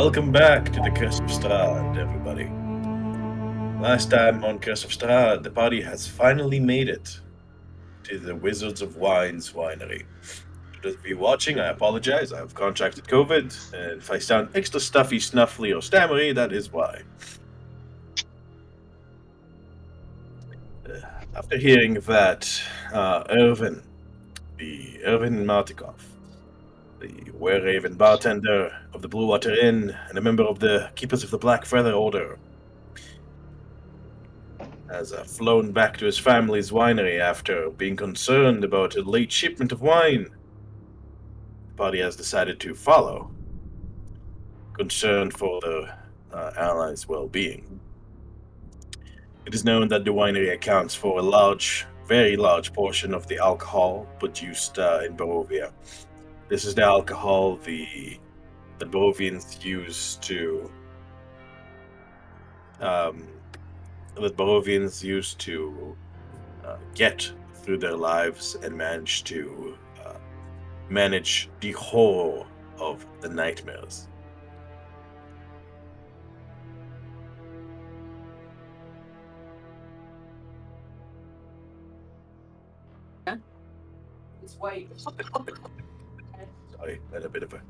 welcome back to the Curse of Strahd, everybody. Last time on Curse of Strahd, the party has finally made it to the Wizards of Wine's winery. For those of you watching, I apologize. I've contracted COVID, and if I sound extra stuffy, snuffly, or stammery, that is why. After hearing that, Irvin Martikov, the Were-Raven bartender of the Blue Water Inn and a member of the Keepers of the Black Feather Order, has flown back to his family's winery after being concerned about a late shipment of wine. The party has decided to follow, concerned for the allies' well-being. It is known that the winery accounts for a very large portion of the alcohol produced in Barovia. This is the alcohol the Barovians use to um, get through their lives and manage the horror of the nightmares. It's white. Sorry, had a bit of a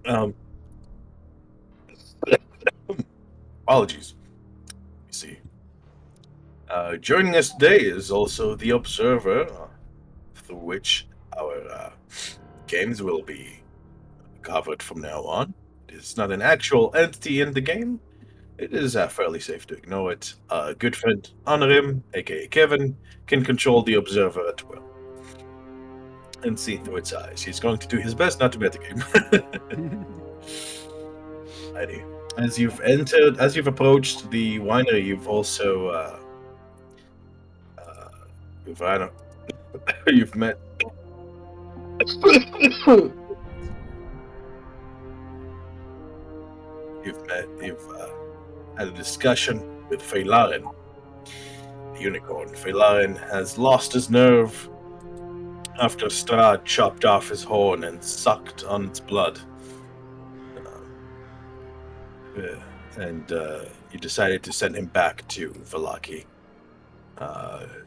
um apologies. You see. Joining us today is also the observer, through which our games will be covered from now on. It is not an actual entity in the game. It is fairly safe to ignore it. A good friend, Honorim, aka Kevin, can control the observer at will and see through its eyes. He's going to do his best not to bet the game. Alrighty. As you've approached the winery, you've also you've met you've had a discussion with Feylaren, the unicorn. Feylaren has lost his nerve after Strahd chopped off his horn and sucked on its blood. And you decided to send him back to Valaki,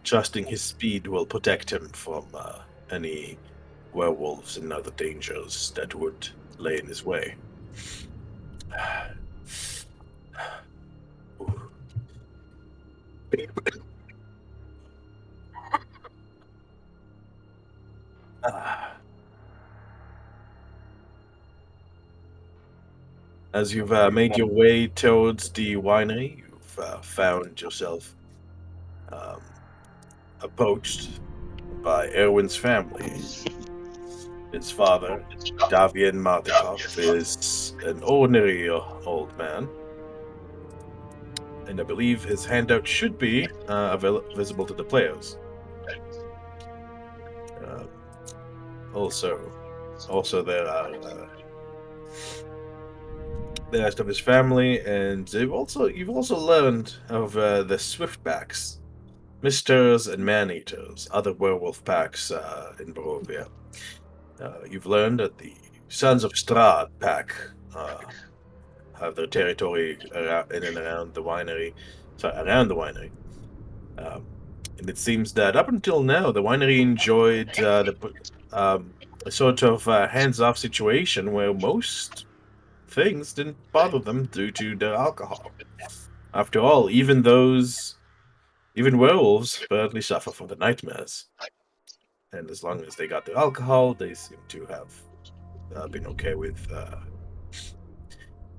trusting his speed will protect him from any werewolves and other dangers that would lay in his way. As you've made your way towards the winery, you've found yourself um, approached by Erwin's family. His father, Davian Martikov, is an ordinary old man, and I believe his handout should be visible to the players. Also, there are the rest of his family, and you've also learned of the Swiftbacks, Misters and Man-Eaters, other werewolf packs in Barovia. You've learned that the Sons of Strahd pack have their territory in and around the winery. And it seems that up until now, the winery enjoyed a sort of hands-off situation where most things didn't bother them due to their alcohol. After all, even werewolves apparently suffer from the nightmares. And as long as they got the alcohol, they seem to have been okay with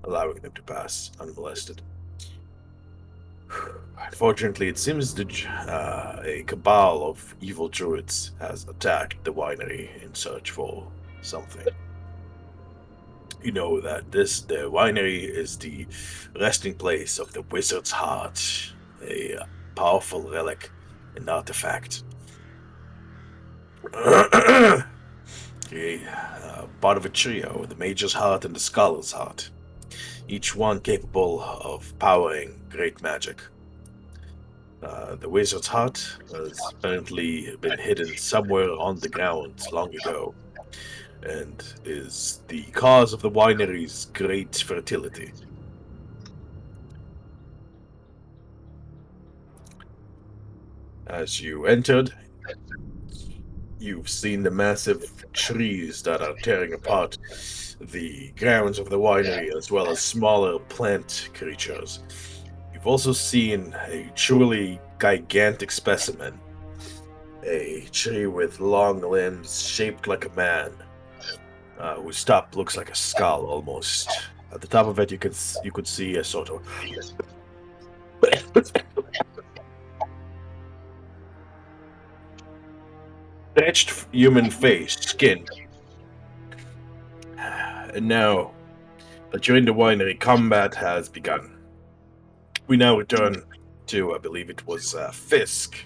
allowing them to pass unmolested. Unfortunately, it seems a cabal of evil druids has attacked the winery in search for something. You know that the winery is the resting place of the wizard's heart, a powerful relic and artifact. Part of a trio, the Mage's Heart and the Scholar's Heart, each one capable of powering great magic. The Wizard's Heart has apparently been hidden somewhere on the ground long ago, and is the cause of the winery's great fertility. As you entered, you've seen the massive trees that are tearing apart the grounds of the winery, as well as smaller plant creatures. You've also seen a truly gigantic specimen, a tree with long limbs shaped like a man, whose top looks like a skull almost. At the top of it, you could see a sort of stretched human face, skin. And now that you're in the winery, combat has begun. We now return to, I believe it was Fisk.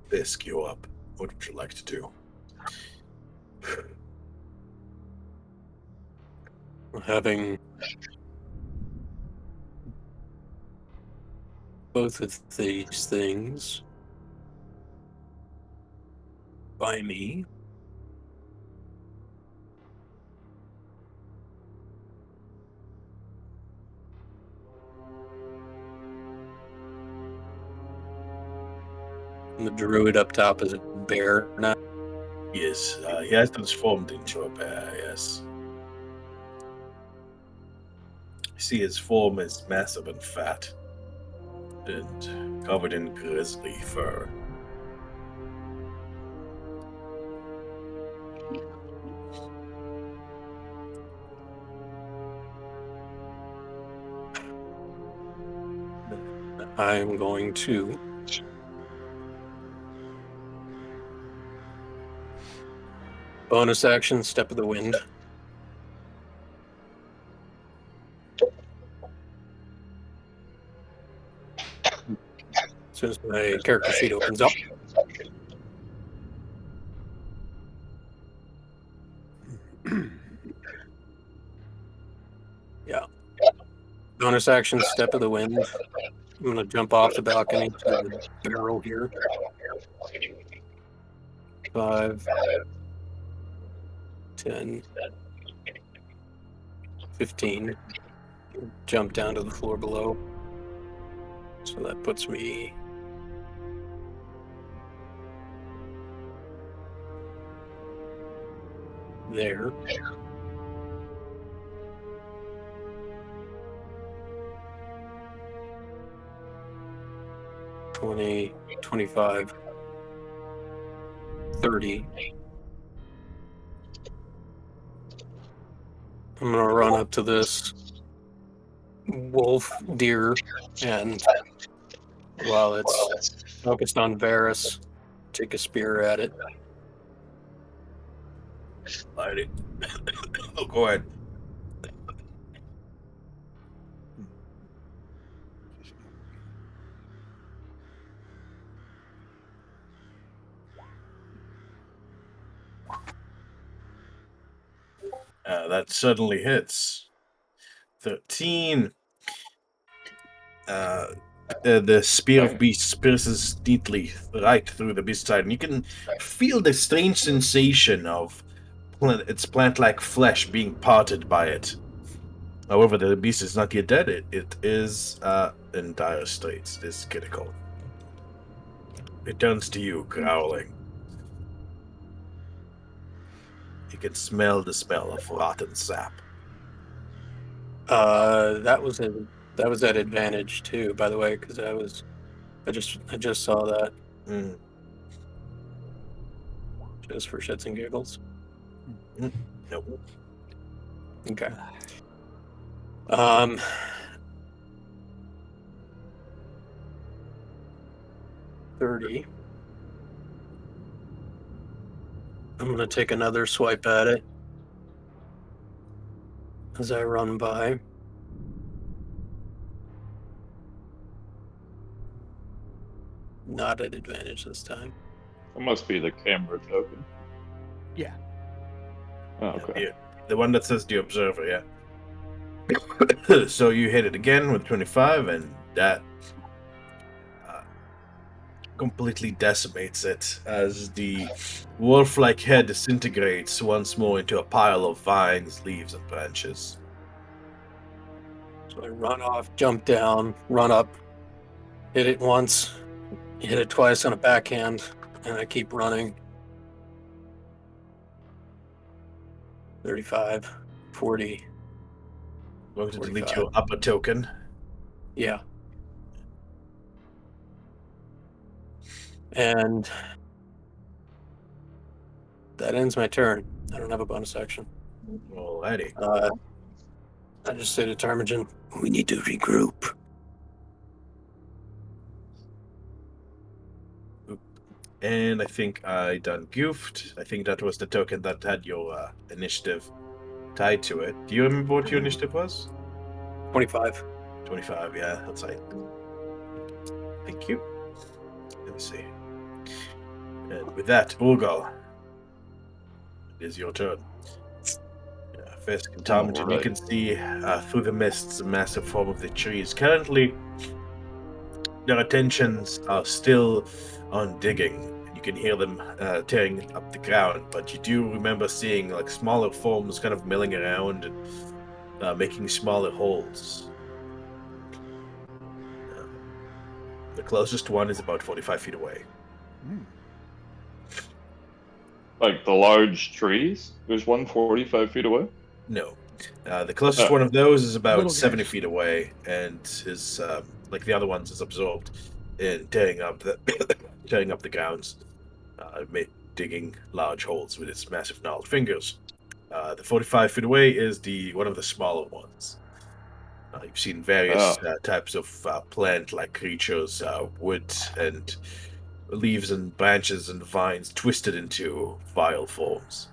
Fisk, you up. What would you like to do? Having both of these things by me, and the druid up top is a bear now. Yes, he has transformed into a bear, yes. You see his form is massive and fat, and covered in grizzly fur. I'm going to bonus action, Step of the Wind. As soon as my character sheet opens up. Yeah. Bonus action, Step of the Wind. I'm going to jump off the balcony to the barrel here. 5, 10, 15. Jump down to the floor below. So that puts me there. $20, $25, $30. I'm gonna run up to this wolf deer, and while it's focused on Varus, take a spear at it. Light it. Oh, go ahead. That suddenly hits. 13. The spear of beast pierces neatly right through the beast's side, and you can feel the strange sensation of its plant-like flesh being parted by it. However, the beast is not yet dead. It is in dire straits. It is critical. It turns to you, growling. You can smell the smell of rotten sap. That was at advantage too, by the way, because I just saw that. Just for shits and giggles. Nope. Okay. 30. I'm gonna take another swipe at it as I run by. Not at advantage this time. It must be the camera token. Yeah. Oh, okay. Yeah, the one that says the observer, yeah. So you hit it again with 25, and that completely decimates it as the wolf-like head disintegrates once more into a pile of vines, leaves, and branches. So I run off, jump down, run up, hit it once, hit it twice on a backhand, and I keep running. 35, 40. Going to delete 45. your upper token. Yeah. And that ends my turn. I don't have a bonus action. Alrighty. I just say to Ptarmigan, we need to regroup. And I think I done goofed. I think that was the token that had your initiative tied to it. Do you remember what your initiative was? 25. 25, yeah, that's right. Thank you. Let me see. And with that, Urgal, it is your turn. First, Ptarmigan, you can see through the mists a massive form of the trees. Currently, their attentions are still on digging. You can hear them tearing up the ground, but you do remember seeing like smaller forms kind of milling around and making smaller holes. The closest one is about 45 feet away. Like the large trees? There's one 45 feet away? No. The closest Oh. one of those is about Little 70 guys. feet away, and is like the other ones is absorbed in tearing up the tearing up the grounds, digging large holes with its massive gnarled fingers. The 45 feet away is one of the smaller ones. You've seen various types of plant-like creatures, wood and leaves and branches and vines twisted into vile forms.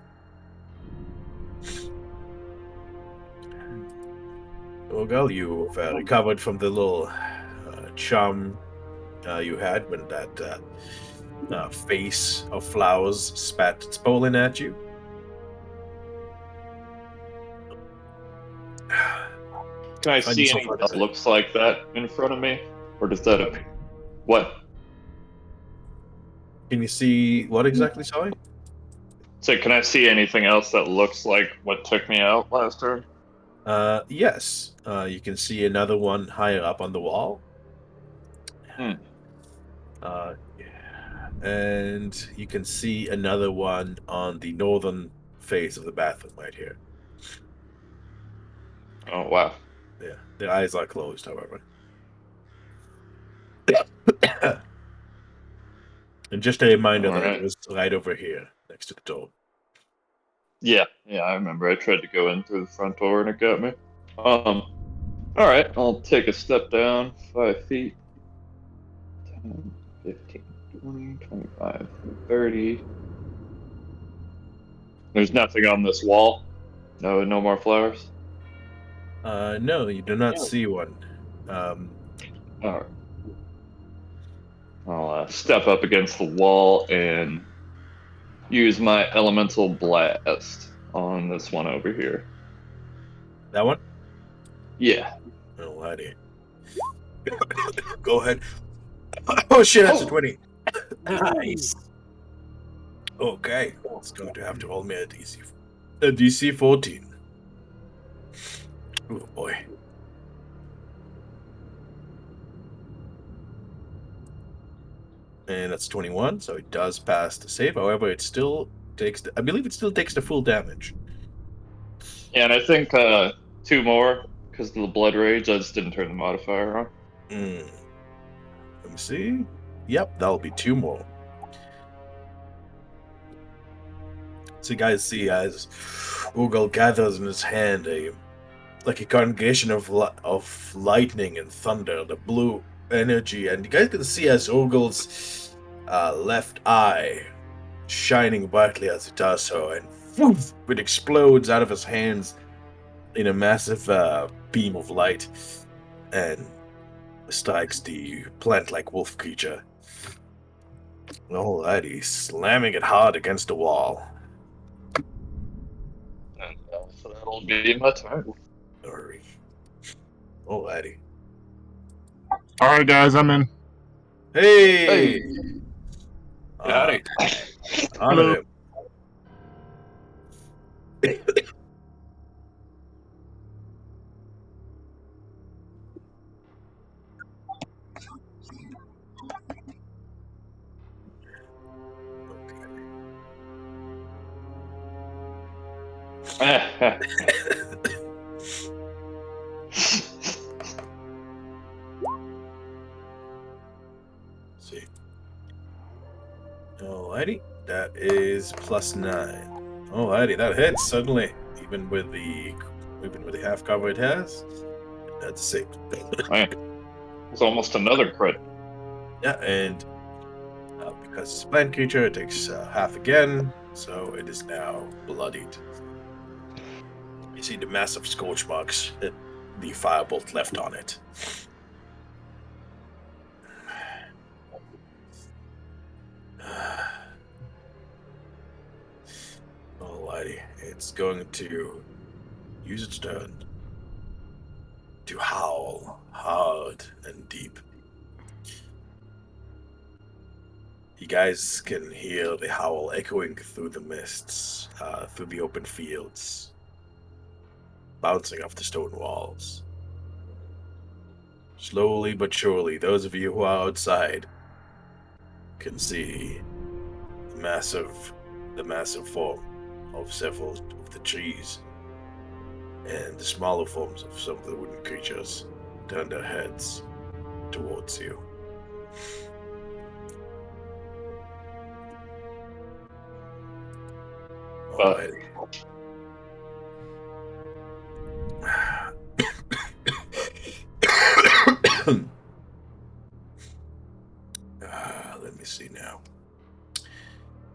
Urgal, you've recovered from the little charm you had when that face of flowers spat its pollen at you. Can I Find see yourself anything out of that it. looks like that in front of me? Or does that appear? What? Can you see what exactly, sorry? So can I see anything else that looks like what took me out last turn? Yes. You can see another one higher up on the wall. Hmm. And you can see another one on the northern face of the bathroom right here. Oh, wow. Yeah, their eyes are closed, however. And just a reminder All that it right. was right over here, next to the door. Yeah, I remember. I tried to go in through the front door and it got me. All right, I'll take a step down 5 feet. 10, 15, 20, 25, 30. There's nothing on this wall. No more flowers. No, you do not see one. All right. I'll step up against the wall and use my elemental blast on this one over here. That one? Yeah. Alrighty. Go ahead. Oh shit, that's a 20. Nice. Okay, it's going to have to roll me a DC 14. Oh boy. And that's 21, so it does pass the save. However, it still takes I believe it still takes the full damage. Yeah, and I think 2 more because of the blood rage. I just didn't turn the modifier on. Let me see. Yep, that'll be 2 more. So you guys see as Ugal gathers in his hand like a congregation of lightning and thunder, the blue energy, and you guys can see as Ugal's left eye shining brightly as he does so, and woof, it explodes out of his hands in a massive beam of light and strikes the plant-like wolf creature. Alrighty, slamming it hard against the wall. And so that'll be my turn. Alrighty. All right, guys, I'm in. Hey! Howdy. Honor him. See. Alrighty. That is +9. Alrighty, that hits suddenly. Even with the half cover it has. That's safe. Man, it's almost another crit. Yeah, and because it's a plant creature, it takes half again, so it is now bloodied. You see the massive scorch marks that the firebolt left on it. Alrighty, it's going to use its turn to howl hard and deep. You guys can hear the howl echoing through the mists, through the open fields, bouncing off the stone walls. Slowly but surely, those of you who are outside can see the massive form of several of the trees and the smaller forms of some of the wooden creatures turn their heads towards you. Alrighty. Let me see now.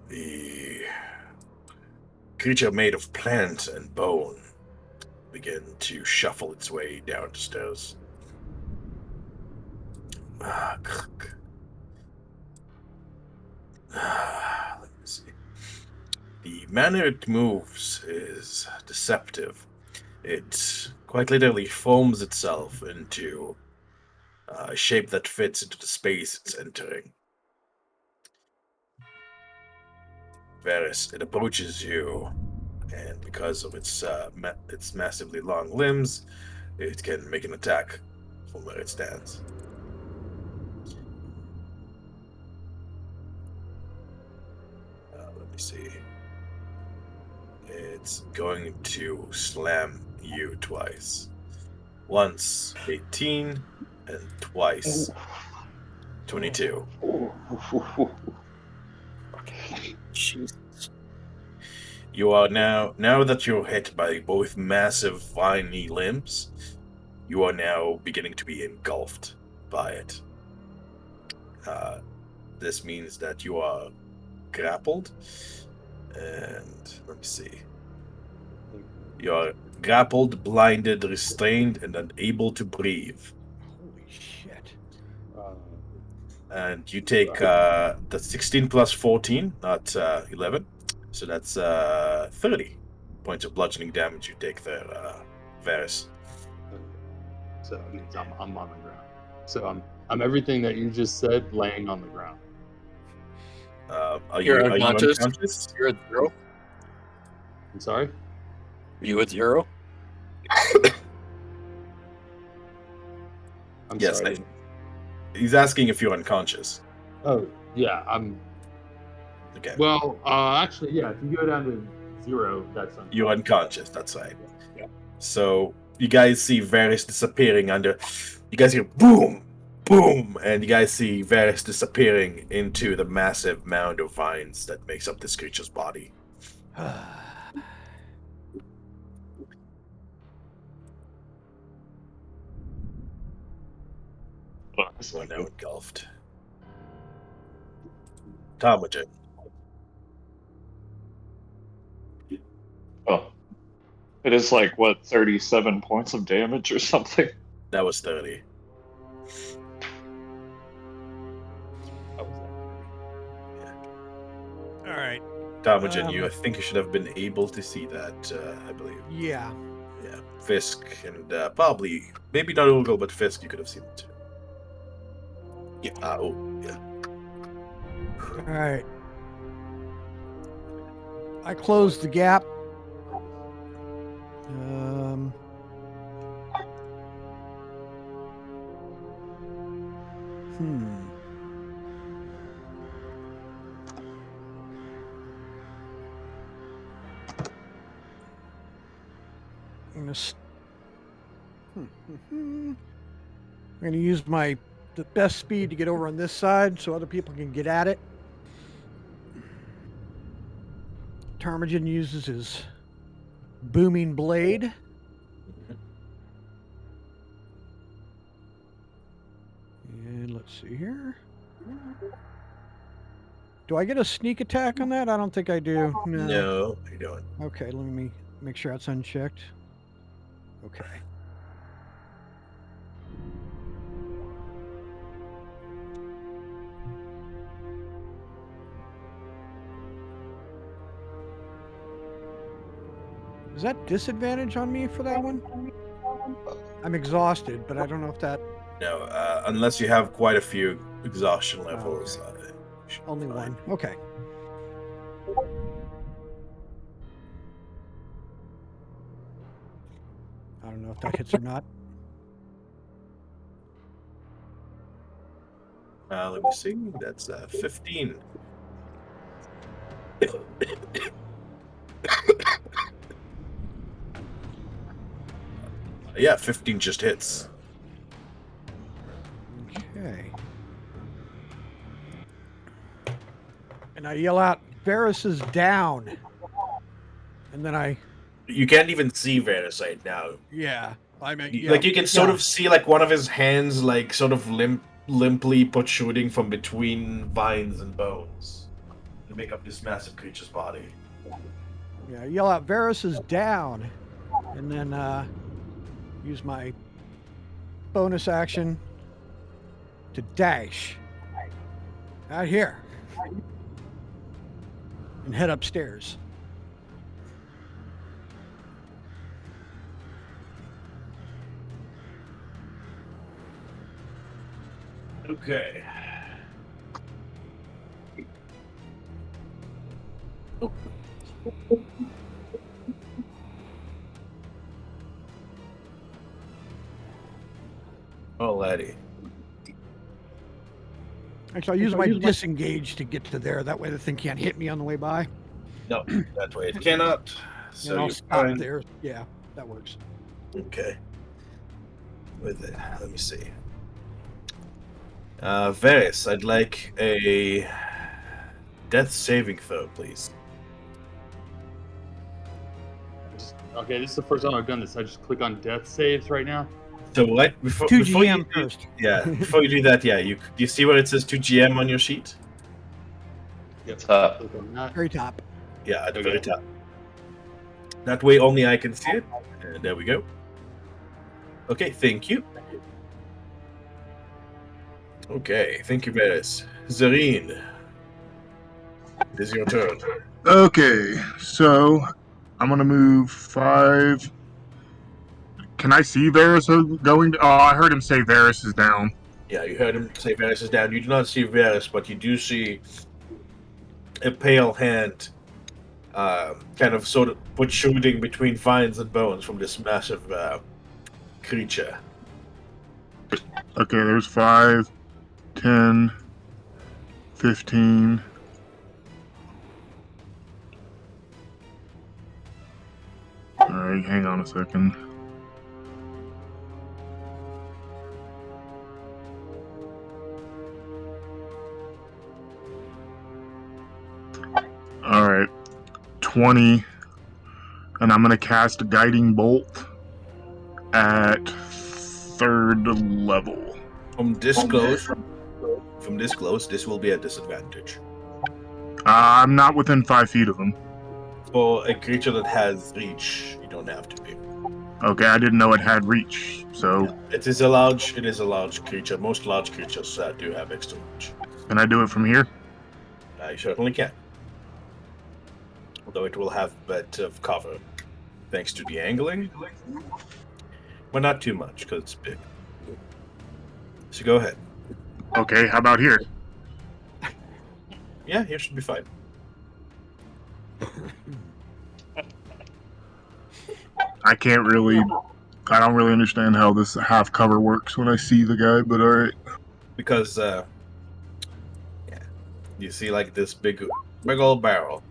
The creature made of plant and bone began to shuffle its way down the stairs. Let me see. The manner it moves is deceptive. It quite literally forms itself into a shape that fits into the space it's entering. Varys, it approaches you, and because of its massively long limbs, it can make an attack from where it stands. Let me see. It's going to slam you twice. Once 18 and twice 22. Jesus. You are now that you're hit by both massive viney limbs, you are now beginning to be engulfed by it. This means that you are grappled, and let me see. You are grappled, blinded, restrained, and unable to breathe. Holy shit. And you take the 16 plus 14, not 11. So that's 30 points of bludgeoning damage you take there, Varys. So it means I'm on the ground. So I'm everything that you just said, laying on the ground. Are You're you unconscious? unconscious? You're at 0? I'm sorry? You at 0? I'm Yes, sorry. he's asking if you're unconscious. Oh, yeah, I'm. Okay. Well, actually, yeah, if you go down to 0, that's unconscious. You're unconscious, that's right. Yeah. So you guys see Varys disappearing under. You guys hear boom, boom, and you guys see Varys disappearing into the massive mound of vines that makes up this creature's body. You are now engulfed. Ptarmigan. Oh, it is like what, 37 points of damage or something. That was 30. That was All right. Ptarmigan, I think you should have been able to see that, I believe. Yeah. Yeah, Fisk and probably, maybe not Urgal, but Fisk, you could have seen it too. Yeah. Oh, yeah. All right. I closed the gap. I'm gonna use the best speed to get over on this side so other people can get at it. Ptarmigan uses his booming blade. And let's see here. Do I get a sneak attack on that? I don't think I do. No, you don't. Okay, let me make sure that's unchecked. Okay. Is that disadvantage on me for that one? I'm exhausted, but I don't know if that... No, unless you have quite a few exhaustion levels. Okay. You should be Only fine. one. Okay. I don't know if that hits or not. Let me see. That's 15. Yeah, 15 just hits. Okay. And I yell out, Varys is down. And then You can't even see Varys right now. yeah. I mean, Like you can sort of see like one of his hands like sort of limply protruding from between vines and bones to make up this massive creature's body. Yeah, yell out, Varys is down. And then use my bonus action to dash out here and head upstairs. Okay. Alrighty. Actually, I'll use my disengage to get to there. That way the thing can't hit me on the way by. No, that way it cannot. So And I'll you're stop fine. there. Yeah, that works. Okay. With it, let me see. Varys, I'd like a death saving throw, please. Okay, this is the first time I've done this. I just click on death saves right now. So right before 2GM you first. yeah, before you do that, yeah, you see where it says 2GM on your sheet? Yep. Top. Click on that. Very top. Yeah, at the Okay. very top. That way only I can see it. And there we go. Okay, thank you. Okay, thank you, Varys. Zareen, it is your turn. Okay, so I'm gonna move 5. Can I see Varys going? Oh, I heard him say Varys is down. Yeah, you heard him say Varys is down. You do not see Varys, but you do see a pale hand kind of sort of protruding between vines and bones from this massive creature. Okay, there's 5, 10, 15. Alright, hang on a second. Alright, 20. And I'm going to cast a guiding bolt at 3rd level. From this close, this will be a disadvantage. I'm not within 5 feet of him. For a creature that has reach, you don't have to be. Okay, I didn't know it had reach, so It is a large creature. Most large creatures do have extra reach. can I do it from here? I certainly can. Although it will have a bit of cover, thanks to the angling. But not too much, because it's big. So go ahead. Okay, how about here? Yeah, you should be fine. I don't really understand how this half cover works when I see the guy, but alright. Because, yeah, you see like this big old barrel.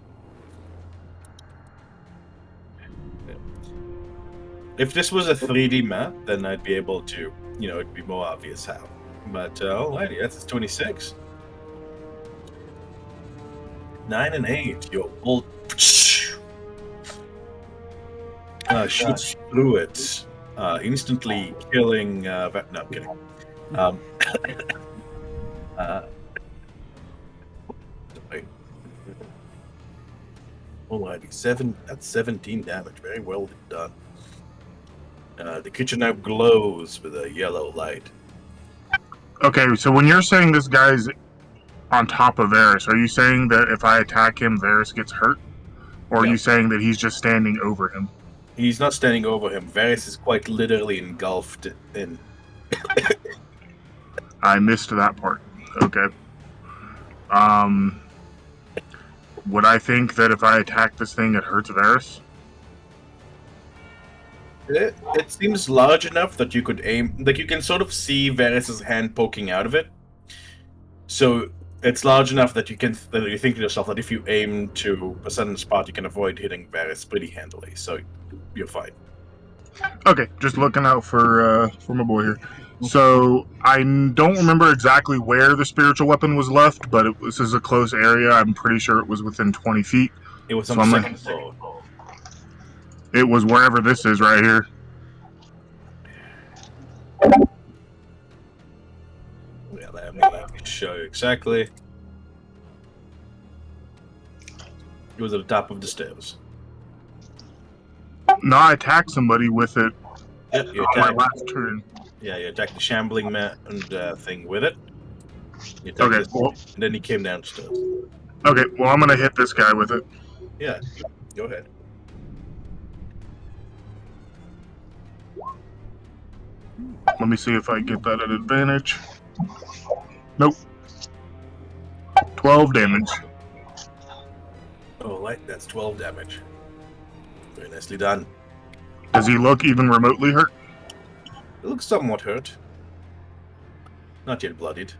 If this was a 3D map, then I'd be able to, it'd be more obvious how. But, alrighty, that's 26. 9 and 8, your bolt shoots through it, instantly killing. No, I'm kidding. Sorry. Alrighty, that's 17 damage. Very well done. The kitchen now glows with a yellow light. Okay, so when you're saying this guy's on top of Varys, are you saying that if I attack him, Varys gets hurt? Or are No. you saying that he's just standing over him? He's not standing over him. Varys is quite literally engulfed in. I missed that part. Okay. Would I think that if I attack this thing, it hurts Varys? It seems large enough that you could aim. Like, you can sort of see Varys' hand poking out of it. So it's large enough that you think to yourself that if you aim to a certain spot, you can avoid hitting Varys pretty handily. So you're fine. Okay, just looking out for my boy here. So I don't remember exactly where the spiritual weapon was left, but this is a close area. I'm pretty sure it was within 20 feet. It was So on the I'm second floor. It was wherever this is right here. Yeah, let me show you exactly. It was at the top of the stairs. No, I attacked somebody with it Yep, you on my attacked. last turn. Yeah, you attacked the shambling man and thing with it. You attacked Okay, this, well, and then he came downstairs. okay, well, I'm gonna hit this guy with it. Yeah, go ahead. Let me see if I get that at advantage. Nope. 12 damage. Oh, right, that's 12 damage. Very nicely done. Does he look even remotely hurt? It looks somewhat hurt. Not yet bloodied.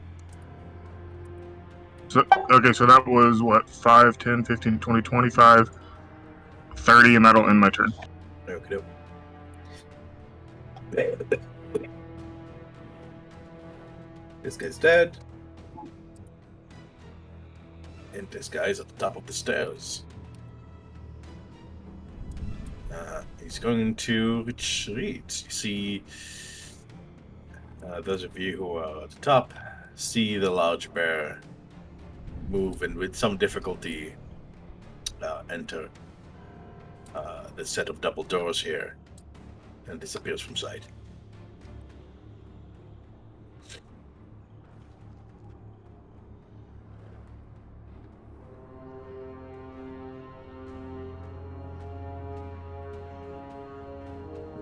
So, okay, so that was what? 5, 10, 15, 20, 25, 30, and that'll end my turn. Okay. This guy's dead. And this guy's at the top of the stairs. He's going to retreat. You see, those of you who are at the top see the large bear move and with some difficulty enter the set of double doors here and disappears from sight.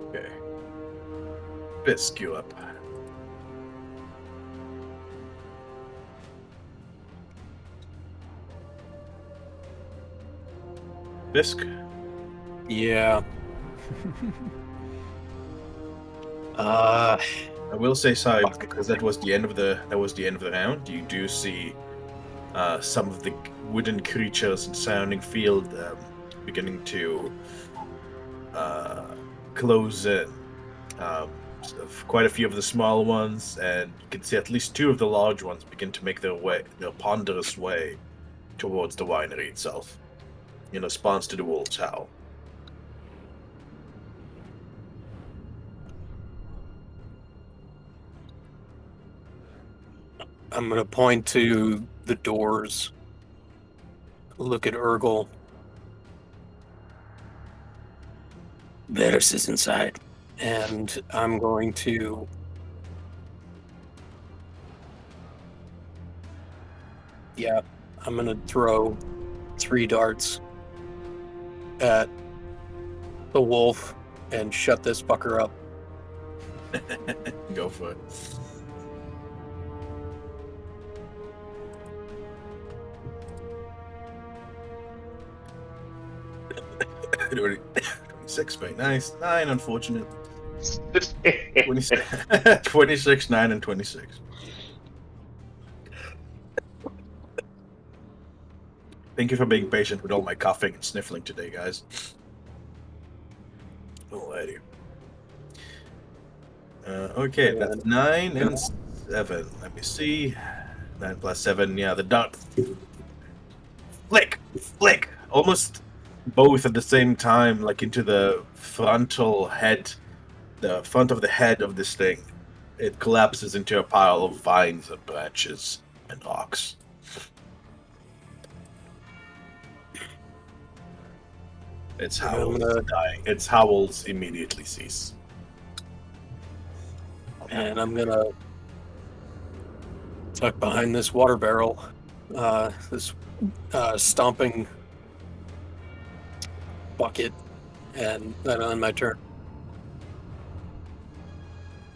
Okay. Fisk, you up. Fisk? Yeah. I will say, sorry, because that was the end of the round. You do see some of the wooden creatures and surrounding field beginning to close in. Quite a few of the small ones, and you can see at least two of the large ones begin to make their ponderous way towards the winery itself, in response to the wolves' howl. I'm going to point to the doors. Look at Urgle. Varys is inside. And I'm going to... Yeah, I'm going to throw 3 darts at the wolf and shut this fucker up. Go for it. 26, very nice. 9, unfortunate. 26, 9, and 26. Thank you for being patient with all my coughing and sniffling today, guys. Alrighty. Okay, that's 9 and 7. Let me see. 9 plus 7, yeah, the dot. Flick! Almost both at the same time, like into the frontal head, the front of the head of this thing. It collapses into a pile of vines and branches and rocks. Its howls dying. Its howls immediately cease. And I'm gonna tuck behind this water barrel, this stomping bucket, and then on my turn.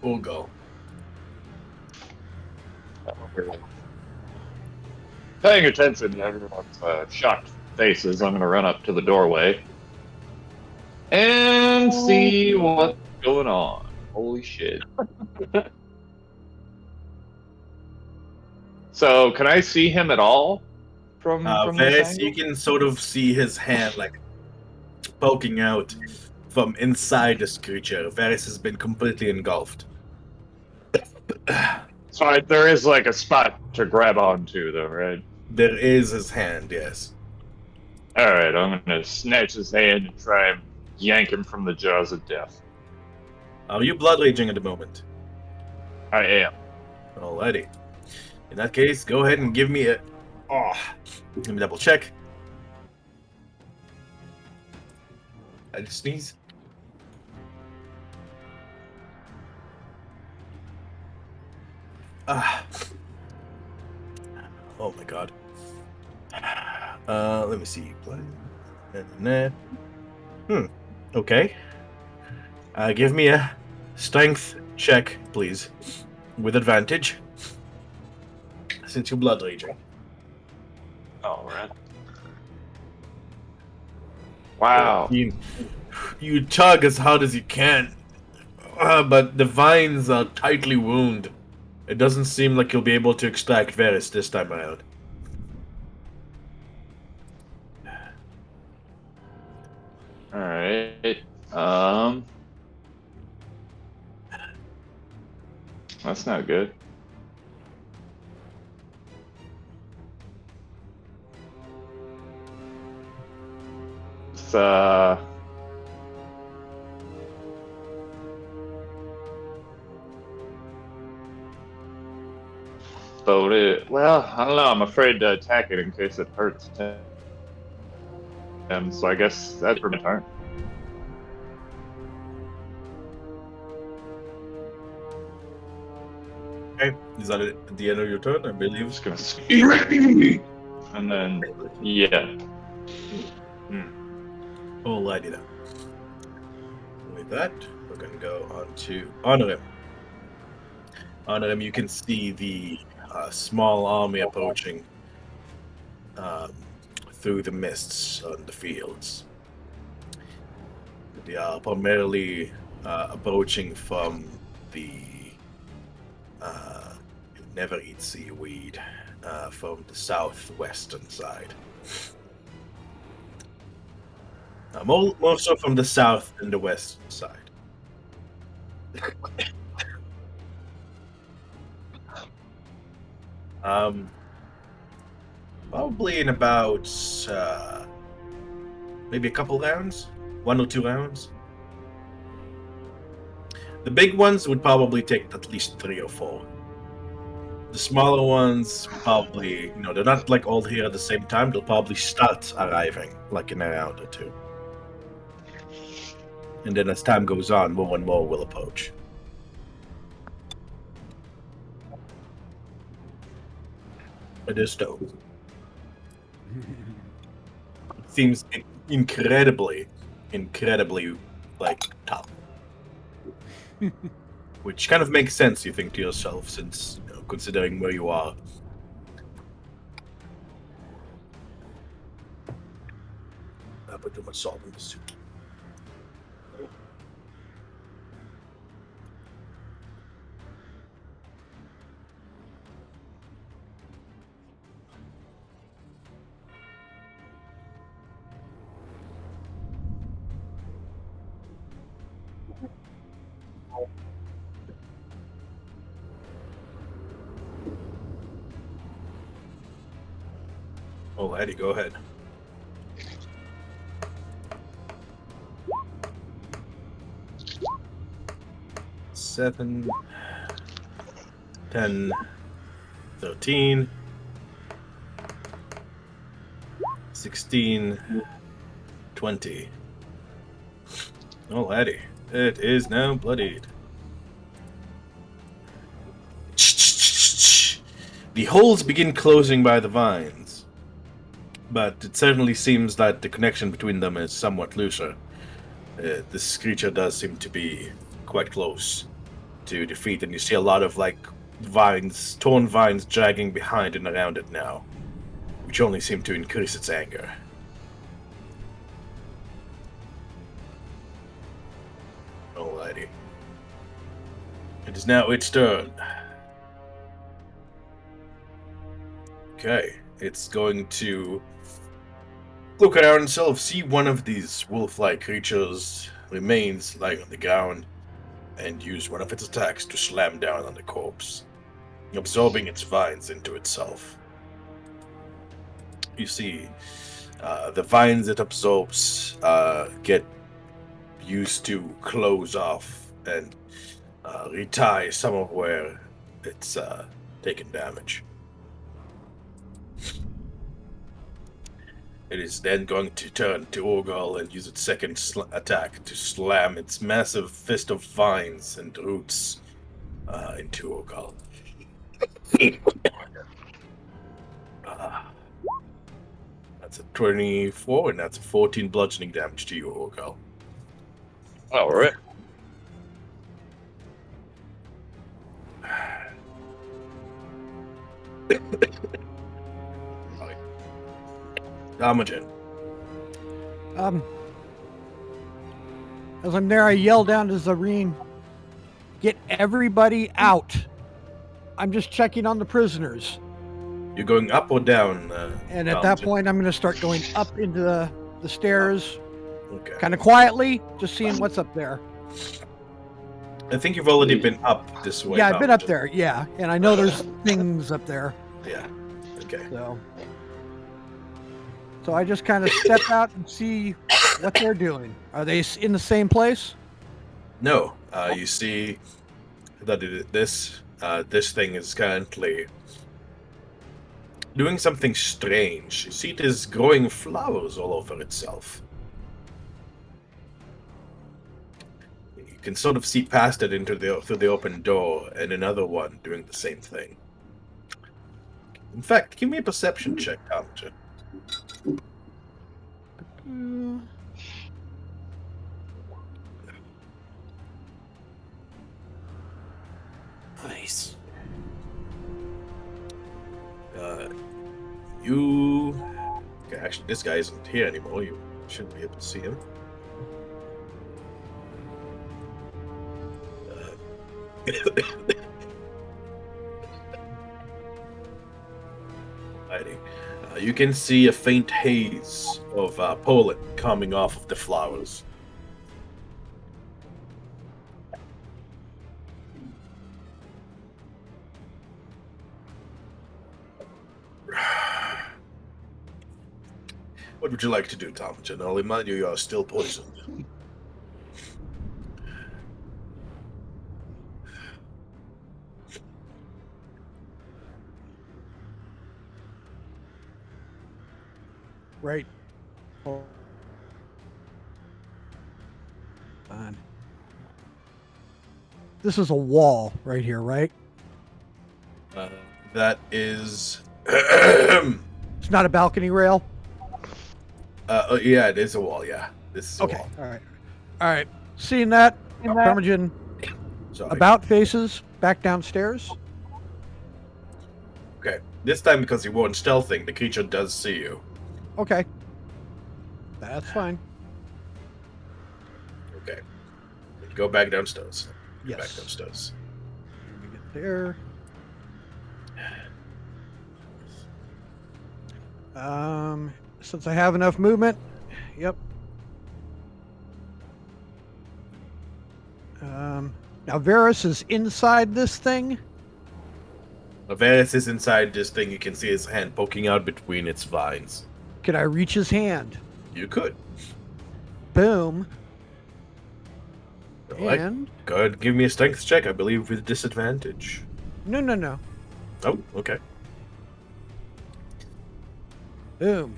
We'll go. Paying attention to everyone's shocked faces, I'm going to run up to the doorway and see what's going on. Holy shit. So, can I see him at all from this Varys, you angle? can sort of see his hand like poking out from inside this creature. Varys has been completely engulfed. So there is like a spot to grab onto, though, right? There is his hand, yes. Alright, I'm going to snatch his hand and try and yank him from the jaws of death. Are you blood raging at the moment? I am. Alrighty. In that case, go ahead and give me a... Oh, let me double check. I just sneeze. Ah. Oh my god. Let me see. Okay. Give me a strength check, please. With advantage. Since you're blood raging. Alright. Wow. You tug as hard as you can. But the vines are tightly wound. It doesn't seem like you'll be able to extract Varys this time around. Alright. That's not good. It's, well, I don't know. I'm afraid to attack it in case it hurts him. So I guess that's for my turn. Okay, is that it at the end of your turn? I I'm believe. just gonna scream, and then yeah. Alrighty then. With that, we're gonna go on to honor him. Honor him. You can see the small army approaching through the mists on the fields. They are primarily approaching from the never eat seaweed from the southwestern side. More so from the south and the west side. Probably in about maybe a couple rounds, 1 or 2 rounds. The big ones would probably take at least 3 or 4. The smaller ones probably, they're not like all here at the same time. They'll probably start arriving like in a round or 2. And then as time goes on, more and more will approach. It is dope. It seems incredibly, like, tough. Which kind of makes sense, you think to yourself, since, considering where you are. I put too much salt in the soup. Alrighty, go ahead. Seven, 10, 13, 16, 20. Alrighty. It is now bloodied. The holes begin closing by the vines, but it certainly seems that the connection between them is somewhat looser. This creature does seem to be quite close to defeat, and you see a lot of vines, torn vines dragging behind and around it now, which only seem to increase its anger. Alrighty. It is now its turn. Okay, it's going to look around itself, see one of these wolf-like creatures remains lying on the ground, and use one of its attacks to slam down on the corpse, absorbing its vines into itself. You see, the vines it absorbs get used to close off and retie some of where it's taken damage. It is then going to turn to Orgal and use its second attack to slam its massive fist of vines and roots into Orgal. That's a 24, and that's a 14 bludgeoning damage to you, Orgal. All right. Damagen. As I'm there, I yell down to Zareen, "Get everybody out. I'm just checking on the prisoners." You're going up or down? And at that Damagen? point, I'm going to start going up into the stairs, Okay. kind of quietly, just seeing what's up there. I think you've already been up this way. Yeah, I've been up Damagen. there, yeah. And I know there's things up there, Yeah. Okay. so I just kind of step out and see what they're doing. Are they in the same place? No, you see that this thing is currently doing something strange. You see it is growing flowers all over itself. You can sort of see past it through the open door, and another one doing the same thing. In fact, give me a perception check, Damagen. Nice. Okay, actually, this guy isn't here anymore. You shouldn't be able to see him. Alrighty. You can see a faint haze of pollen coming off of the flowers. What would you like to do, Damagen? I'll remind you are still poisoned. Right. Hold on. This is a wall right here, right? That is... It's not a balcony rail? yeah, it is a wall, yeah. This is a Okay, wall. all right. Seeing that, Parmesan Sorry. about faces back downstairs. Okay, this time because you weren't stealthing, the creature does see you. Okay. That's fine. Okay. Go back downstairs. Go back Yes. downstairs. Let me get there. Since I have enough movement, yep. Now Varus is inside this thing. Varus is inside this thing. You can see his hand poking out between its vines. Could I reach his hand? You could. Boom. Alright. And Go ahead and give me a strength check, I believe, with disadvantage. no. Oh, okay. Boom.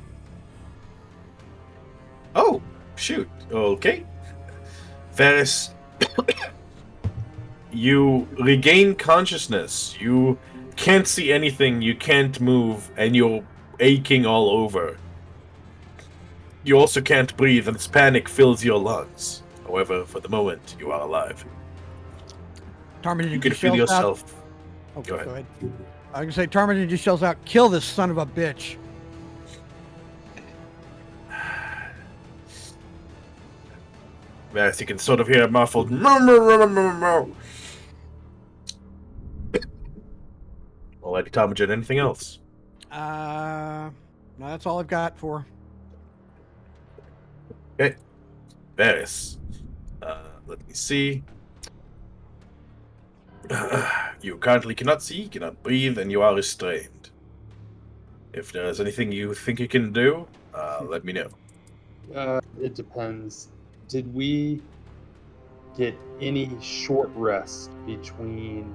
Oh, shoot. Okay. Varus, you regain consciousness. You can't see anything, you can't move, and you're aching all over. You also can't breathe, and this panic fills your lungs. However, for the moment, you are alive. Tarmadin You can just feel yells out. yourself. Okay, Go ahead. I was gonna say Tarmadin just yells out, "Kill this son of a bitch!" Yes, you can sort of hear a muffled murmur. Alrighty, Tomajan, anything else? No, that's all I've got for. Okay. Varus. Let me see. You currently cannot see, cannot breathe, and you are restrained. If there is anything you think you can do, let me know. It depends. Did we get any short rest between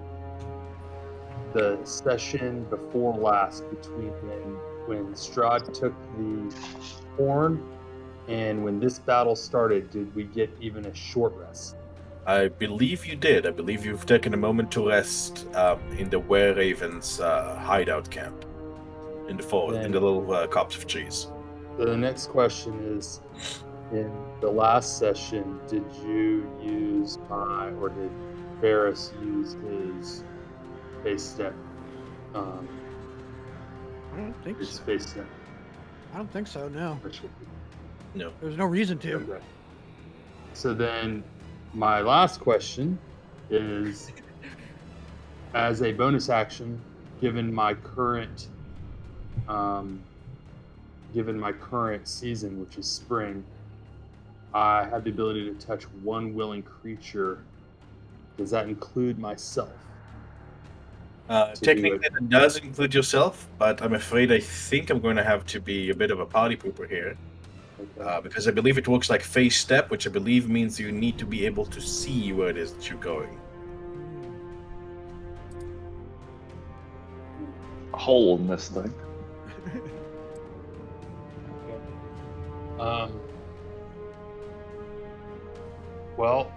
the session before last, between when Strahd took the horn and when this battle started? Did we get even a short rest? I believe you did. I believe you've taken a moment to rest in the Were Ravens hideout camp. In the forest, in the little copse of trees. So the next question is, in the last session, did you use or did Varus use his face step? I don't think His so. face step. I don't think so. No, No. there's no reason to. Okay. So then, my last question is, as a bonus action, given my current season, which is spring, I have the ability to touch one willing creature. Does that include myself? Technically, it does include yourself, but I'm afraid I think I'm going to have to be a bit of a party pooper here. Okay. Because I believe it works like face step, which I believe means you need to be able to see where it is that you're going. A hole in this thing. Well,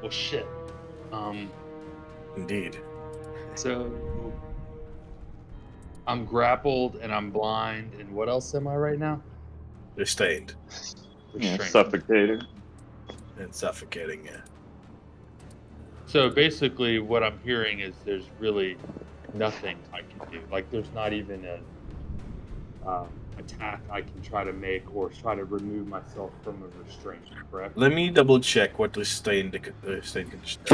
shit. Indeed. So I'm grappled and I'm blind, and what else am I right now? Restrained Yeah, Restrained. suffocating. and suffocating, yeah. So basically, what I'm hearing is there's really nothing I can do. Like, there's not even a attack I can try to make or try to remove myself from a restraint. Correct? Let me double check what restrained condition does.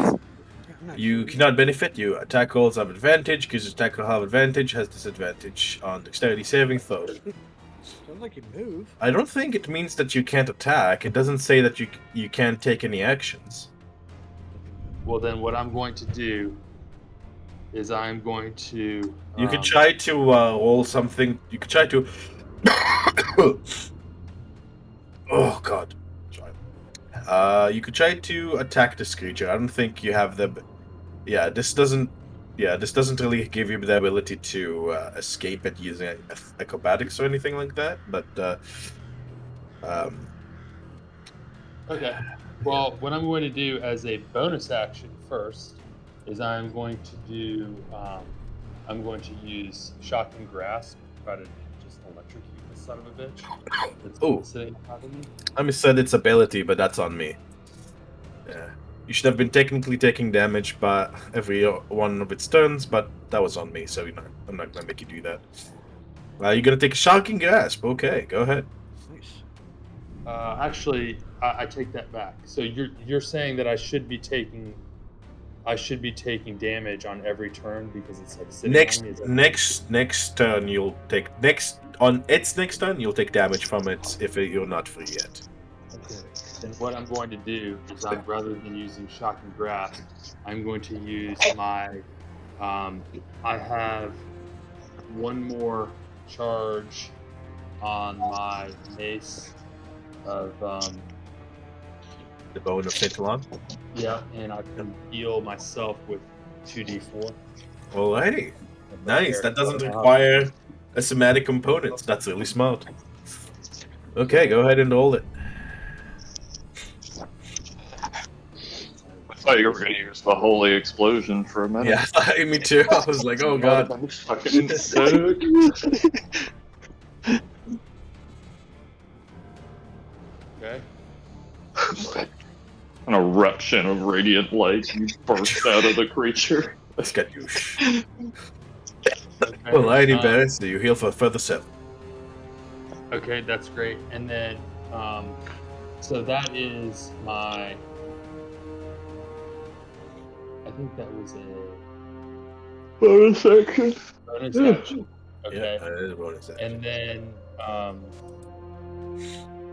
I'm not You sure. cannot benefit. You attack rolls have advantage. Because attack roll have advantage, has disadvantage on dexterity saving throw. Sounds like you move. I don't think it means that you can't attack. It doesn't say that you can't take any actions. Well, then what I'm going to do is I'm going to. You could try to roll something. You could try to. Oh God. Sorry. You could try to attack this creature. I don't think you have the. Yeah, this doesn't. Yeah, this doesn't really give you the ability to escape it using acrobatics or anything like that. But Okay. Well, what I'm going to do as a bonus action first is I'm going to do. I'm going to use Shocking Grasp to try to just electrocute this son of a bitch that's Oh. sitting on top of me. I missaid its ability, but that's on me. Yeah. You should have been technically taking damage by every one of its turns, but that was on me, so I'm not gonna make you do that. You're gonna take a shocking grasp. Okay, go ahead. Nice. Actually, I take that back. So you're saying that I should be taking damage on every turn because it's like sitting on me. Is that Next turn you'll take next turn you'll take damage from it if you're not free yet. okay? then what I'm going to do is rather than using shock and grasp, I'm going to use my. I have one more charge on my mace of The bone of Tetalon. yeah, and I can heal myself with 2d4. Alrighty. Nice. That doesn't Uh-huh. require a somatic component. That's really smart. Okay, go ahead and roll it. I thought you were going to use the holy explosion for a minute. Yeah, me too. I was like, oh god. Fucking sick. Okay. An eruption of radiant light bursts out of the creature. Let's get you. Okay. Alrighty, Barris. So you heal for a further 7. Okay, that's great. And then, so that is my. I think that was a Bonus action. bonus action. Okay. Yeah, that is a bonus action. And then,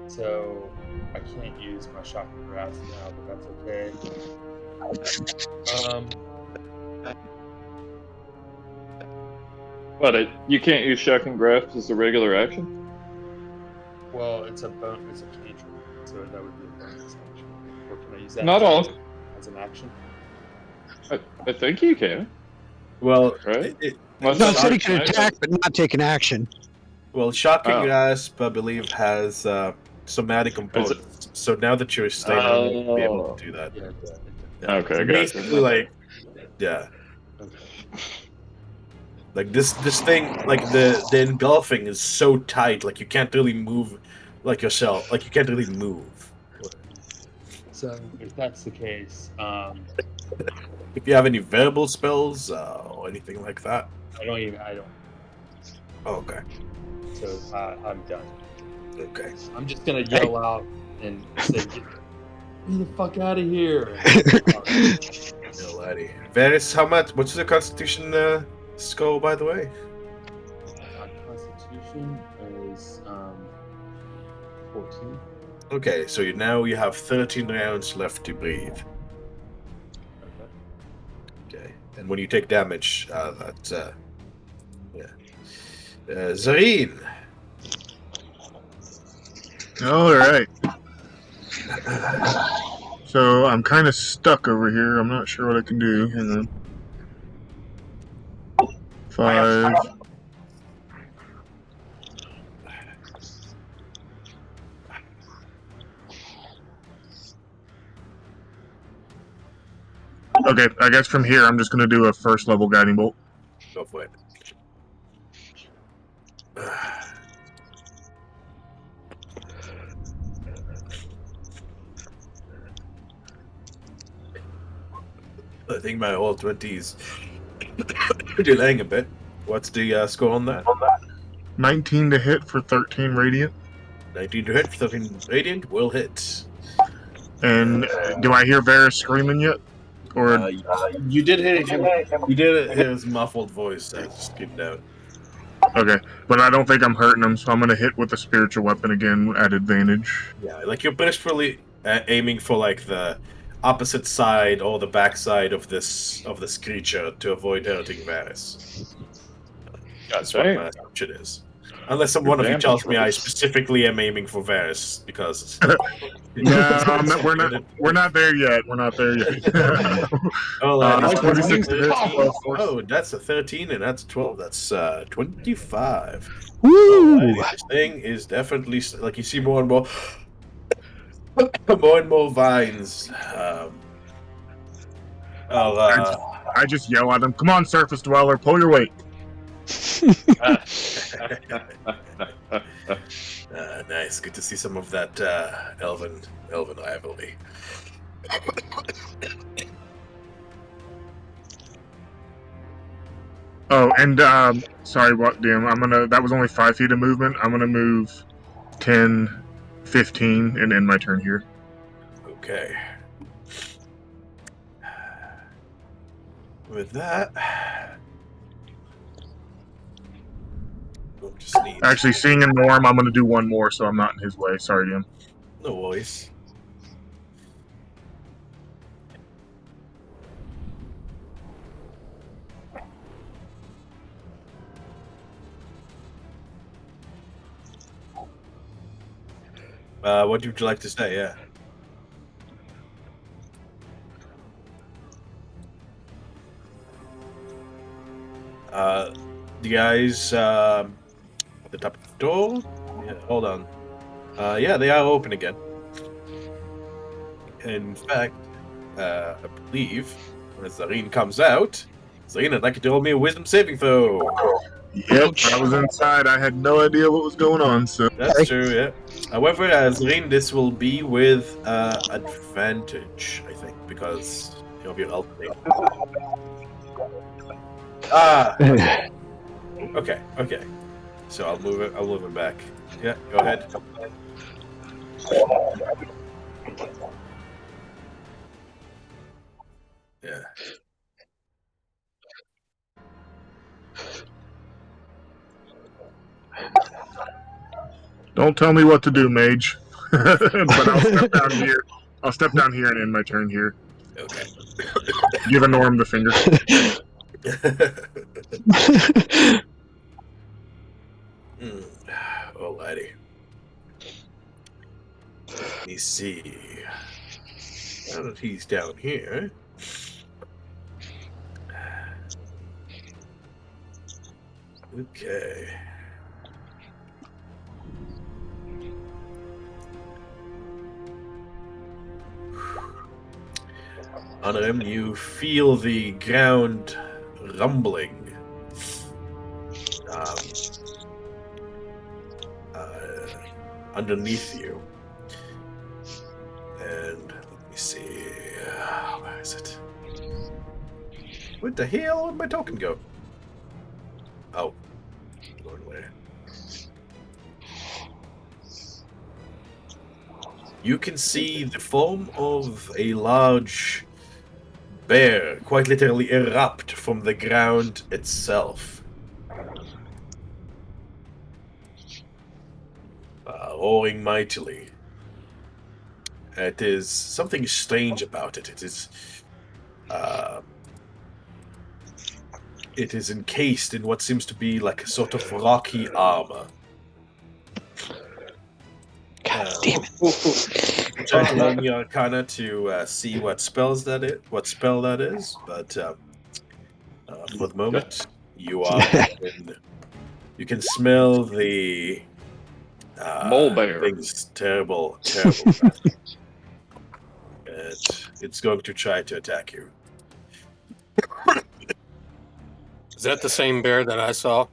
so I can't use my shock and grasp now, but that's okay. But you can't use shock and grasp as a regular action? Well, it's a cantrip, so that would be a bonus action. Or can I use that Not all. as an action? I think you can. Well, Right? No, Must said he not- can attack but not take an action. Shocking Oh. Grasp, I believe, has somatic components. So now that you're stable, you'll be able to do that. Yeah. Yeah. Okay, So gotcha. basically, like, yeah. Like this thing, like the engulfing is so tight, like you can't really move, like yourself, like you can't really move. So if that's the case, If you have any verbal spells or anything like that. I don't. Oh, okay. So I'm done. Okay. I'm just gonna yell out and say, "Get the fuck out of here!" Alrighty. Varys, how much? What's the Constitution score, by the way? Constitution is 14. Okay, so you have 13 rounds left to breathe. Okay. Okay, and when you take damage, Zareen. All right. So I'm kind of stuck over here. I'm not sure what I can do. Hang on. 5. Okay, I guess from here I'm just going to do a first level guiding bolt. Go for it. I think my all 20s delaying a bit. What's the score on that? 19 to hit for 13 radiant. 19 to hit, 13 radiant will hit. And do I hear Varys screaming yet? Or You did hear him. You did hear his muffled voice. I just screamed out. okay, but I don't think I'm hurting him, so I'm gonna hit with a spiritual weapon again at advantage. Yeah, like you're basically aiming for like the opposite side or the back side of this creature to avoid hurting Varys. That's what my assumption is. Unless one of you damn tells me I choice. specifically am aiming for Varys because No, we're not there yet. We're not there yet. Oh, That's that's 26 to hit, 12 force. Oh, that's a 13 and that's 12. That's 25. Woo! Alrighty, this thing is definitely like you see more and more, more and more vines. I just yell at him, "Come on, surface dweller, pull your weight." Nice. Good to see some of that elven rivalry. Oh, and sorry, what? Damn, that was only 5 feet of movement. I'm gonna move 10, 15, and end my turn here. Okay. With that, we'll just need Actually, seeing in Norm, I'm gonna do one more, so I'm not in his way. Sorry, Jim. no worries. What would you like to say? Yeah. The guys at the top of the door. Yeah, hold on. Yeah, they are open again. In fact, I believe when Zareen comes out, Zareen, I'd like you to roll me a wisdom saving throw. Yep, I was inside. I had no idea what was going on. So That's true, yeah. However, Zareen, this will be with advantage, I think, because of your ultimate. Ah, okay. So I'll move it. I'll move it back. Yeah, go ahead. Yeah. don't tell me what to do, Mage. But I'll step down here. I'll step down here and end my turn here. Okay. Giving Norm the finger. Alrighty. Let me see. Now that he's down here. Okay. On him, you feel the ground rumbling. Underneath you. And let me see. Where is it? What the hell? Where'd my token go? Oh. Going where? You can see the form of a large bear quite literally erupt from the ground itself. Roaring mightily. It is something strange about it. It is encased in what seems to be like a sort of rocky armor. God damn it. Try to roll me Arcana to see what spell that is, but for the moment, you can smell the Mole bear. thing's terrible. And it's going to try to attack you. Is that the same bear that I saw?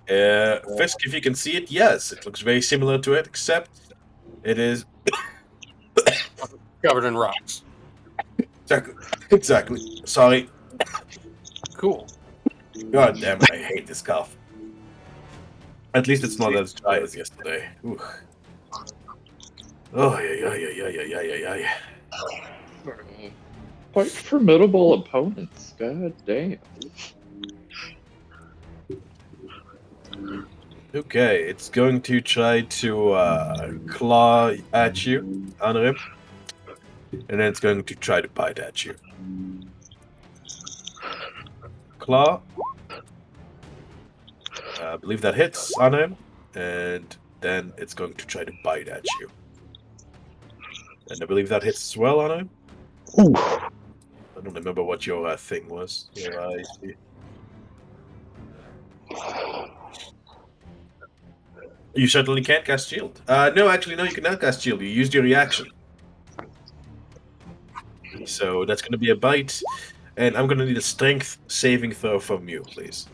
Fisk, if you can see it, yes, it looks very similar to it, except it is Covered in rocks. Exactly. Sorry. Cool. God damn it, I hate this cough. At least it's not as dry as yesterday. Ooh. Oh, yeah. Quite formidable opponents. God damn. Okay, it's going to try to claw at you, honor him. And then it's going to try to bite at you. Claw. I believe that hits on him. And then it's going to try to bite at you. And I believe that hits as well on him. Ooh. I don't remember what your thing was. You certainly can't cast shield. No, actually, no, you cannot cast shield. You used your reaction. So that's going to be a bite. And I'm going to need a strength saving throw from you, please.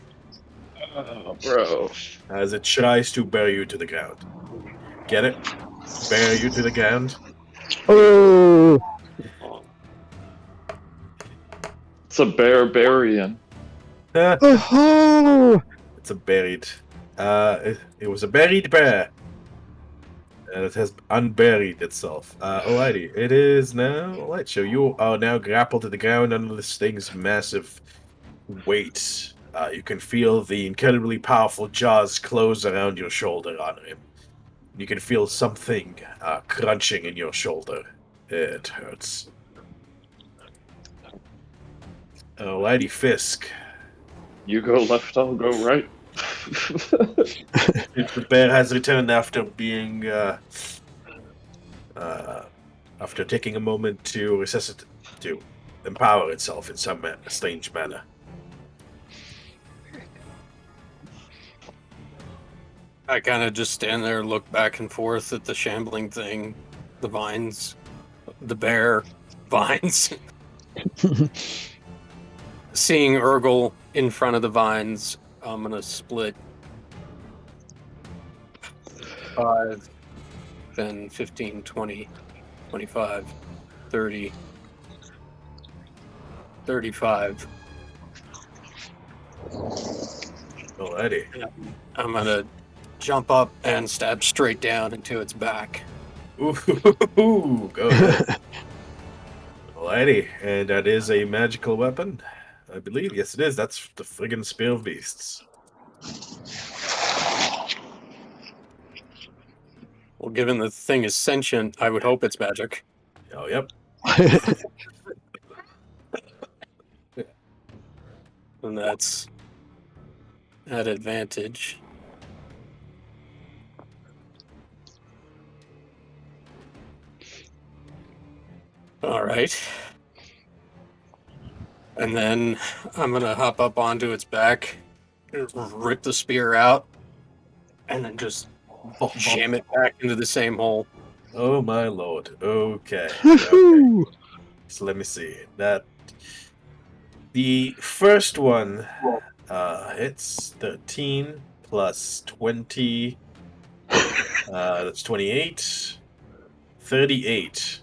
Oh, bro. As it tries to bury you to the ground. Get it? Bury you to the ground. Oh. It's a barbarian. Oh. It's a buried. It was a buried bear. And it has unburied itself. Alrighty. It is now. Alright, so you are now grappled to the ground under this thing's massive weight. You can feel the incredibly powerful jaws close around your shoulder on him. You can feel something crunching in your shoulder. It hurts. Alrighty, Fisk. You go left, I'll go right. The bear has returned after being after taking a moment to empower itself in some strange manner. I kind of just stand there, look back and forth at the shambling thing, the vines, the bear, vines. Seeing Urgle in front of the vines, I'm going to split 5, 10, 15, 20, 25, 30, 35. Alrighty. I'm going to jump up and stab straight down into its back. Ooh, go ahead. Alrighty, and that is a magical weapon, I believe. Yes, it is. That's the friggin' Spear of Beasts. Well, given the thing is sentient, I would hope it's magic. Oh, yep. And that's at advantage. All right. And then I'm going to hop up onto its back, rip the spear out, and then just jam it back into the same hole. Oh, my lord. Okay. So let me see. The first one hits 13 plus 20. That's 28. 38.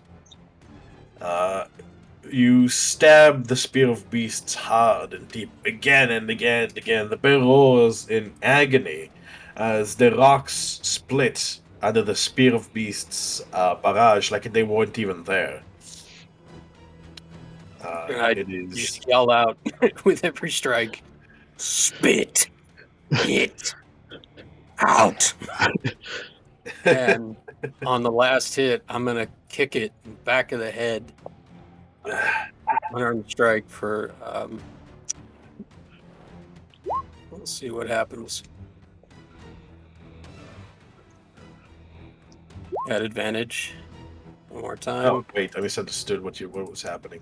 You stab the Spear of Beasts hard and deep again and again and again. The bear roars in agony as the rocks split under the Spear of Beasts barrage like they weren't even there. It is. Just yell out with every strike, spit it out. And on the last hit, I'm going to kick it in the back of the head. Unarmed strike for, let's see what happens. At advantage. One more time. Oh, wait, I misunderstood what was happening.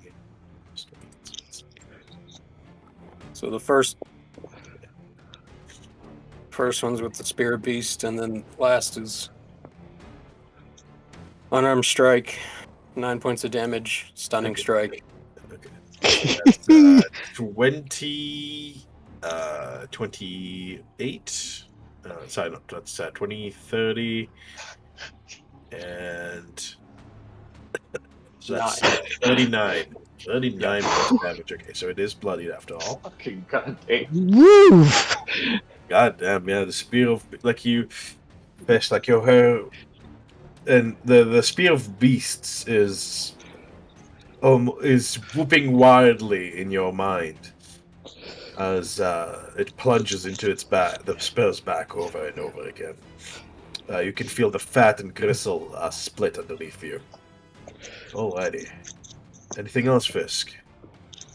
So the first one's with the Spirit Beast, and then last is unarmed strike, 9 points of damage, stunning strike. Okay. That's 20, 28. Sorry, no, that's 20, 30, and so that's 39. 39 points of damage. Okay, so it is bloodied after all. Fucking goddamn. Woo! God damn, yeah, the spear of you fish like your hair, and the spear of beasts is whooping wildly in your mind as it plunges into its back, the spear's back over and over again. You can feel the fat and gristle split underneath you. Alrighty. Anything else, Fisk?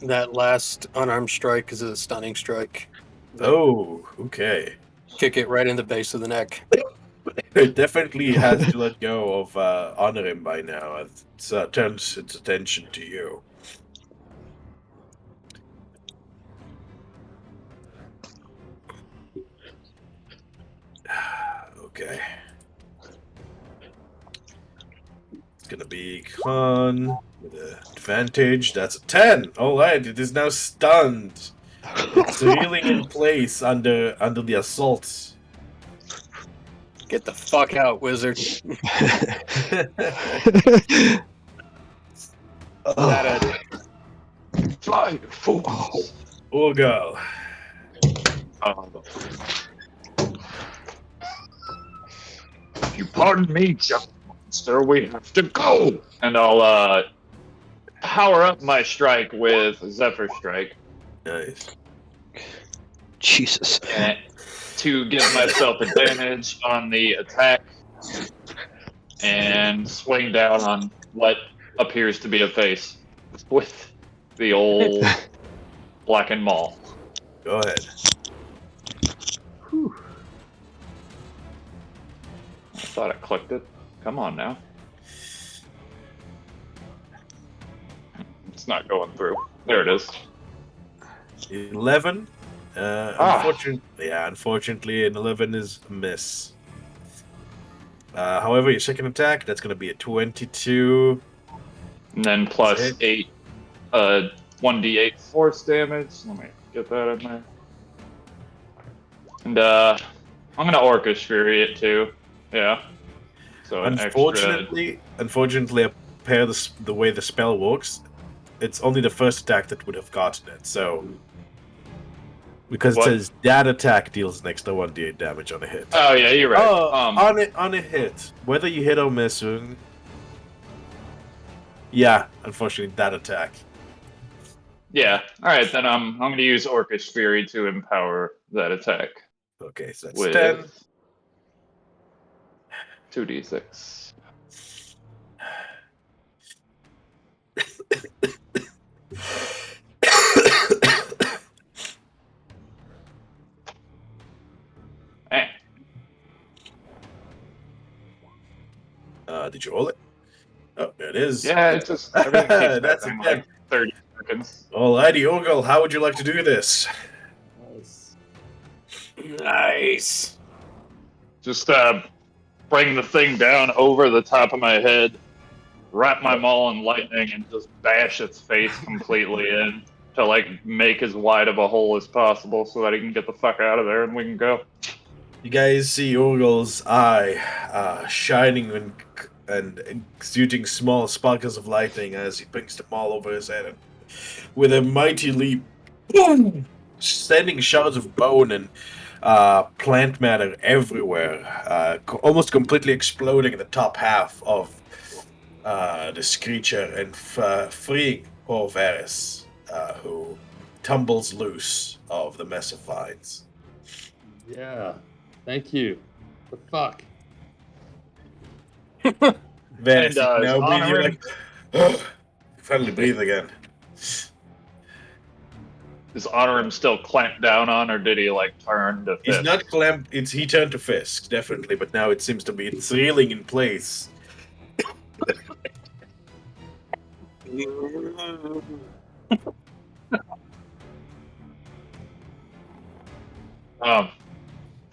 That last unarmed strike is a stunning strike. Oh, okay. Kick it right in the base of the neck. It definitely has to let go of honor him by now. It turns its attention to you. Okay. It's gonna be con with an advantage. That's a 10. Alright, it is now stunned. It's reeling in place under the assault. Get the fuck out, wizard. Fly, fools. Urgal. If you pardon me, John Monster, we have to go. And I'll power up my strike with Zephyr Strike. Nice. Jesus. And to give myself advantage on the attack and swing down on what appears to be a face with the old blackened maul. Go ahead. I thought I clicked it. Come on now. It's not going through. There it is. 11. Unfortunately, an 11 is a miss. However, your second attack, that's going to be a 22. And then plus Hit. 8, 1d8 force damage. Let me get that in there. And I'm gonna Orcish Fury it too. Yeah. So an Unfortunately, the way the spell works, it's only the first attack that would have gotten it. So, because What? it says that attack deals an extra 1d8 damage on a hit. Oh yeah, you're right. Oh, on a hit, whether you hit or miss. Yeah, unfortunately, that attack. Yeah. All right, then I'm gonna use Orcish Fury to empower that attack Okay, so that's with 10. 2d6. Eh. Did you roll it? Oh, there it is. Yeah, it's just everything keeps That's happening again. like 30 seconds. Alrighty, Ogle, how would you like to do this? Nice. Nice. Just bring the thing down over the top of my head, wrap my maul in lightning, and just bash its face completely in to like make as wide of a hole as possible so that he can get the fuck out of there and we can go. You guys see Ogle's eye shining and exuding small sparkles of lightning as he brings the maul over his head. And with a mighty leap, boom! Sending shards of bone and plant matter everywhere, almost completely exploding in the top half of this creature and freeing poor Varys, who tumbles loose of the mess of vines. Yeah. Thank you. The fuck? Varys, And, now breathe, you're honor like, finally breathe again. Is Honorim still clamped down on, or did he like turn to He's fist? not clamped. He turned to Fisk, definitely, but now it seems to be it's reeling in place.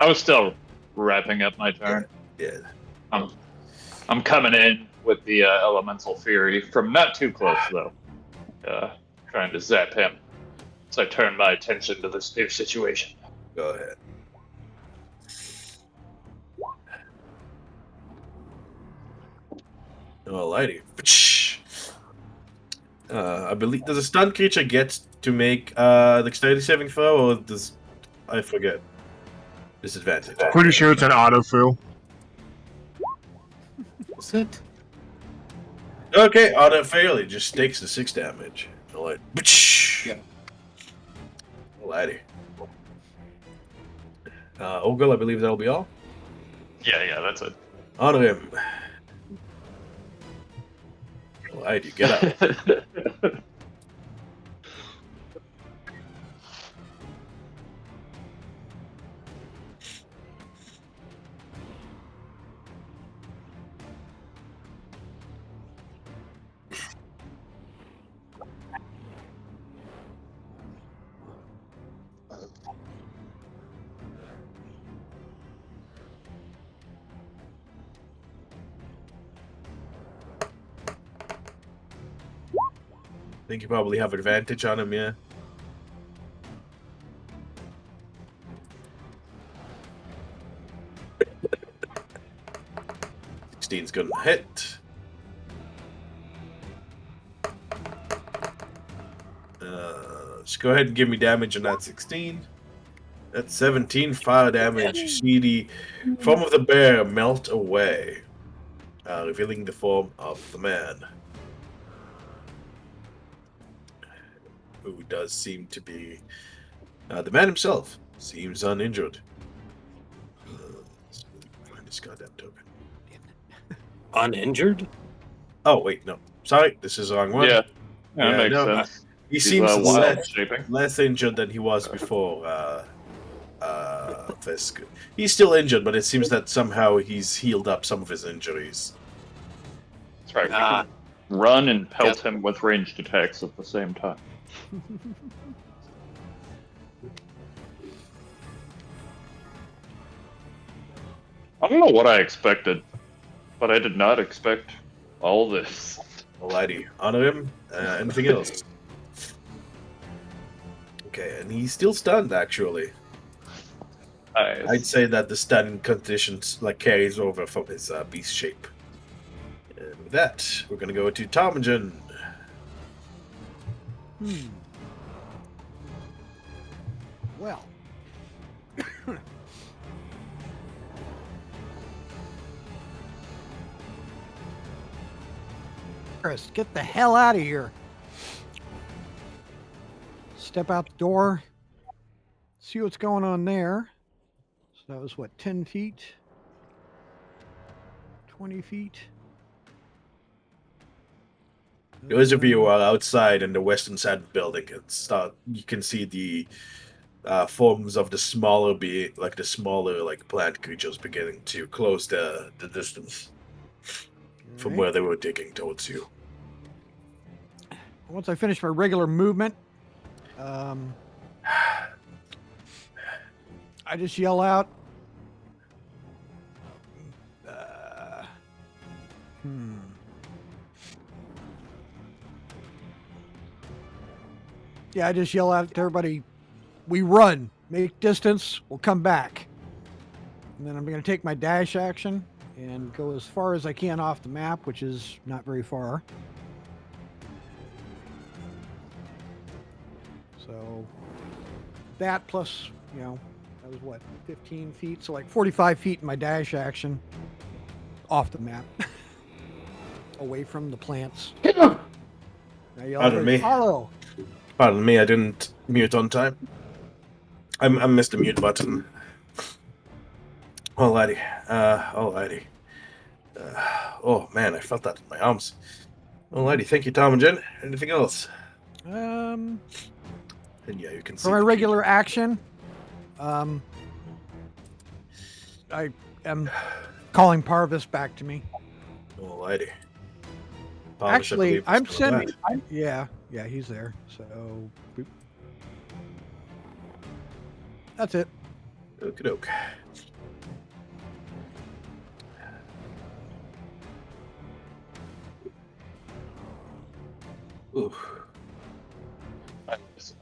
I was still wrapping up my turn. Yeah. I'm coming in with the elemental fury from not too close though, trying to zap him. So I turn my attention to this new situation. Go ahead. Alrighty. I believe does a stunned creature get to make dexterity saving throw, or does I forget? Disadvantage. Pretty sure it's an autofill. Is it? Okay, auto fail. It just takes the 6 damage. Alright. Yeah. Alrighty. Ogle, I believe that'll be all. Yeah, that's it. Honor him. Alright, you get up. I think you probably have advantage on him, yeah. Sixteen's gonna hit. Just go ahead and give me damage on that 16. That's 17 fire damage. You see the form of the bear melt away, revealing the form of the man, who does seem to be the man himself. Seems uninjured. Let's find this goddamn token. Uninjured? Oh wait, no. Sorry, this is the wrong one. Yeah, Yeah, that makes no, sense. He He's, seems wild shaping. less injured than he was before Fisk. He's still injured, but it seems that somehow he's healed up some of his injuries. That's right. Ah. run and pelt him with ranged attacks at the same time. I don't know what I expected, but I did not expect all this. Alrighty, honor him. Anything else? Okay, and he's still stunned, actually. Nice. I'd say that the stunning conditions like carries over from his beast shape. And with that, we're gonna go to Ptarmigan. Well. Chris, get the hell out of here. Step out the door. See what's going on there. So that was what, 10 feet? 20 feet? Those of you who are outside in the western side of the building you can see the forms of the smaller plant creatures beginning to close the distance from where they were digging towards you. Once I finish my regular movement, I just yell out, Yeah, I just yell out to everybody, we run, make distance, we'll come back. And then I'm going to take my dash action and go as far as I can off the map, which is not very far. So that plus, that was what, 15 feet? So like 45 feet in my dash action off the map. Away from the plants. Now Pardon me. Follow. Pardon me, I didn't mute on time. I missed the mute button. Alrighty. Oh man, I felt that in my arms. Alrighty, thank you, Tom and Jen. Anything else? And yeah, you can see. For my regular action, I am calling Parvis back to me. Alrighty. Parvis, Actually, I I'm believe, is still sending. alive. Yeah, he's there. So boop. That's it. Okie doke. Ooh.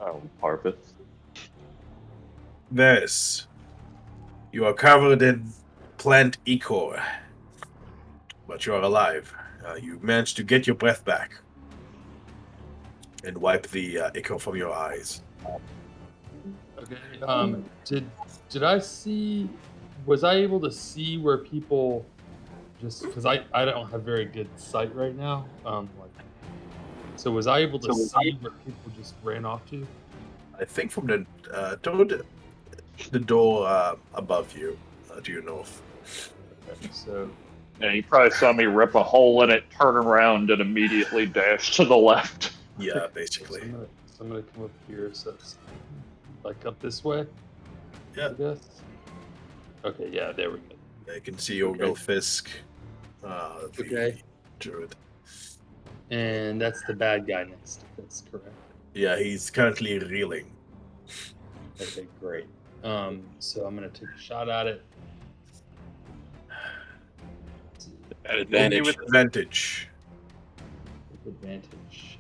Oh, Parvis. This. You are covered in plant ichor, but you are alive. You managed to get your breath back and wipe the ichor from your eyes. Okay. Did I see? Was I able to see where people? Just because I don't have very good sight right now. So was I able to see where people just ran off to? I think from the door above you, to your north. Okay, so Yeah, you probably saw me rip a hole in it, turn around, and immediately dash to the left. Yeah, basically. So I'm gonna come up here. So it's like up this way. Yeah. I guess. Okay. Yeah. There we go. I can see Ogil Fisk. Okay. Druid. And that's the bad guy next. That's correct. Yeah, he's currently reeling. Okay, great. So I'm gonna take a shot at it. At Only advantage. with advantage. With advantage.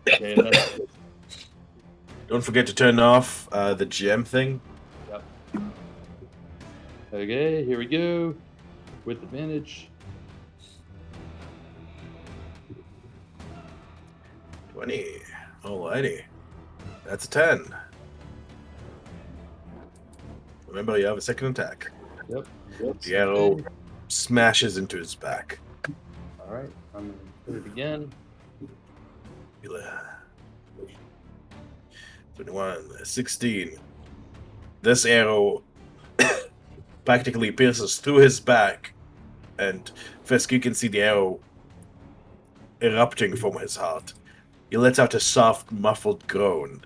Okay, that's Don't forget to turn off the GM thing. yep. Okay, here we go. With advantage. 20. Alrighty. That's a 10. Remember, you have a second attack. Yep. The arrow smashes into his back. All right, I'm gonna put it again. 21, 16. This arrow practically pierces through his back, and Fisk, you can see the arrow erupting from his heart. He lets out a soft, muffled groan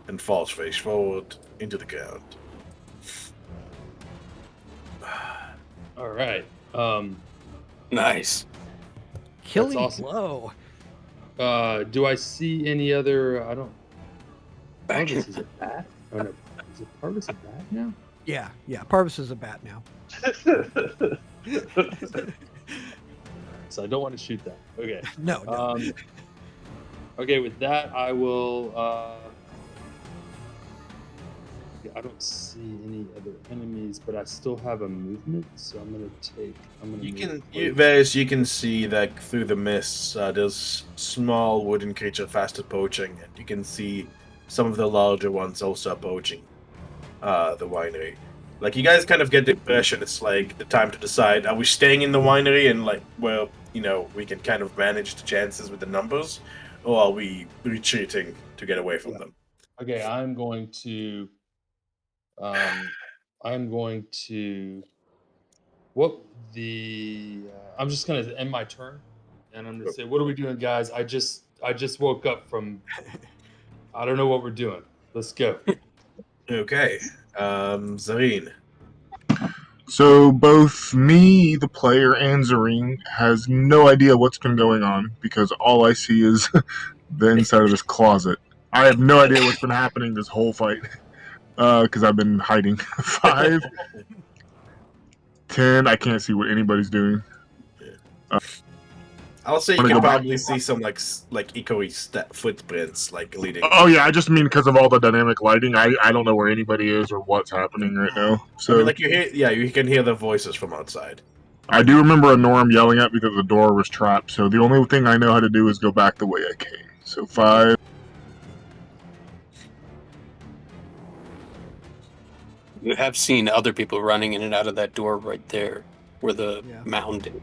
and falls face forward into the ground. All right. Nice. killing awesome. blow. Do I see any other? I don't. Parvis is a bat. Oh no, is it Parvis a bat now? Yeah, Parvis is a bat now. So I don't want to shoot that. Okay. No. Okay, with that, I will. Yeah, I don't see any other enemies, but I still have a movement, so I'm gonna take. You can see that through the mists. There's small wooden creature fast approaching, and you can see some of the larger ones also approaching the winery. Like, you guys kind of get the impression it's like the time to decide: are we staying in the winery and like where we can kind of manage the chances with the numbers, or are we retreating to get away from them? Okay, I'm going to. What the? I'm just gonna end my turn, and I'm gonna say, "What are we doing, guys? I just woke up from. I don't know what we're doing. Let's go." Okay, Zareen. So both me, the player, and Zareen has no idea what's been going on because all I see is the inside of this closet. I have no idea what's been happening this whole fight because I've been hiding. 5, 10. I can't see what anybody's doing. I'll say you Wanna can go back? probably see some like echoey footprints like leading. Oh yeah, I just mean because of all the dynamic lighting. I don't know where anybody is or what's happening right now. So I mean, like you can hear the voices from outside. I do remember a Norm yelling at me that the door was trapped. So the only thing I know how to do is go back the way I came. So 5. You have seen other people running in and out of that door right there, where the mound is.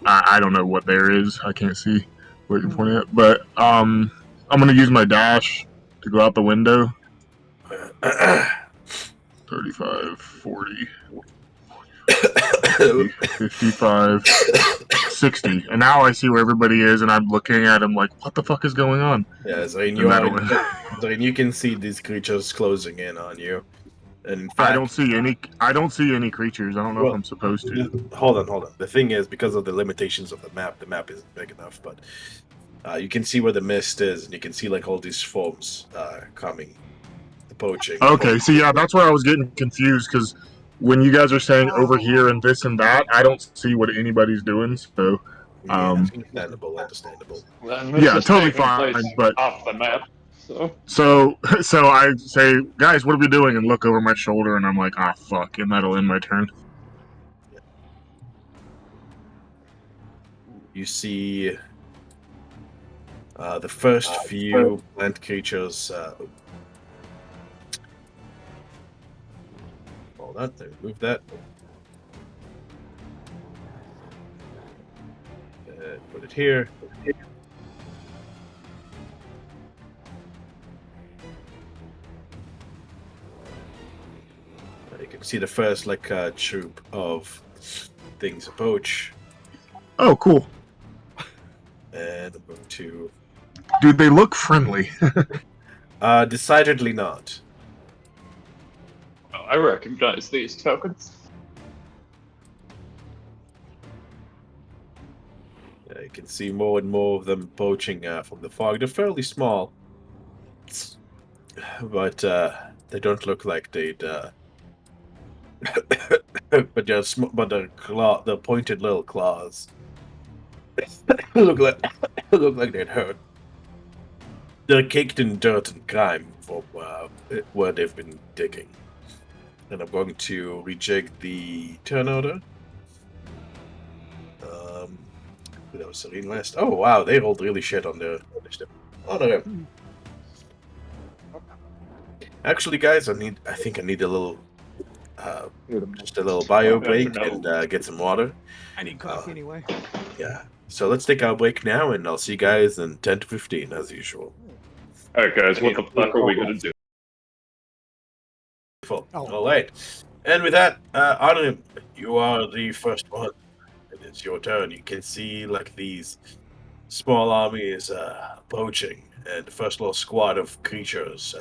I don't know what there is. I can't see what you're pointing at. But I'm gonna use my dash to go out the window. 35, 40, 55, 60. And now I see where everybody is, and I'm looking at them like, what the fuck is going on? Yeah, Zareen, you can see these creatures closing in on you. And in fact, I don't see any creatures. I don't know if I'm supposed to. Hold on. The thing is, because of the limitations of the map isn't big enough, but you can see where the mist is, and you can see like all these forms coming, poaching. Okay, so yeah, that's where I was getting confused because when you guys are saying over here and this and that, I don't see what anybody's doing. So, understandable. Well, yeah, just totally taking fine. place But off the map. so I say, guys, what are we doing? And look over my shoulder, and I'm like, ah, fuck, and that'll end my turn. You see the first few plant creatures. Hold on, move that. Put it here. You can see the first troop of things approach. Oh, cool. And I'm going to. Do they look friendly? Decidedly not. Oh, I recognize these tokens. Yeah, you can see more and more of them poaching from the fog. They're fairly small, but they don't look like they'd. but the pointed little claws look like they'd hurt. They're caked in dirt and grime from where they've been digging. And I'm going to rejig the turn order. That was Serene last. Oh wow, they rolled really shit on their initiative. Oh no. Actually, guys, I think I need a little, just a little bio break and get some water. I need coffee anyway. Yeah. So let's take our break now, and I'll see you guys in 10 to 15 as usual. All right, guys, what the fuck are we gonna do? All right. And with that, Arnim, you are the first one. It is your turn. You can see like these small armies approaching, and the first little squad of creatures.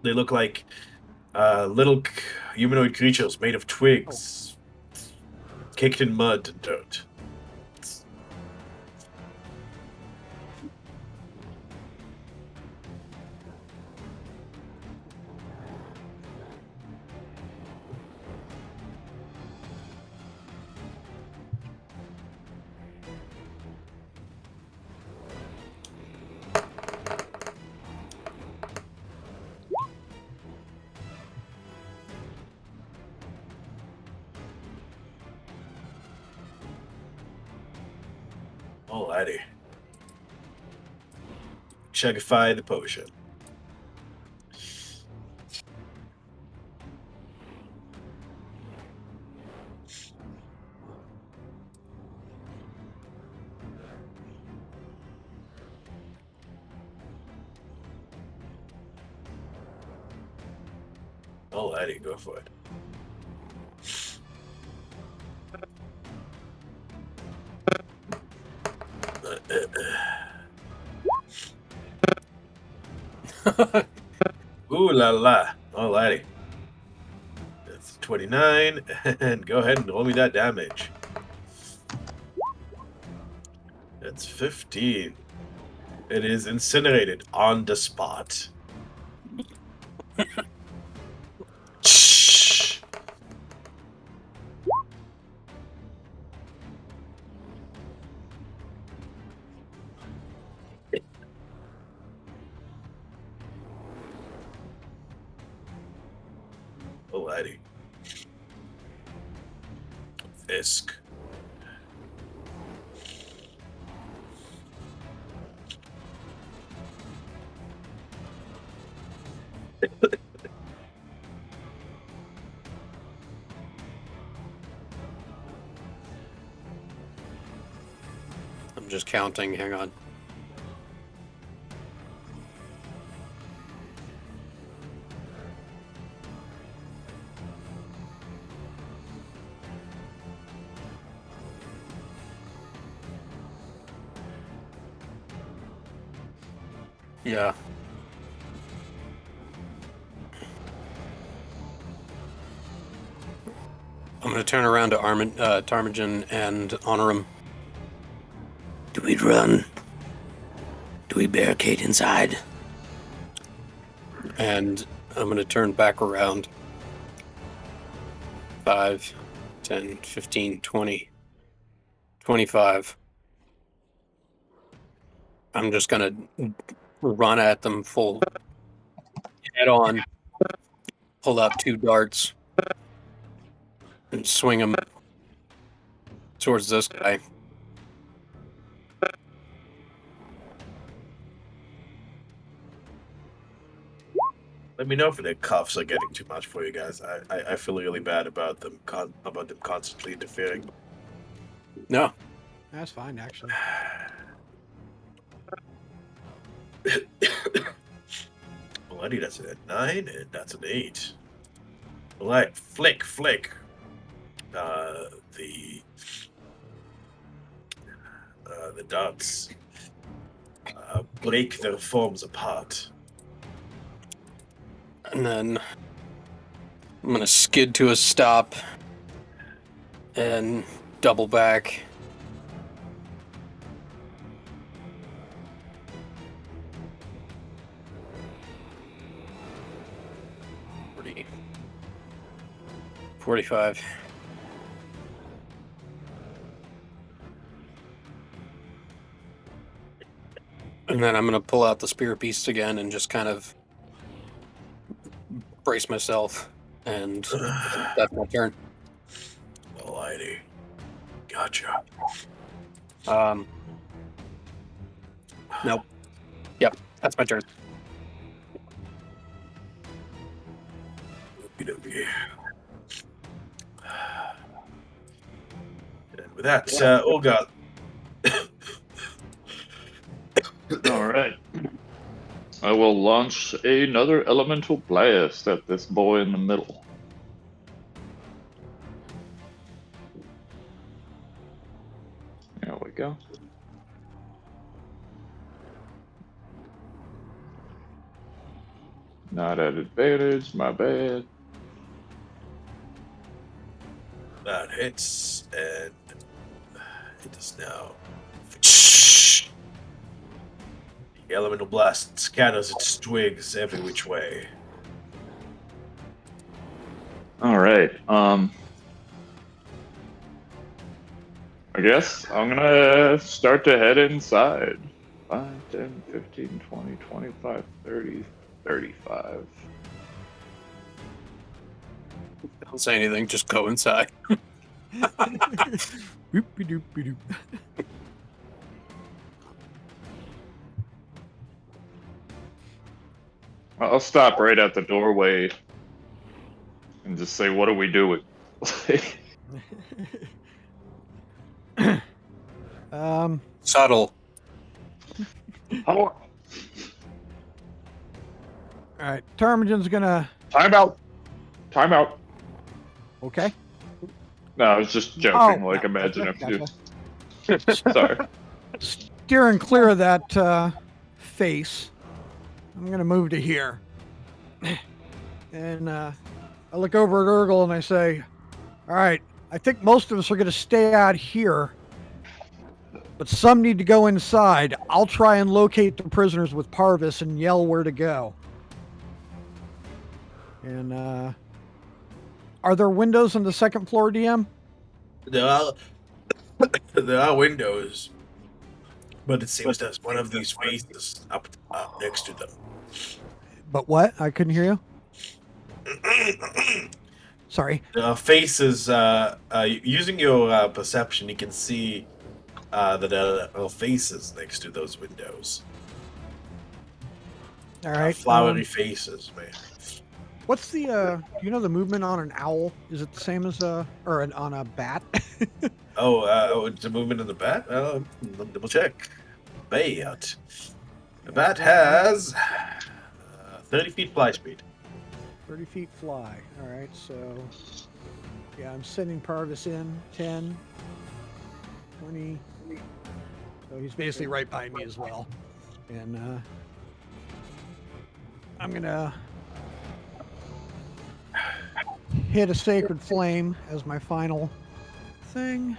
They look like little humanoid creatures made of twigs, caked in mud and dirt. Alrighty. Chugify the potion. Alrighty, go for it. Ooh la la. Alrighty. That's 29. And go ahead and roll me that damage. That's 15. It is incinerated on the spot. Shh. Alrighty. Fisk. I'm just counting. Hang on. Yeah. I'm going to turn around to Tarmagen and honor him. Do we run? Do we barricade inside? And I'm going to turn back around. 5, 10, 15, 20, 25. I'm just going to run at them full head on, pull out 2 darts, and swing them towards this guy. Let me know if the cuffs are getting too much for you guys. I feel really bad about them constantly interfering. No. That's fine, actually. Alrighty, that's a 9, and that's an 8. Alright, flick. The darts break their forms apart. And then I'm going to skid to a stop and double back. $40, $45. And then I'm going to pull out the Spirit Beast again and just kind of brace myself. And that's my turn. Alrighty. Gotcha. Nope. Yep, that's my turn. Okey-dokey. And with that, Olga. All right. I will launch another elemental blast at this boy in the middle. There we go. Not at advantage, my bad. That hits, and it is now. The elemental blast scatters its twigs every which way. All right. I guess I'm gonna start to head inside. 5, 10, 15, 20, 25, 30, 35. Don't say anything. Just go inside. Doop-a-doop-a-doop. I'll stop right at the doorway and just say, "What are we doing?" Subtle. How? All right, Termigen's gonna. Time out. Time out. Okay. No, I was just joking. Oh, Like, no, imagine gotcha, if you. Sorry. Steering clear of that face, I'm gonna move to here, and I look over at Urgle and I say, "All right, I think most of us are gonna stay out here, but some need to go inside. I'll try and locate the prisoners with Parvis and yell where to go." And are there windows on the second floor, DM? There are there are windows, but it seems there's one of these faces up next to them. But what? I couldn't hear you. Sorry. There are faces. Using your perception, you can see that there are faces next to those windows. All right. Flowery faces, man. What's the do you know the movement on an owl? Is it the same as on a bat? It's a movement of the bat? Let me double check. Bat. The bat has 30 feet fly speed. 30 feet fly. All right, so yeah, I'm sending Parvis in 10, 20. So he's basically right behind me as well. And I'm gonna hit a sacred flame as my final thing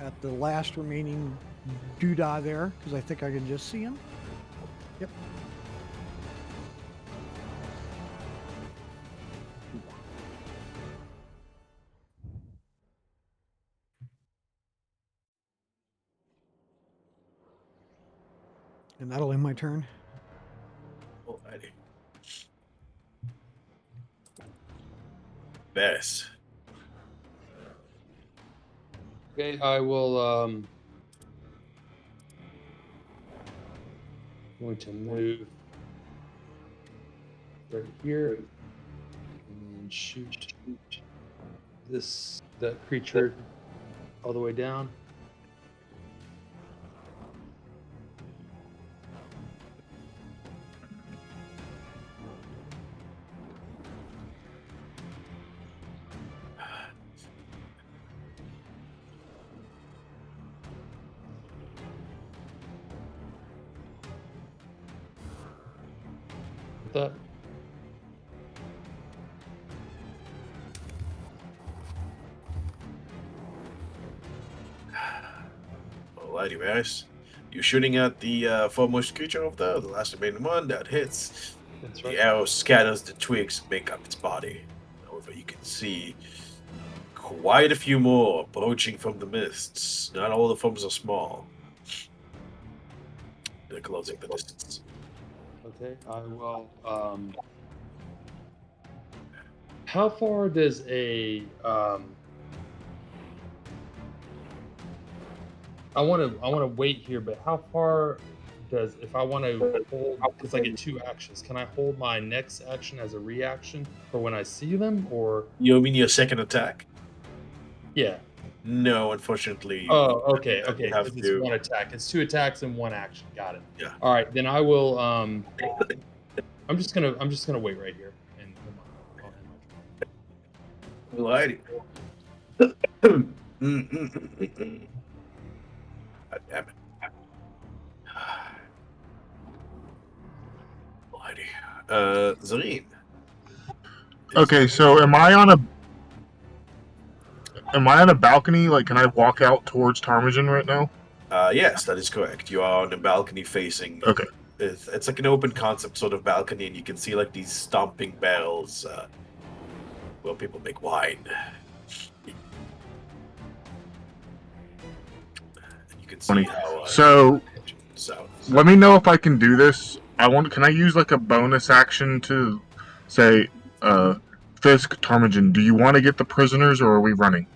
at the last remaining doodah there, because I think I can just see him. Yep. And that'll end my turn. Alrighty. Bess. Okay, I will going to move right here and shoot that creature all the way down. That. Alrighty, Varys. You're shooting at the foremost creature over there, the last remaining one. That hits. That's right. The arrow scatters the twigs, make up its body. However, you can see quite a few more approaching from the mists. Not all the forms are small. They're closing the distance. Okay, I will. How far does a I want to wait here, but how far does if I want to hold? Because I get 2 actions. Can I hold my next action as a reaction for when I see them, or You mean your second attack? yeah? No, unfortunately. Oh, okay, you okay. have 'Cause it's to- 1 attack. It's 2 attacks and 1 action. Got it. Yeah. All right, then I will. I'm just gonna wait right here and hold on. I'll end my turn. Alrighty. God damn it. Alrighty. Zareen. Okay, so am I on a am I on a balcony? Like, can I walk out towards Ptarmigan right now? Yes, that is correct. You are on a balcony facing. Okay. It's like an open concept sort of balcony, and you can see like these stomping barrels where people make wine. And you can see Funny. how. So, South. let me know if I can do this. Can I use like a bonus action to say, Fisk, Ptarmigan, do you want to get the prisoners or are we running?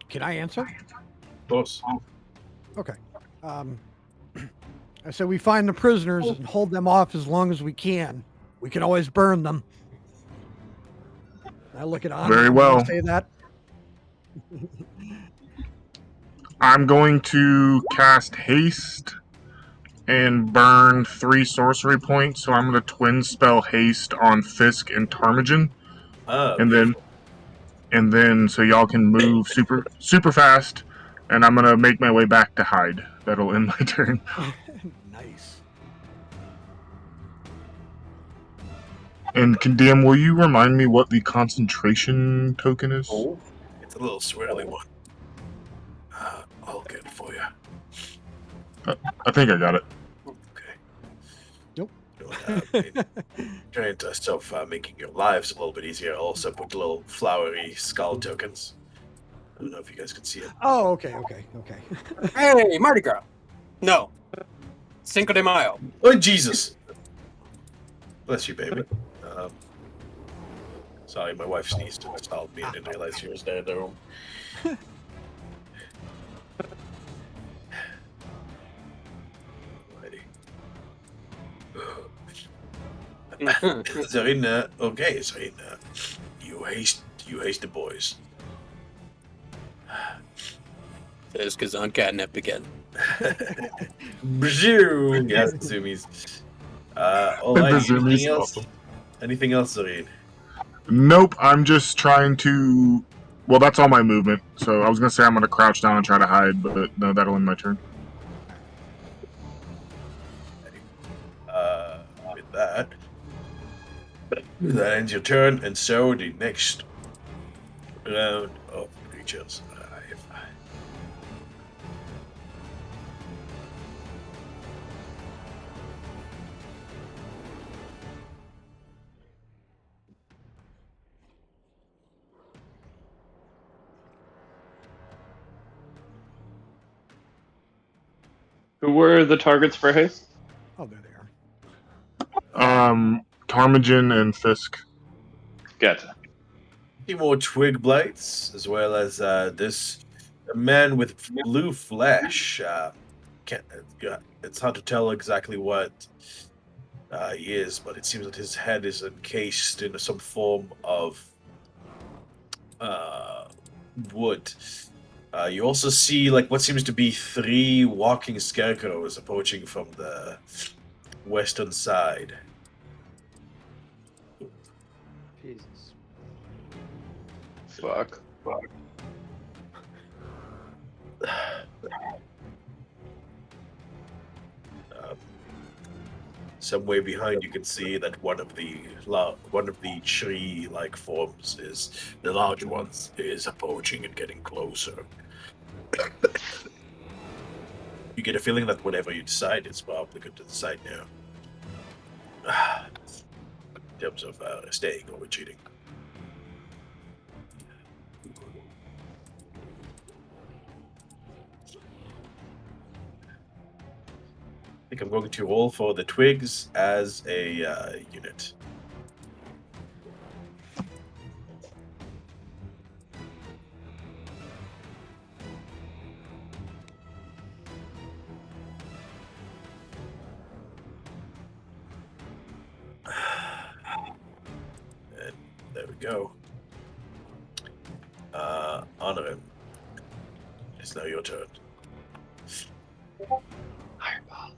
Can I answer? Of course. Okay. I said we find the prisoners and hold them off as long as we can. We can always burn them. I look at Anna. Very and well. Say that. I'm going to cast haste and burn 3 sorcery points. So I'm going to twin spell haste on Fisk and Ptarmigan, and Beautiful. then so y'all can move super fast. And I'm going to make my way back to hide. That'll end my turn. Nice. And DM, will you remind me what the concentration token is? Oh, it's a little swirly one. I'll get it for you. I think I got it. Okay. Nope. Trying to stuff making your lives a little bit easier. I'll also put little flowery skull tokens. I don't know if you guys can see it. Oh, okay. Hey, Mardi Gras. No. Cinco de Mayo. Oh, Jesus! Bless you, baby. Sorry, my wife sneezed and startled me. I didn't realize she was there in the room. Alrighty. Zarina, okay, Zarina. You haste the boys. Fisk is on catnip again. Bzoo! Yes, the zoomies. Alright, The anything zoomies, else? awesome. Anything else, Zareen? Nope, I'm just trying to. Well, that's all my movement. So I was gonna say I'm gonna crouch down and try to hide, but no, that'll end my turn. With that ends your turn, and so the next round of creatures arrive. Who were the targets for haste? Oh, there they are. Ptarmigan and Fisk. Gotcha. Few more twig blights, as well as this man with blue flesh. It's hard to tell exactly what he is, but it seems that his head is encased in some form of wood. You also see like what seems to be 3 walking scarecrows approaching from the western side. Jesus. Fuck. Some way behind, you can see that one of the tree-like forms is the large ones is approaching and getting closer. You get a feeling that whatever you decide, it's probably good to decide now. In terms of staying or retreating. I think I'm going to roll for the twigs as a unit. And there we go. Honor him. It's now your turn. Fireball.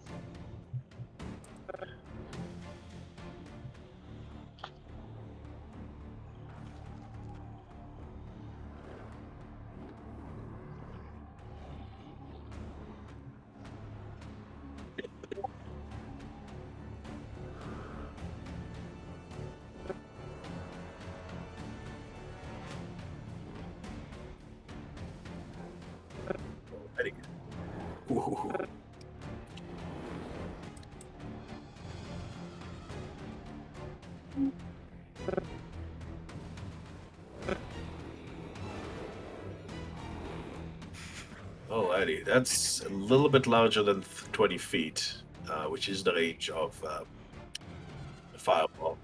Alrighty, that's a little bit larger than 20 feet, which is the range of the fireball.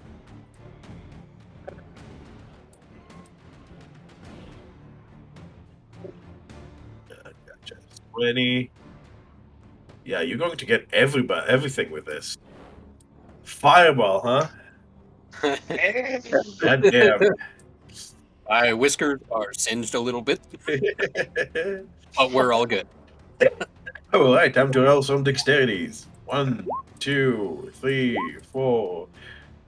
Gotcha. 20. Yeah, you're going to get everything with this. Fireball, huh? God damn. My whiskers are singed a little bit, but we're all good. Alright, time to roll some dexterities. 1, 2, 3, 4.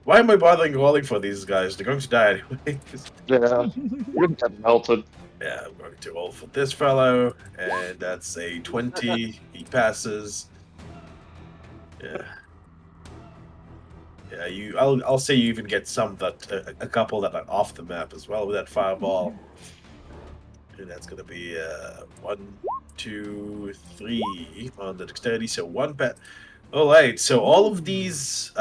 Why am I bothering rolling for these guys? They're going to die anyway. Yeah, you're gonna get melted. Yeah, I'm going to roll for this fellow, and that's a 20. He passes. Yeah. Yeah, I'll say you even get some that a couple that are off the map as well with that fireball. And that's gonna be 1, 2, 3 on the dexterity. So one pet. All right. So all of these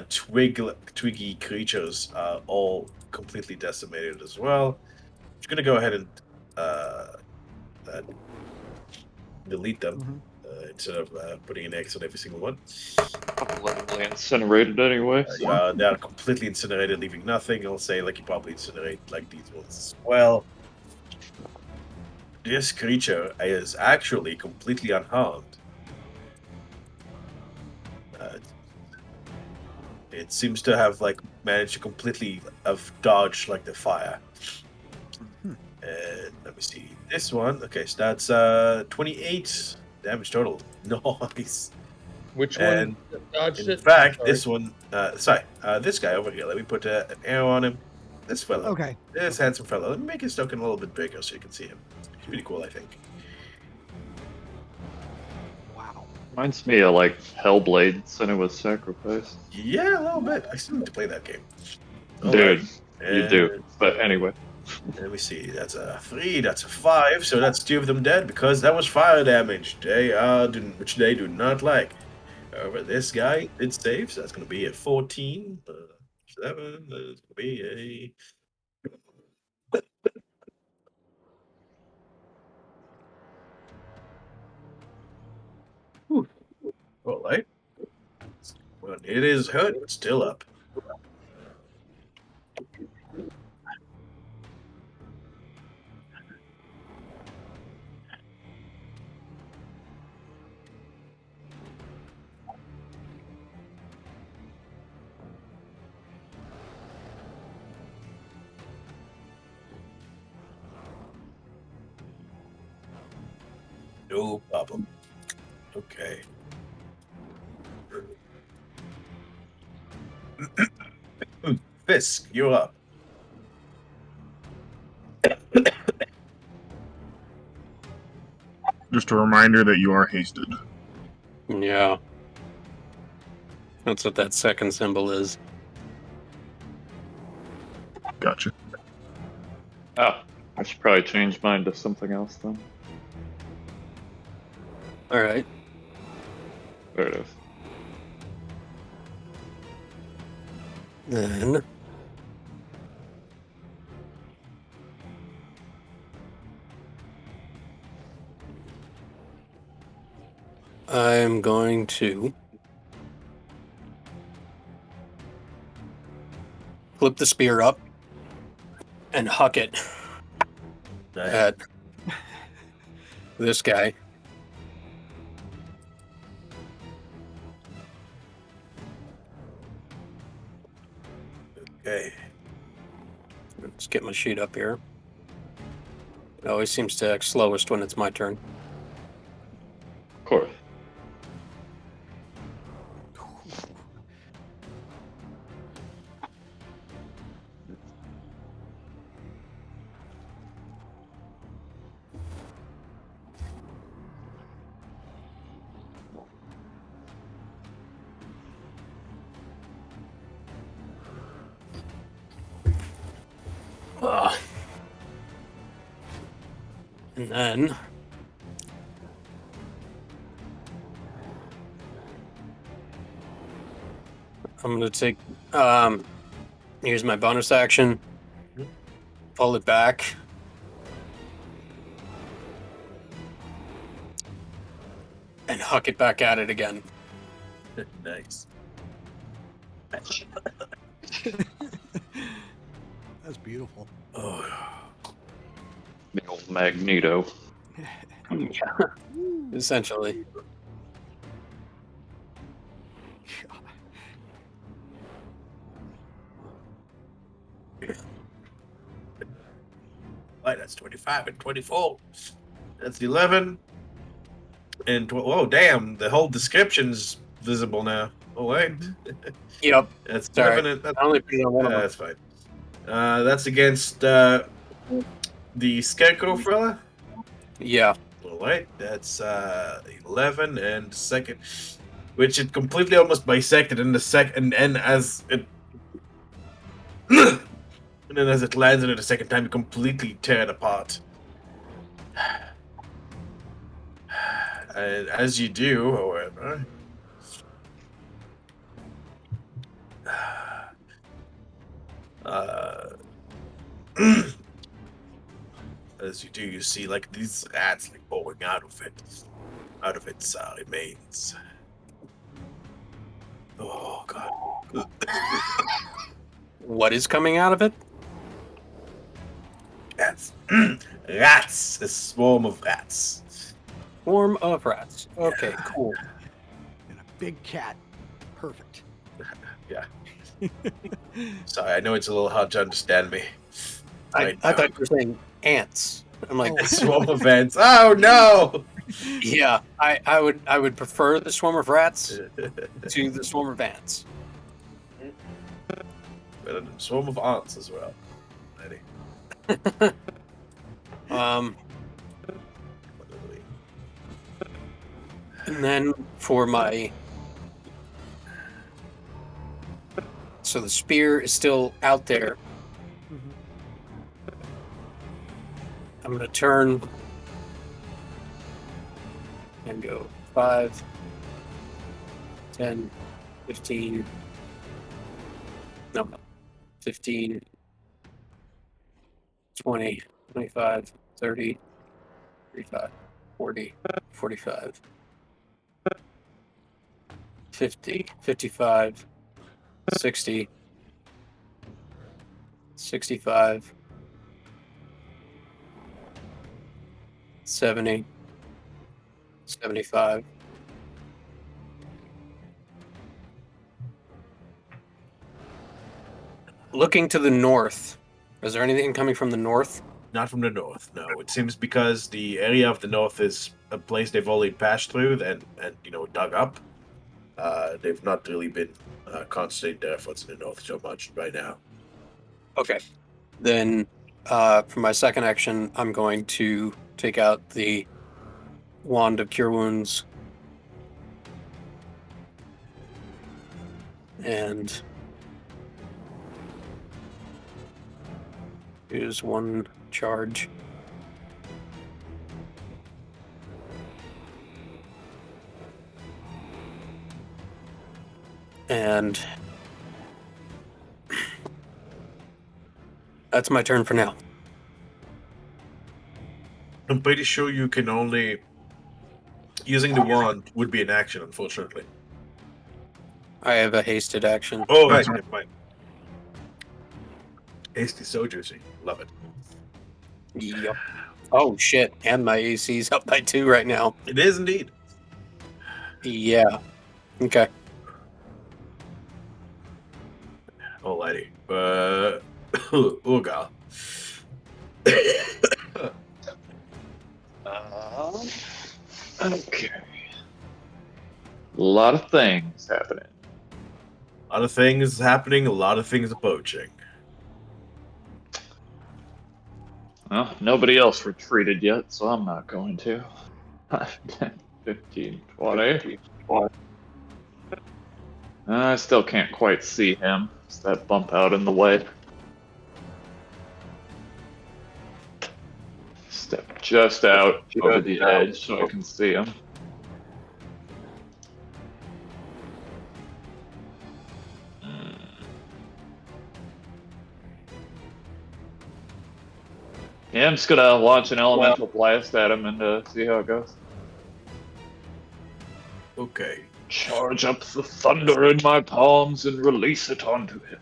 twiggy creatures are all completely decimated as well. I'm gonna go ahead and uh, delete them instead of putting an X on every single one. Literally incinerated anyway. So. They are completely incinerated, leaving nothing. I'll say like you probably incinerate like these ones as well. This creature is actually completely unharmed. It seems to have like managed to completely dodge like the fire. And let me see this one. Okay, so that's 28 damage total. Nice. Which And one dodged in it? fact, Sorry. this one, this guy over here. Let me put an arrow on him. This fellow. Okay. This handsome fellow. Let me make his token a little bit bigger so you can see him. It's pretty cool, I think. Wow. Reminds me of like Hellblade, Senua's Sacrifice. Yeah, a little bit. I still need to play that game. All Dude, right. you do. But anyway. Let me see. That's a 3. That's a 5. So that's 2 of them dead because that was fire damage. Which they do not like. However, this guy did save, so that's going to be a 14. 7. That's going to be a. All right. Well, it is hurt, but still up. No problem. Okay. Fisk, you're up. Just a reminder that you are hasted. Yeah. That's what that second symbol is. Gotcha. Oh, I should probably change mine to something else then. All right. There it is. Then I'm going to flip the spear up and huck it Nice. at this guy. Okay. Let's get my sheet up here. It always seems to act slowest when it's my turn. Of course. And then I'm gonna take use my bonus action, pull it back, and huck it back at it again. Nice. That's beautiful. Oh, The old Magneto. Essentially. right, that's 25 and 24. That's 11 and oh damn, the whole description's visible now. Oh wait, Yep. that's Sorry. 11 and I only put it on one of them. that's fine. That's against the Scarecrow fella. Yeah. All right, that's 11 and second, which it completely almost bisected in the second, and as it, and then as it lands in it a second time, it completely tear it apart. And as you do, however, as you do, you see like these rats like pouring out of its remains. Oh god. What is coming out of it? Rats. Rats. A swarm of rats. Swarm of rats. Okay, cool. And a big cat. Perfect. Yeah. Sorry, I know it's a little hard to understand me. I thought you were saying ants. I'm like, Oh. Swarm of ants. Oh no! yeah, I would prefer the swarm of rats to the swarm of ants. But a swarm of ants as well. Lady. And then for my, so the spear is still out there. Mhm. I'm gonna turn and go 5, 10, 15, no, 15, 20, 25, 30, 35, 40, 45, 50, 55, 60, 65, 70, 75. Looking to the north. Is there anything coming from the north? Not from the north, no. It seems because the area of the north is a place they've already passed through and dug up. They've not really been concentrating their efforts in the north so much right now. Okay. Then for my second action, I'm going to take out the Wand of Cure Wounds. And use one charge. And that's my turn for now. I'm pretty sure you can only... Using the wand would be an action, unfortunately. I have a hasted action. Oh, right, never mind. Hasty so juicy. Love it. Yep. Oh shit! And my AC's up by 2 right now. It is indeed. Yeah. Okay. Alrighty. Uga. Okay. A lot of things happening. A lot of things happening, a lot of things approaching. Well, nobody else retreated yet, so I'm not going to. 10, 15, 20. I still can't quite see him. It's that bump out in the way. Step just out over the edge so I can see him. Yeah, I'm just gonna launch an elemental blast at him and see how it goes. Okay. Charge up the thunder in my palms and release it onto him.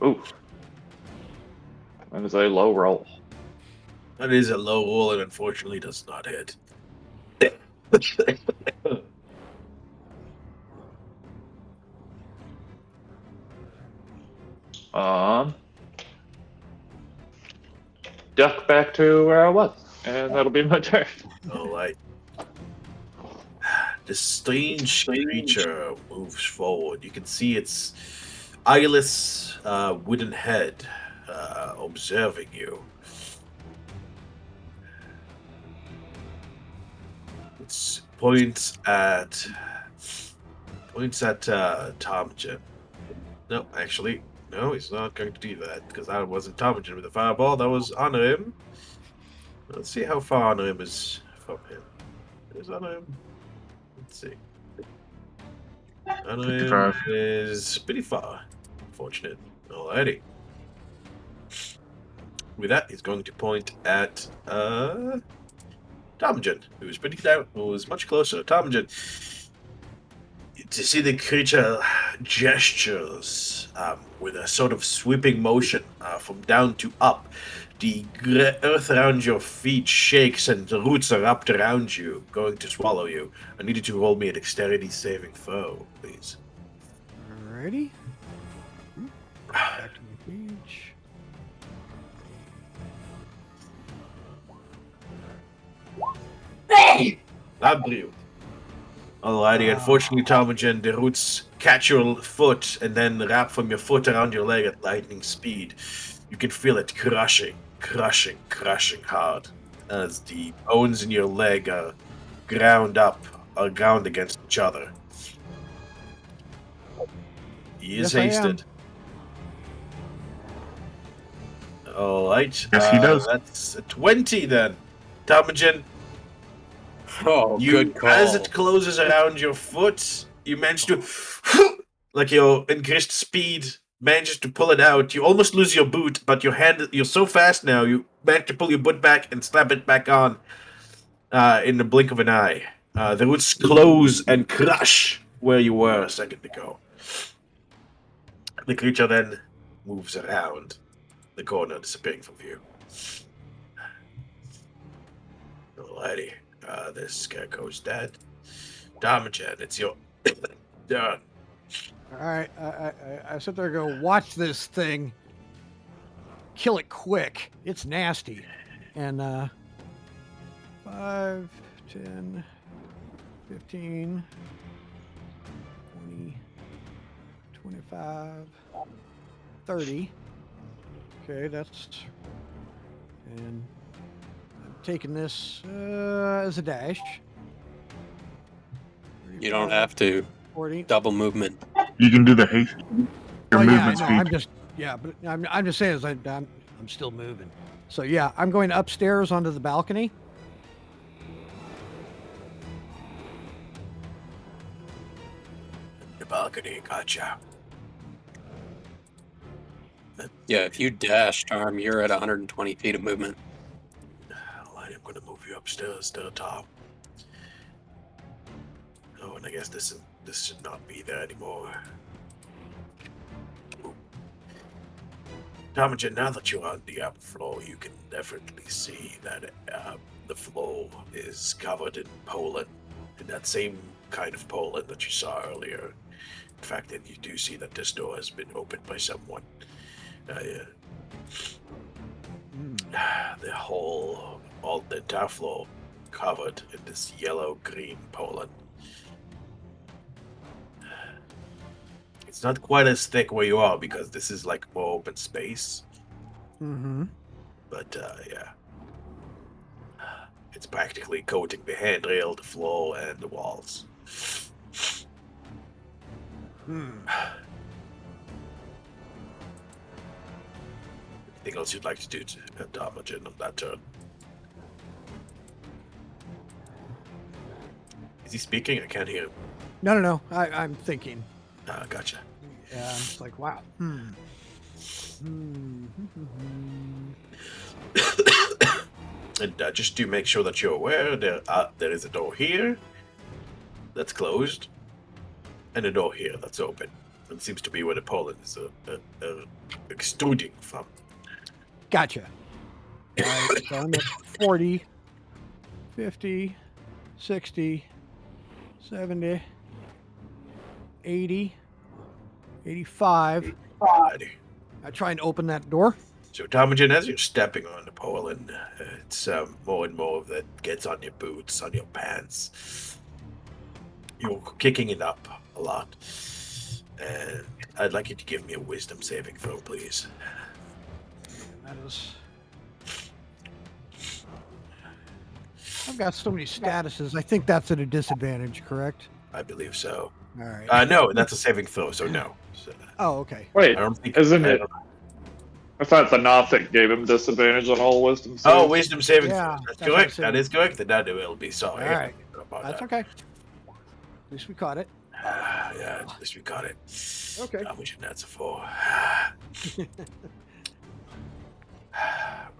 Ooh. That is a low roll. That is a low roll and unfortunately does not hit. Duck back to where I was, and that'll be my turn. Alright. This strange creature moves forward. You can see its eyeless wooden head observing you. It points at Tomjin. No, actually, no, he's not going to do that because that wasn't Tomjin with the fireball. That was Honorim. Let's see how far Honorim is from him. Is Honorim? Let's see. Honorim 55. is pretty far. Fortunate. Alrighty. With that, he's going to point at Tomjin, who's pretty down, who's much closer. Tomjin, to see the creature gestures with a sort of sweeping motion from down to up. The earth around your feet shakes and the roots are wrapped around you, going to swallow you. I need you to roll me a dexterity saving throw, please. Alrighty. Back to my page. Abrio. Alrighty, unfortunately, Tomajin, the roots catch your foot and then wrap from your foot around your leg at lightning speed. You can feel it crushing hard as the bones in your leg are ground against each other. He is Yes, I am. hasted. Alright. Yes, he does. That's a 20 then. Tomajin, Oh, good call. as it closes around your foot, you manage to, like your increased speed, manages to pull it out. You almost lose your boot, but you're so fast now, you manage to pull your boot back and slap it back on in the blink of an eye. The roots close and crush where you were a second ago. The creature then moves around the corner, disappearing from view. Alrighty. This scarecrow's dead. Damagen, it's your turn. All right, I sit there and go, watch this thing. Kill it quick. It's nasty. And 5, 10, 15, 20, 25, 30. Okay, that's... And I'm taking this as a dash. You don't have to. 40. Double movement. You can do the haste. Your Oh yeah, movement no, speed. I'm just but I'm just saying is I'm still moving. So yeah, I'm going upstairs onto the balcony. The balcony, gotcha. Yeah, if you dash, Charm, you're at 120 feet of movement. Alright, I'm gonna move you upstairs to the top. Oh, and I guess this should not be there anymore. Damagen, now that you're on the upper floor, you can definitely see that the floor is covered in pollen, in that same kind of pollen that you saw earlier. In fact, then you do see that this door has been opened by someone. The entire floor covered in this yellow-green pollen. It's not quite as thick where you are because this is like more open space. Mm-hmm. But yeah, it's practically coating the handrail, the floor, and the walls. Anything else you'd like to do to Damagen on that turn? Is he speaking? I can't hear him. No. I'm thinking. Gotcha. Yeah, I'm just like, wow. Hmm. And just to make sure that you're aware, there is a door here that's closed, and a door here that's open. It seems to be where the pollen is extruding from. Gotcha. All right, so I'm at 40, 50, 60, 70, 80, 85. Alrighty. I try and open that door. So, Tomogen, as you're stepping on the pollen, it's more and more that gets on your boots, on your pants. You're kicking it up a lot. And I'd like you to give me a wisdom saving throw, please. That is. I've got so many statuses. I think that's at a disadvantage, correct? I believe so. All right. No, that's a saving throw, so no. So, Oh, okay. Wait, I don't think. isn't I it? don't- I thought the Nothic gave him disadvantage on all wisdom saves. Oh, wisdom saving Yeah, throw. That's that's what correct. I'm That saying. is correct. Then that will be sorry. All right. About That's that. okay. At least we caught it. Yeah, at least we caught it. Okay. Tomogen, that's a 4.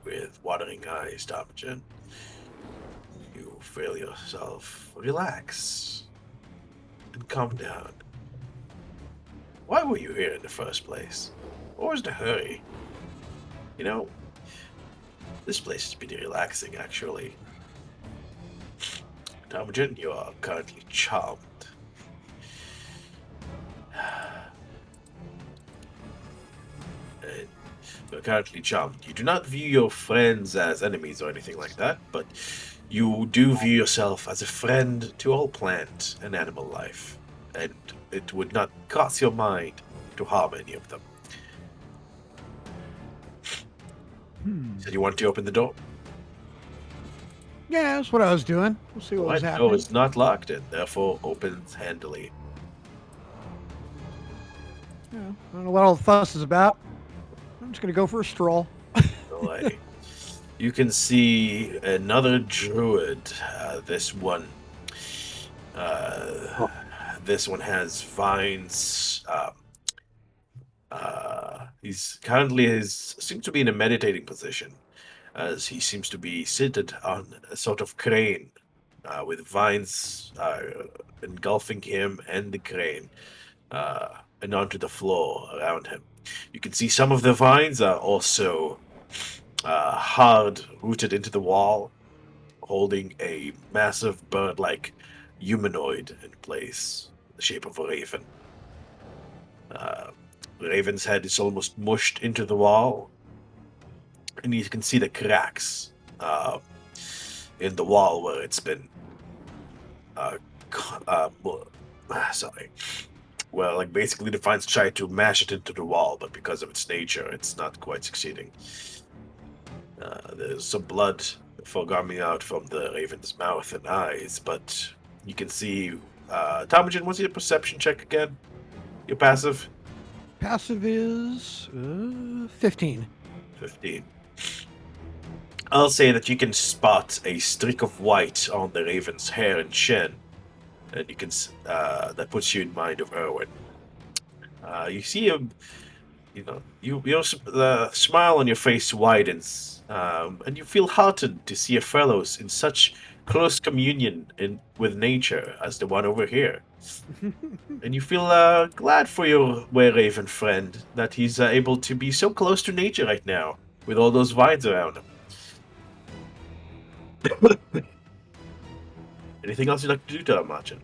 With watering eyes, Tomogen, you feel yourself relax and calm down. Why were you here in the first place? What was the hurry? You know, this place is pretty relaxing, actually. Tomogen, you are currently charmed. And you're currently charmed. You do not view your friends as enemies or anything like that, but you do view yourself as a friend to all plant and animal life, and it would not cross your mind to harm any of them. So you want to open the door? Yeah, that's what I was doing. We'll see what was The door happening. is not locked and therefore opens handily. Yeah, I don't know what all the fuss is about. I'm just gonna go for a stroll. Alrighty. You can see another druid. This one has vines. He's currently seems to be in a meditating position, as he seems to be seated on a sort of crane, with vines engulfing him and the crane, and onto the floor around him. You can see some of the vines are also hard rooted into the wall, holding a massive bird-like humanoid in place, the shape of a raven. The raven's head is almost mushed into the wall, and you can see the cracks in the wall where it's been sorry. Well, like basically the vines try to mash it into the wall, but because of its nature, it's not quite succeeding. There's some blood foaming out from the raven's mouth and eyes, but you can see. Tomogen, what's your perception check again? Your passive? Passive is 15. 15. I'll say that you can spot a streak of white on the raven's hair and chin, and you can that puts you in mind of Erwin. You see him, the smile on your face widens, and you feel heartened to see a fellow in such close communion with nature as the one over here. And you feel glad for your were-raven friend that he's able to be so close to nature right now, with all those vines around him. Anything else you'd like to do, Tomogen?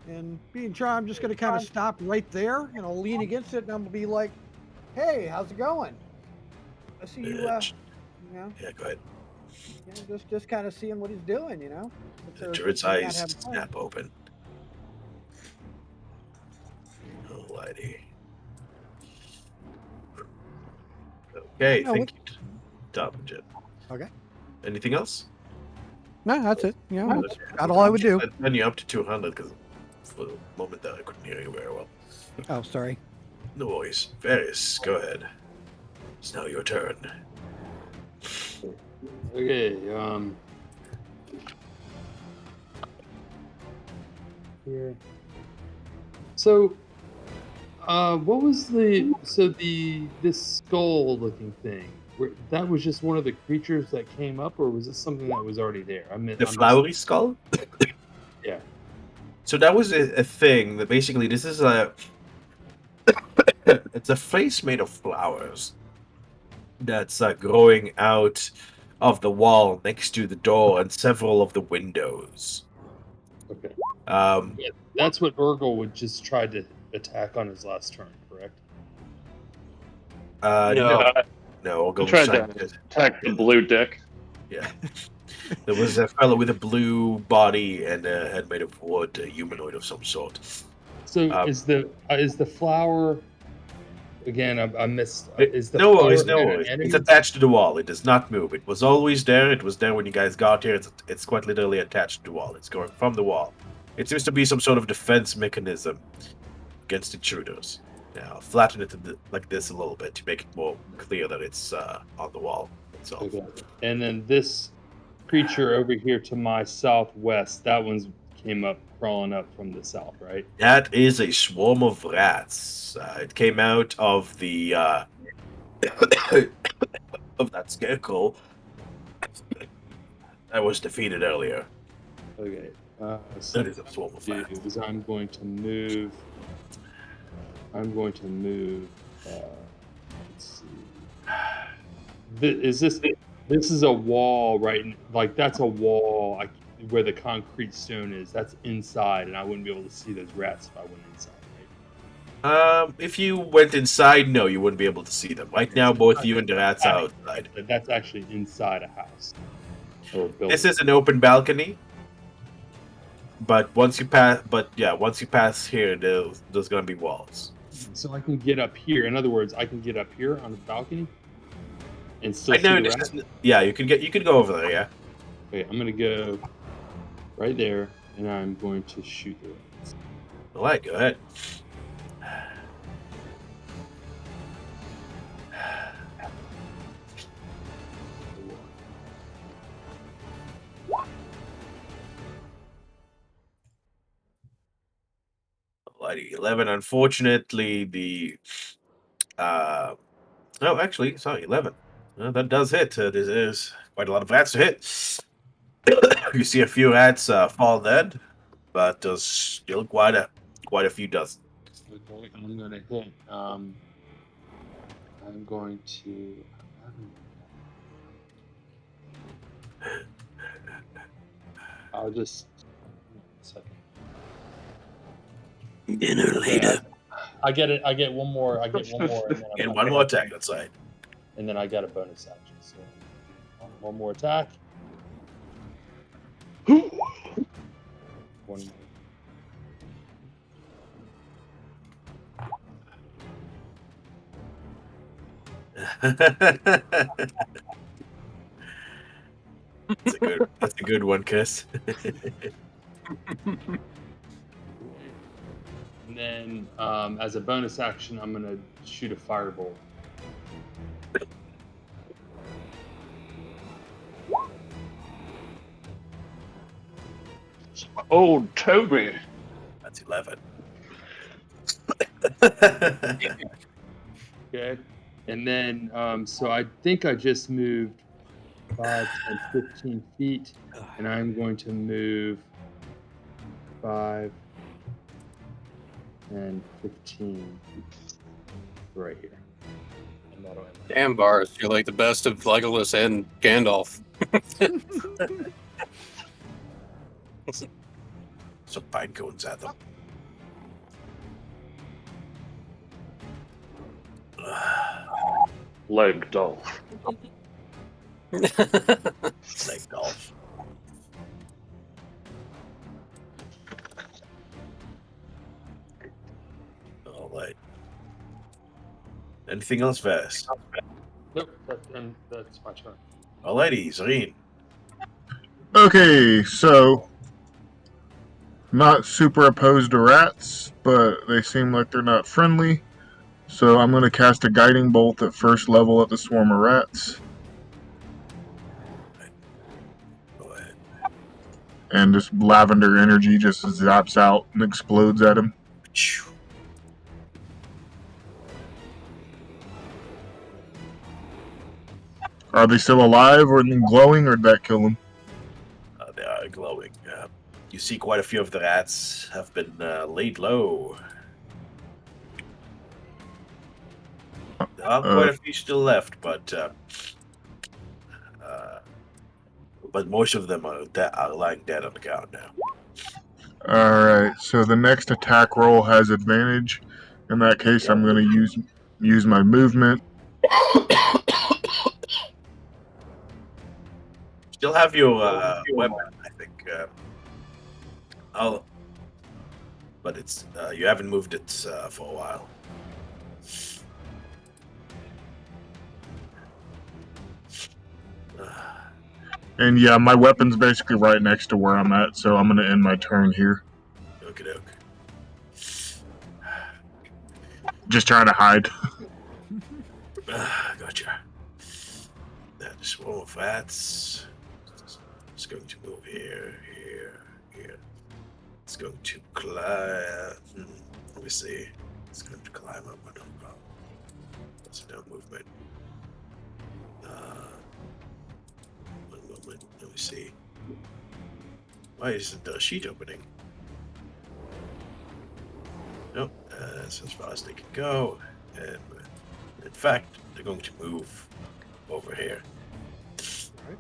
And being sure, I'm just gonna kind of stop right there, lean against it, and I'm gonna be like, "Hey, how's it going? I see you. Yeah, go ahead. Just kind of seeing what he's doing, The druid's eyes snap open. Alrighty. Okay, No, thank you, Tomogen. Okay. Anything else? No, that's it. That's about all I would do. I'd turn you up to 200 because for the moment there I couldn't hear you very well. Oh, sorry. No worries. Varys, go ahead. It's now your turn. Okay, here. So, what was this skull-looking thing? That was just one of the creatures that came up, or was this something that was already there? The flowery skull. Yeah. So that was a thing that basically this is a it's a face made of flowers that's growing out of the wall next to the door and several of the windows. Okay. Um, Yeah, that's what Urgle would just try to attack on his last turn, correct? No. no, I go tried inside. to attack the blue dick. Yeah, there was a fellow with a blue body and a head made of wood, a humanoid of some sort. So Um, is the flower again? I missed. Is the no flower worries, no an worries. It's enemy? attached to the wall. It does not move. It was always there. It was there when you guys got here. It's quite literally attached to the wall. It's going from the wall. It seems to be some sort of defense mechanism against intruders. Now, flatten it like this a little bit to make it more clear that it's on the wall itself. Okay. And then this creature over here to my southwest, that one's came up crawling up from the south, right? That is a swarm of rats. It came out of the of that scarecrow that was defeated earlier. Okay. So That is a swarm of rats. is I'm going to move. Let's see. This is a wall, right? Like that's a wall where the concrete stone is. That's inside, and I wouldn't be able to see those rats if I went inside, right? If you went inside, no, you wouldn't be able to see them. Right now, both you and the rats are outside. That's actually inside a house or a building. This is an open balcony. But once you pass here, there's gonna be walls. So I can get up here. In other words, I can get up here on the balcony and still I see know. the rats. Yeah, you could go over there. Yeah. Okay, I'm gonna go right there, and I'm going to shoot the rats. All right, go ahead. Alrighty, 11. Unfortunately, the oh, actually, sorry, 11. That does hit. This is quite a lot of rats to hit. You see a few rats fall dead, but there's still quite a few dozen. Okay, I'm gonna hit. I'm going to. I'll just. Second. Dinner later. I get it. I get one more. And then And one more attack outside. And then I got a bonus action. So one more attack. One. That's a good one, Chris. And then, as a bonus action, I'm gonna shoot a firebolt. Oh, Toby. That's 11. Okay. And then, so I think I just moved 5, 10, 15 feet, and I'm going to move 5 and 15 right here. And that'll end. Damn, Bars, you're like the best of Legolas and Gandalf. Some pine cones at them. Leg Dolph. Like golf. All right. Anything else, Vast? Nope, that's my turn. Alrighty, Zareen. Okay, so not super opposed to rats, but they seem like they're not friendly. So I'm going to cast a guiding bolt at first level at the swarm of rats. Go ahead. And this lavender energy just zaps out and explodes at him. Phew. Are they still alive or glowing, or did that kill them? They are glowing. You see quite a few of the rats have been laid low. There are quite a few still left, but most of them are lying dead on the ground now. Alright, so the next attack roll has advantage. In that case, I'm going to use my movement. Still have your weapon, I think. But it's you haven't moved it for a while. And yeah, my weapon's basically right next to where I'm at, so I'm going to end my turn here. Okie doke. Just trying to hide. Gotcha. That is one of rats. It's going to move here. It's going to climb. Let me see. It's going to climb up. I don't know. That's no movement. One moment. Let me see. Why isn't the sheet opening? Nope. That's as far as they can go. And in fact, they're going to move over here. Alright.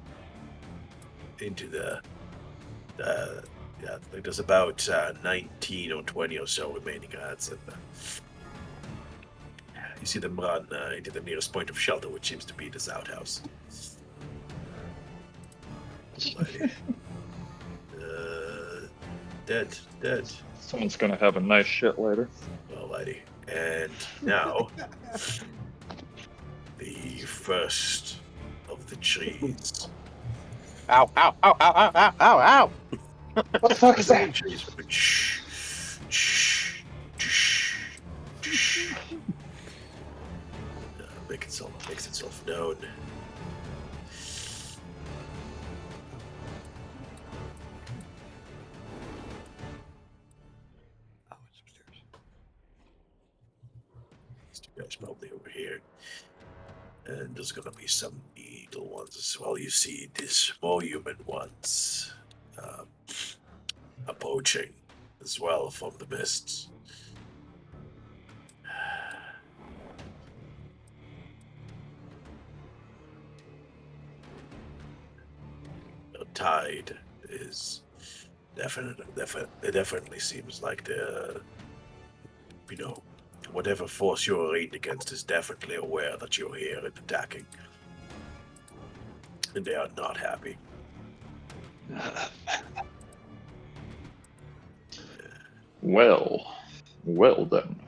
Into the yeah, I think there's about 19 or 20 or so remaining rats, and you see them run into the nearest point of shelter, which seems to be this outhouse. Dead. Someone's gonna have a nice shit later. Alrighty, and now the first of the trees. Ow, ow, ow, ow, ow, ow, ow, ow. What the fuck is that? Trees. Makes itself known. Oh, it's upstairs. These two guys probably over here. And there's gonna be some little ones as well. You see these small human ones approaching as well from the mists. The tide is definitely seems like the whatever force you're arrayed against is definitely aware that you're here and attacking. And they are not happy. Well then.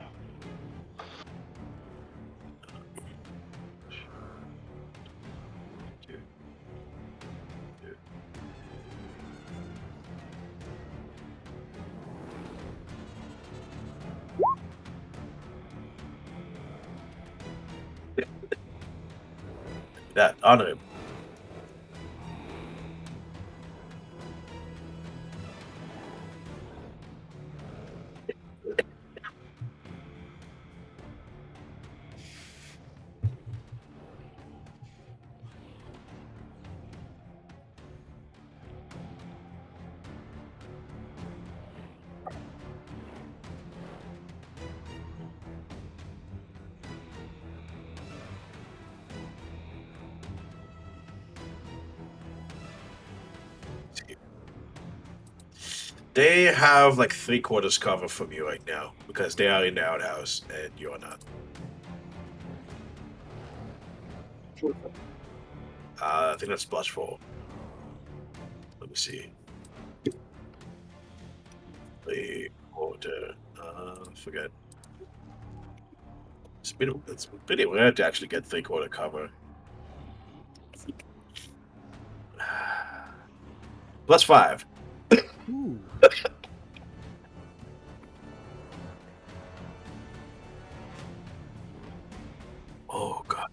That, honor him. They have like 3/4 cover from you right now because they are in the outhouse and you're not. I think that's +4. Let me see. 3/4. Forget. It's pretty rare to actually get 3/4 cover. +5. Ooh. Oh god.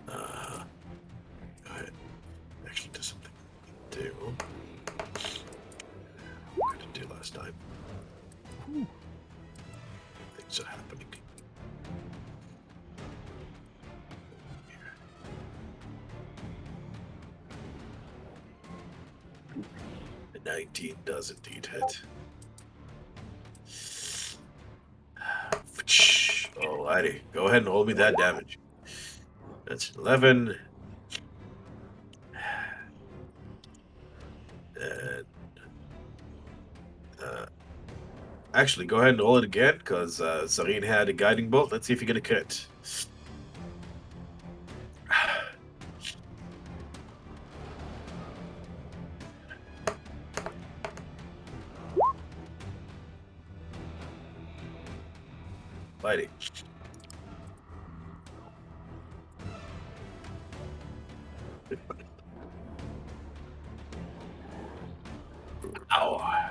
Go ahead. So, what did I do last time? Things are happening. The 19 does indeed hit. Alrighty, go ahead and roll me that damage. That's 11. And actually, go ahead and roll it again, because Zareen had a guiding bolt. Let's see if you get a crit. Mighty. Ow.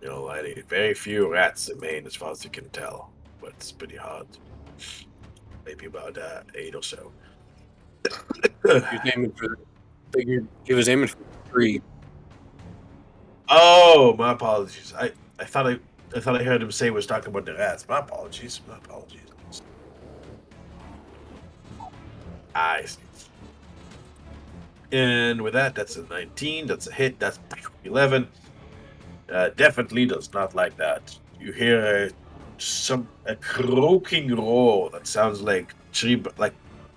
You know, very few rats in Maine, as far as you can tell, but it's pretty hard. Maybe about 8 or so. He was aiming for. Figured he was aiming for 3. Oh, my apologies. I thought I heard him say he was talking about the rats. My apologies. My apologies. I see. And with that, that's a 19. That's a hit. That's 11. Definitely does not like that. You hear a croaking roar that sounds like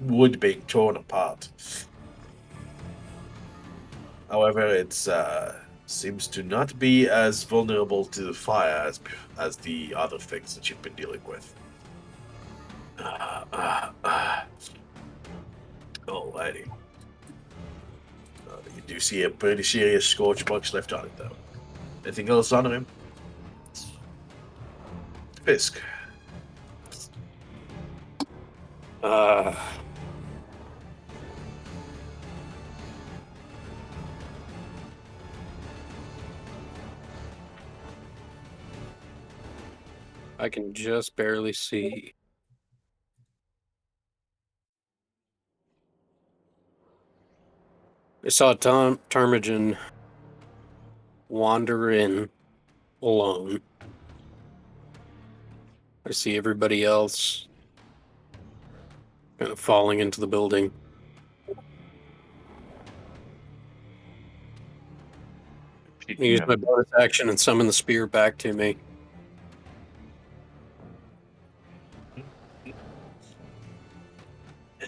wood being torn apart. However, it seems to not be as vulnerable to the fire as the other things that you've been dealing with. Alrighty. You do see a pretty serious scorch marks left on it, though. Anything else on him? Fisk. I can just barely see. I saw Ptarmigan wander in alone. I see everybody else kind of falling into the building. I use my bonus action and summon the spear back to me.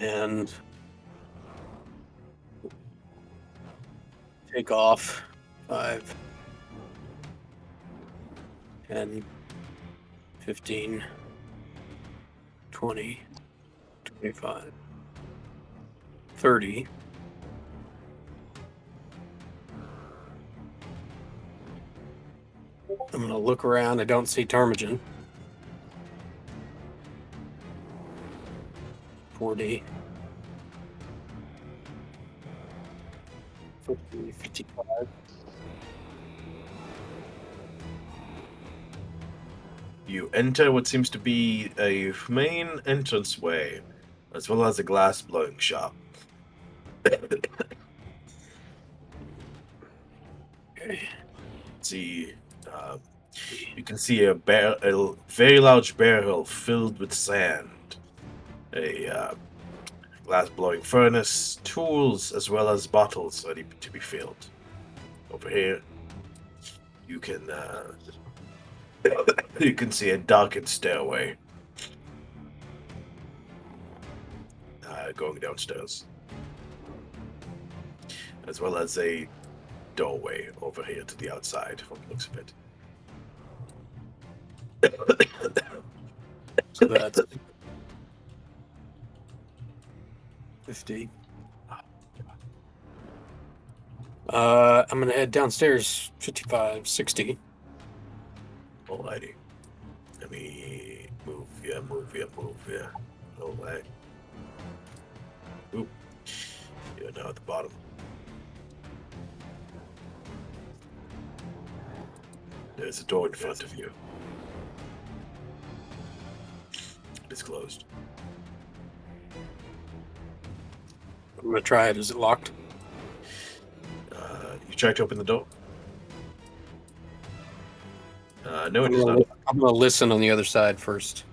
And take off 5, 10, 15, 20, 25, 30. I'm going to look around. I don't see Ptarmigan. 40. 50, 55. You enter what seems to be a main entranceway, as well as a glass blowing shop. Okay. See, you can see a very large barrel filled with sand, a glass blowing furnace, tools, as well as bottles ready to be filled. Over here, you can you can see a darkened stairway going downstairs, as well as a doorway over here to the outside from the looks of it. So that's 50. I'm going to head downstairs 55, 60. Alrighty. Let me move ya. Alright. Oop. You're now at the bottom. There's a door in front of you. It is closed. I'm gonna try it. Is it locked? You try to open the door? No, it is not. I'm gonna listen on the other side first.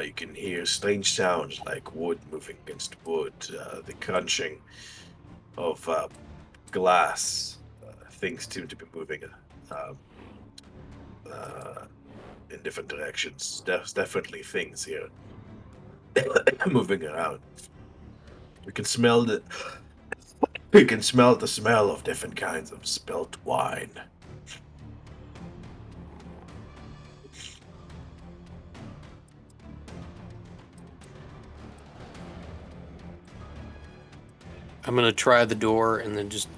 You can hear strange sounds like wood moving against wood, the crunching of glass. Things seem to be moving in different directions. There's definitely things here moving around. You can smell the smell of different kinds of spilt wine. I'm gonna try the door and then just,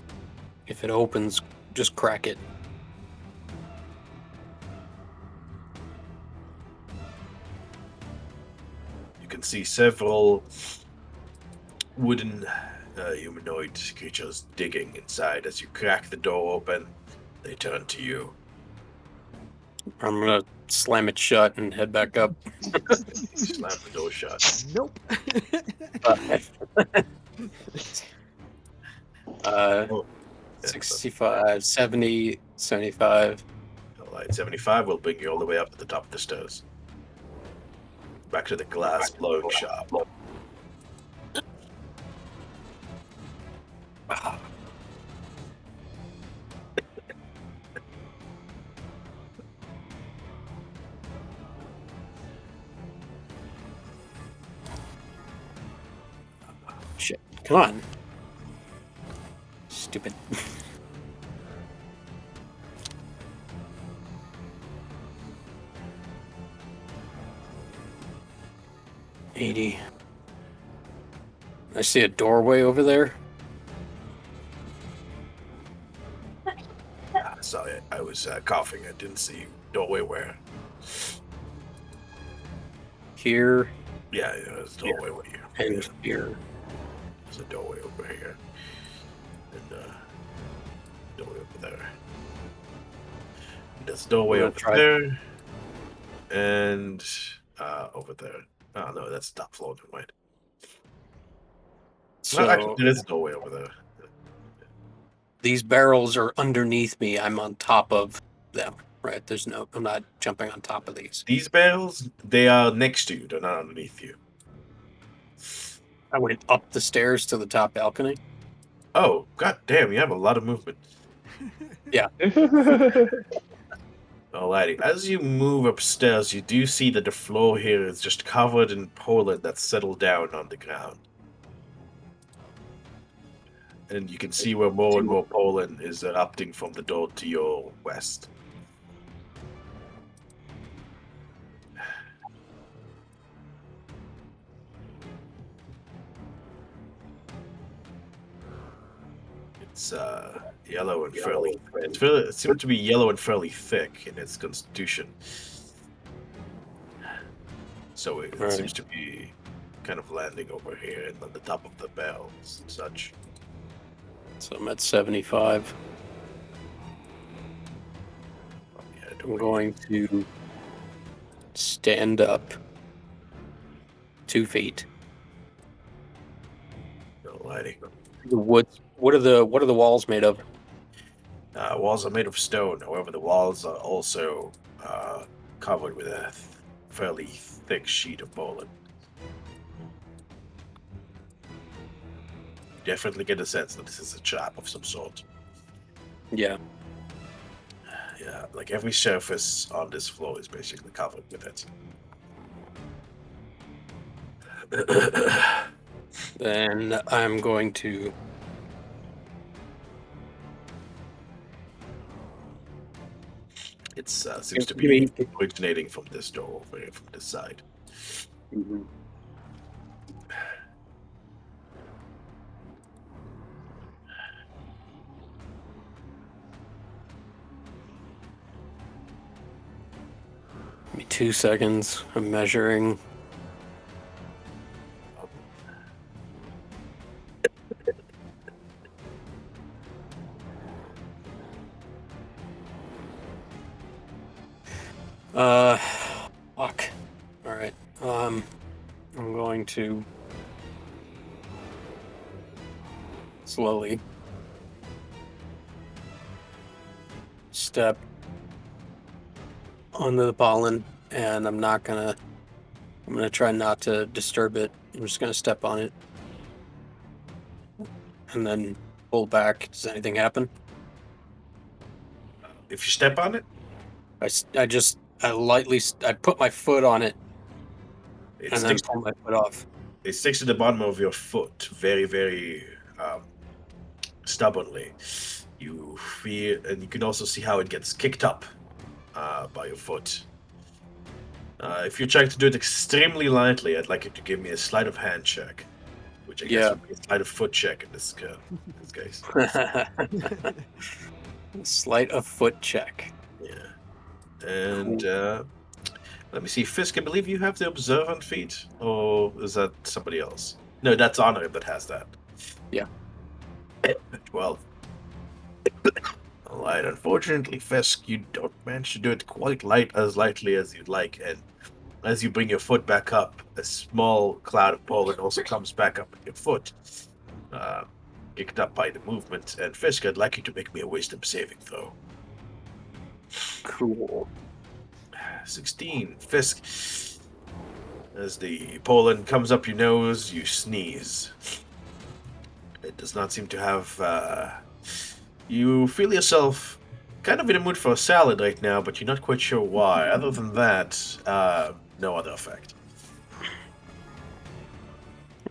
if it opens, just crack it. You can see several wooden humanoid creatures digging inside. As you crack the door open, they turn to you. I'm gonna slam it shut and head back up. Slam the door shut. Nope. Oh, yeah, 65, 70, 75. all right, 75 will bring you all the way up to the top of the stairs. Back to the glass blowing shop. Shit. Come on. Stupid. $80. I see a doorway over there. Sorry, I was coughing. I didn't see doorway where. Here Yeah, there's a doorway over here. and Yeah, here. there's a doorway over here. And doorway over there. There's a doorway Wanna over try- there. And over there. Oh no, that's top floor. Never mind. So No, actually, there is a doorway over there. these barrels are underneath me. I'm on top of them. Right? I'm not jumping on top of these. These barrels, they are next to you. They're not underneath you. I went up the stairs to the top balcony. Oh, god damn, you have a lot of movement. Alrighty. As you move upstairs, you do see that the floor here is just covered in pollen that's settled down on the ground. And you can see where more and more pollen is erupting from the door to your west. It's yellow and fairly. It seems to be yellow and fairly thick in its constitution. So it Right. seems to be kind of landing over here and on the top of the barrels and such. So I'm at 75. Yeah, I'm going to stand up 2 feet. Alrighty. The wood. What are the walls made of? Walls are made of stone. However, the walls are also covered with a fairly thick sheet of pollen. Definitely get a sense that this is a trap of some sort. Yeah. Yeah, like every surface on this floor is basically covered with it. Then I'm going to. It seems to Give me- be originating from this door over here, from this side. Give me 2 seconds. I'm measuring. Fuck. All right. I'm going to slowly step onto the pollen, and I'm gonna try not to disturb it. I'm just gonna step on it and then pull back. Does anything happen? If you step on it, I put my foot on it it and then sticks. pull my foot off. It sticks to the bottom of your foot very, very stubbornly. You feel, and you can also see how it gets kicked up by your foot. If you're trying to do it extremely lightly, I'd like you to give me a sleight of hand check, which I guess Yeah. would be a sleight of foot check in this case. Slight of foot check. Yeah. And let me see, Fisk, I believe you have the observant feat, or is that somebody else? No, that's Honor that has that. Yeah. 12. Alright, unfortunately, Fisk, you don't manage to do it quite as lightly as you'd like, and as you bring your foot back up, a small cloud of pollen also comes back up at your foot, kicked up by the movement. And Fisk, I'd like you to make me a wisdom saving throw. Cool. 16. Fisk, as the pollen comes up your nose, you sneeze. It does not seem to have... you feel yourself kind of in a mood for a salad right now, but you're not quite sure why. Other than that, no other effect.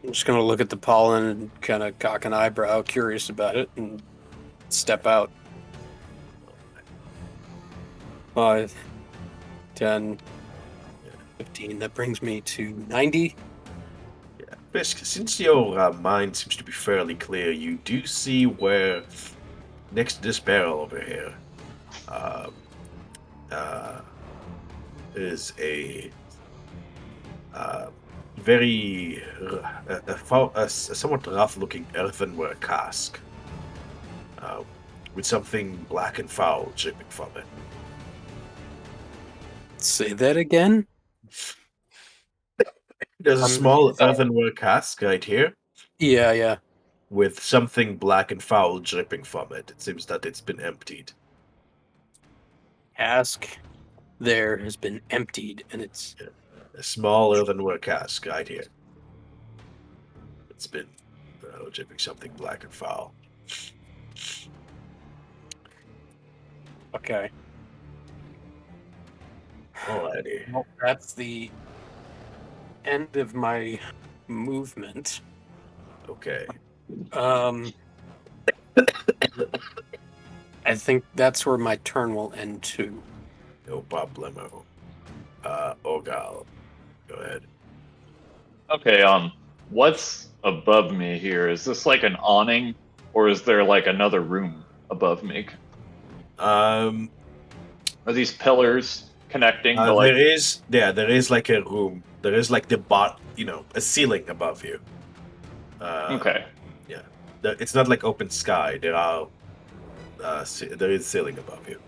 I'm just gonna look at the pollen and kind of cock an eyebrow, curious about it, and step out. 5, 10, 15. That brings me to 90. Fisk, since your mind seems to be fairly clear, you do see where, next to this barrel over here, is a very a somewhat rough-looking earthenware cask with something black and foul dripping from it. Say that again? There's a small earthenware cask right here Yeah. with something black and foul dripping from it. It seems that it's been emptied. Cask there has been emptied, and it's... A small earthenware cask right here. It's been dripping something black and foul. Okay. Alrighty. Well, that's the end of my movement. Okay. I think that's where my turn will end too. No problemo. Ogal, go ahead. Okay, what's above me here? Is this like an awning, or is there like another room above me? Are these pillars connecting to like... there is like a room. There is like a ceiling above you. Okay. Yeah. It's not like open sky. There is ceiling above you.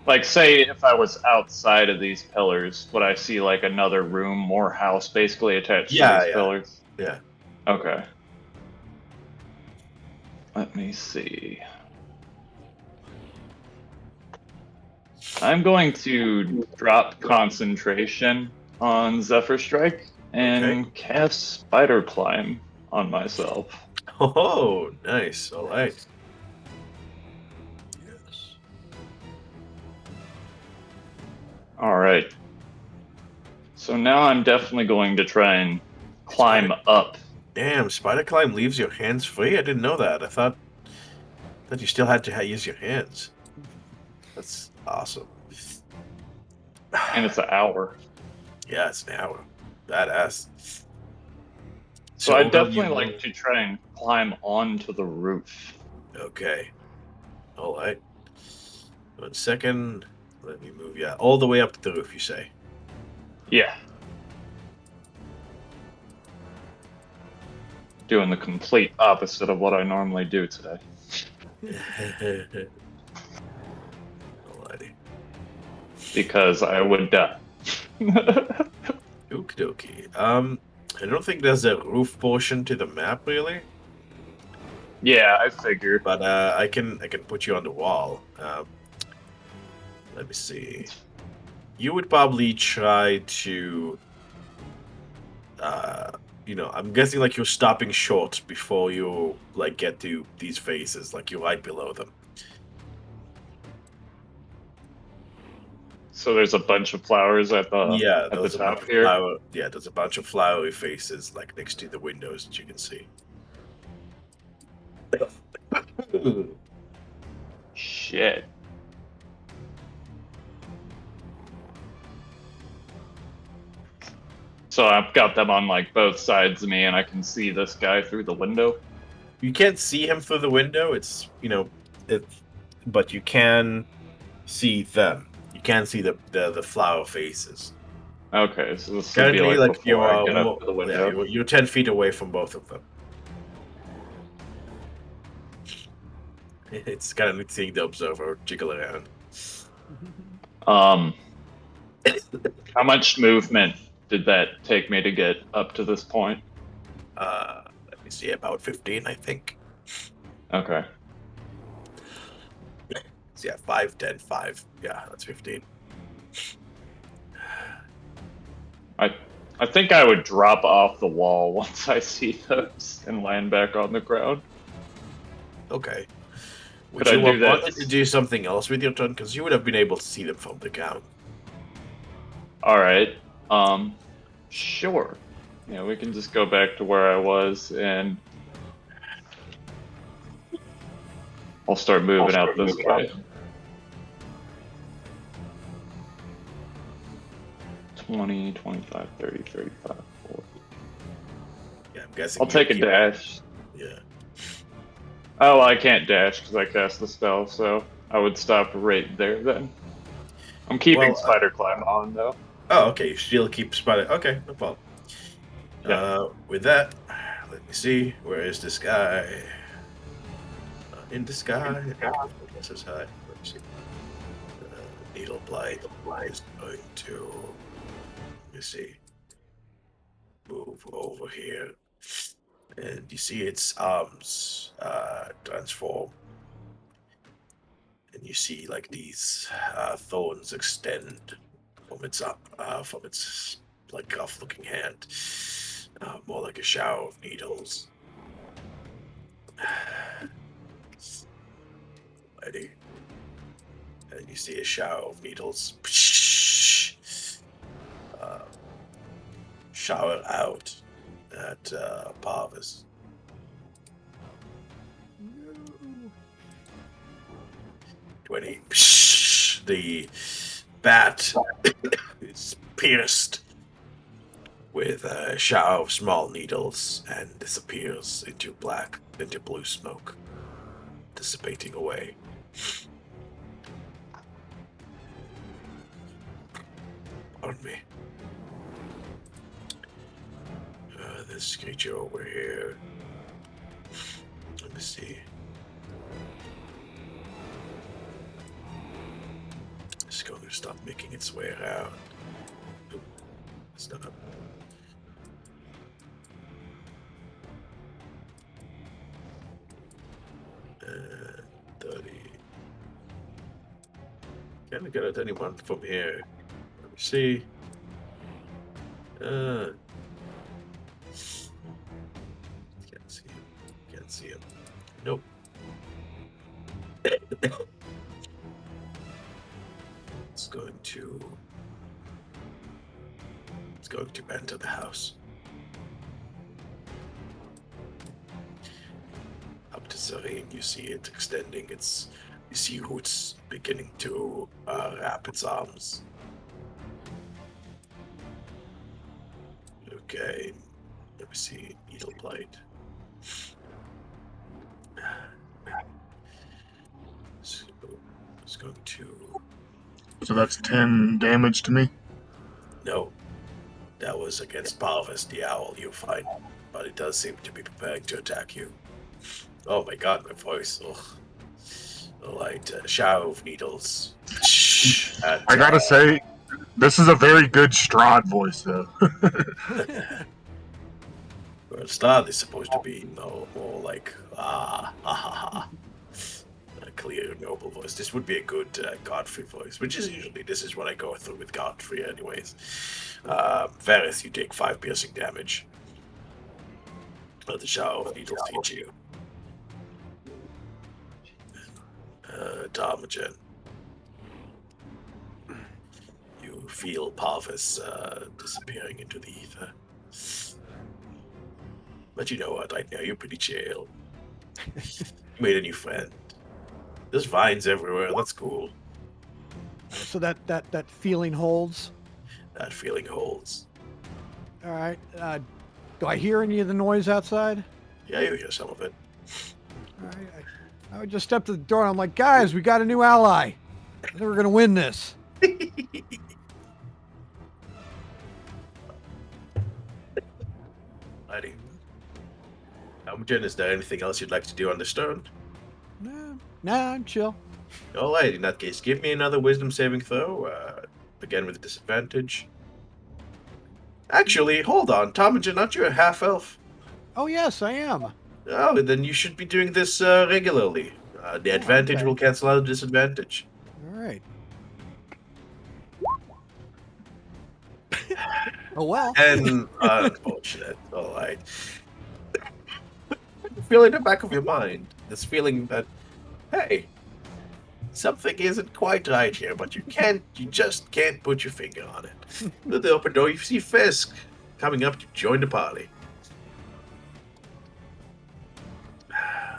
Like, say if I was outside of these pillars, would I see like another room or house basically attached to these pillars? Yeah. Okay. Let me see. I'm going to drop concentration on Zephyr Strike and cast Spider Climb on myself. Oh, nice. All right. Yes. All right. So now I'm definitely going to try and climb up. Damn, Spider Climb leaves your hands free? I didn't know that. I thought that you still had to use your hands. That's awesome. And it's an hour. Yeah, it's an hour. Badass. So I'd definitely like to try and climb onto the roof. Okay. All right. 1 second. Let me move. Yeah, all the way up to the roof, you say? Yeah. Doing the complete opposite of what I normally do today. Alrighty. Because I would die. Okie dokie. I don't think there's a roof portion to the map, really. Yeah, I figured. But I can put you on the wall. Let me see. You would probably try to, I'm guessing like you're stopping short before you like get to these faces, like you're right below them. So there's a bunch of flowers at the Yeah, at the there's a bunch top of here. flower. Yeah, there's a bunch of flowery faces like next to the windows that you can see. Shit. So I've got them on like both sides of me, and I can see this guy through the window. You can't see him through the window. But you can see them. You can see the flower faces. Okay, so this would be Currently, like like you before I are, get up to the window. you're 10 feet away from both of them. It's kind of neat seeing the observer jiggle around. How much movement did that take me to get up to this point? Let me see, about 15, I think. Okay. So yeah, 5, 10, 5. Yeah, that's 15. I think I would drop off the wall once I see those and land back on the ground. Okay. Would Could I you do that? want to do something else with your turn? Because you would have been able to see them from the ground. All right. Sure. Yeah, we can just go back to where I was, and I'll start moving out this way. 20, 25, 30, 35, 40. Yeah, I'm guessing. I'll take a dash. Yeah. Oh, I can't dash because I cast the spell, so I would stop right there then. I'm keeping spider climb on though. Oh, okay. You still keep spider. Okay, no problem. Yeah. With that, let me see. Where is this guy? In the sky. This is high. Let me see. Needle Blight is going to. Let me see. Move over here. And you see its arms transform. And you see like these thorns extend from its like rough-looking hand, more like a shower of needles. Ready? And you see a shower of needles shower out at Parvis. 20. The bat is pierced with a shower of small needles and disappears into blue smoke, dissipating away. Pardon me. This creature over here. Let me see. It's going to stop making its way around. Oop, stop. 30. Can't get at anyone from here. Let me see. Can't see him. Can't see him. Nope. It's going to enter the house. Up to Serene, you see it extending its. You see Hoots beginning to wrap its arms. Okay, let me see. Needle Blight. So it's going to. So that's 10 damage to me. No, that was against Parvis, the owl. You're fine, but it does seem to be preparing to attack you. Oh my god, my voice. Ugh. Like shower of needles. I gotta say, this is a very good Strahd voice, though. Well, Start is supposed to be more like a clear, noble voice. This would be a good Godfrey voice, which is usually this is what I go through with Godfrey, anyways. Varys, you take 5 piercing damage. The shower of needles hit you. Tarmagen, you feel Parvis disappearing into the ether. But you know what? I know you're pretty chill. You made a new friend. There's vines everywhere. That's cool. So that feeling holds. That feeling holds. All right. Do I hear any of the noise outside? Yeah, you hear some of it. All right. I would just step to the door and I'm like, guys, we got a new ally. I think we're gonna win this. Alrighty. Imogen, is there anything else you'd like to do on the stone? Nah, I'm chill. Alright, in that case, give me another wisdom saving throw. Again with disadvantage. Actually, hold on. Tomagen, aren't you a half-elf? Oh yes, I am. Oh, then you should be doing this regularly. The advantage okay. will cancel out the disadvantage. All right. Oh well. And unfortunate. Alright. Feel in the back of your mind this feeling that, hey, something isn't quite right here, but you just can't put your finger on it. Through the open door, you see Fisk coming up to join the party.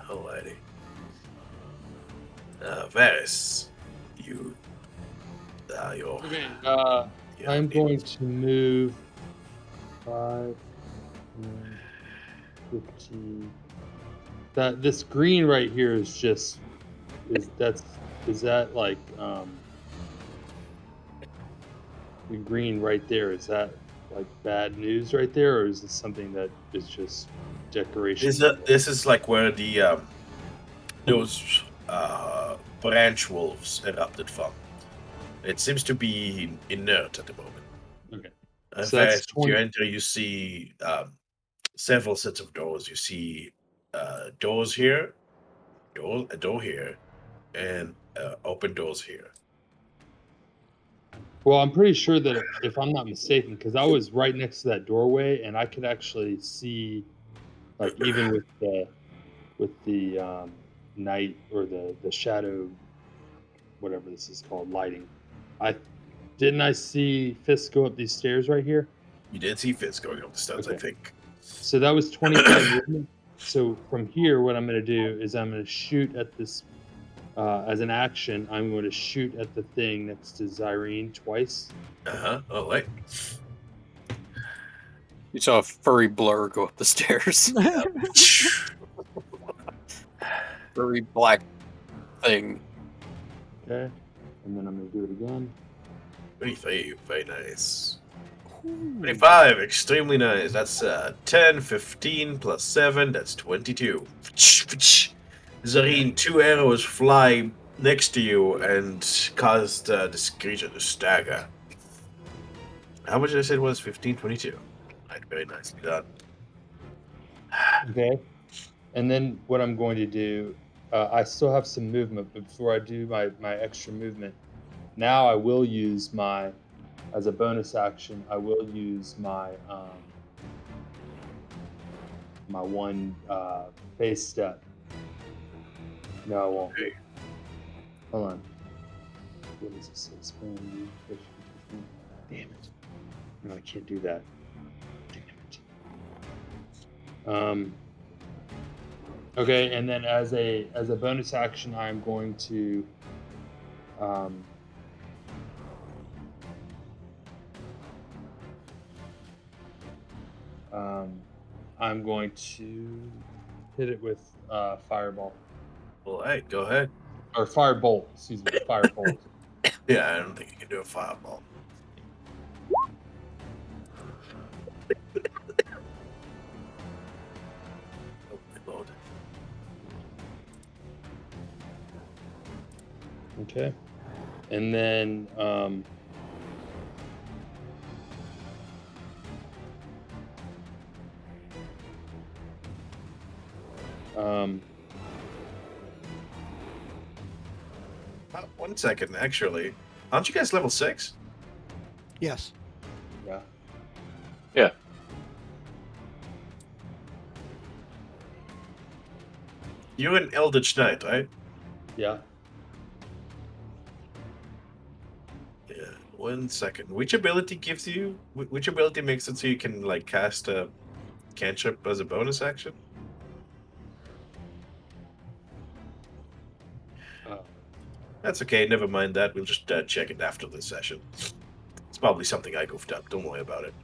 Alrighty. Varys, you're... Okay, you're I'm going to move 5, 15. This green right here is just is that like the green right there, is that like bad news right there, or is this something that is just decoration? This is like where the those branch wolves erupted from. It seems to be inert at the moment. Okay. In So that's fact, 20 you enter, you see several sets of doors. You see doors here, a door here, and open doors here. Well, I'm pretty sure that if I'm not mistaken, because I was right next to that doorway and I could actually see, like, even with the night or the shadow, whatever this is called, lighting. I see Fisk go up these stairs right here. You did see Fizz going up the steps, I Okay. think. So that was 25 movement. So from here, what I'm going to do is I'm going to shoot at this. As an action, I'm going to shoot at the thing next to Zyrene twice. All right. You saw a furry blur go up the stairs. Furry black thing. Okay. And then I'm going to do it again. 23, very nice. 25, extremely nice. That's 10, 15 plus 7, that's 22. Zareen, 2 arrows fly next to you and cause this creature to stagger. How much did I say it was? 15, 22. Right, very nicely done. Okay. And then what I'm going to do, I still have some movement, but before I do my extra movement, now I will use as a bonus action, I will use my one phase step. No, I won't. Okay. Hold on. What does this say? Damn it. No, I can't do that. Damn it. Okay, and then as a bonus action, I'm going to I'm going to hit it with fireball. All right, go ahead. Or firebolt, excuse me, firebolt. Yeah, I don't think you can do a fireball. Oh, my lord. Okay. And then 1 second, actually. Aren't you guys level 6? Yes. Yeah. You're an Eldritch Knight, right? Yeah. Yeah. 1 second. Which ability gives you? Which ability makes it so you can like cast a cantrip as a bonus action? That's okay. Never mind that. We'll just check it after the session. It's probably something I goofed up. Don't worry about it.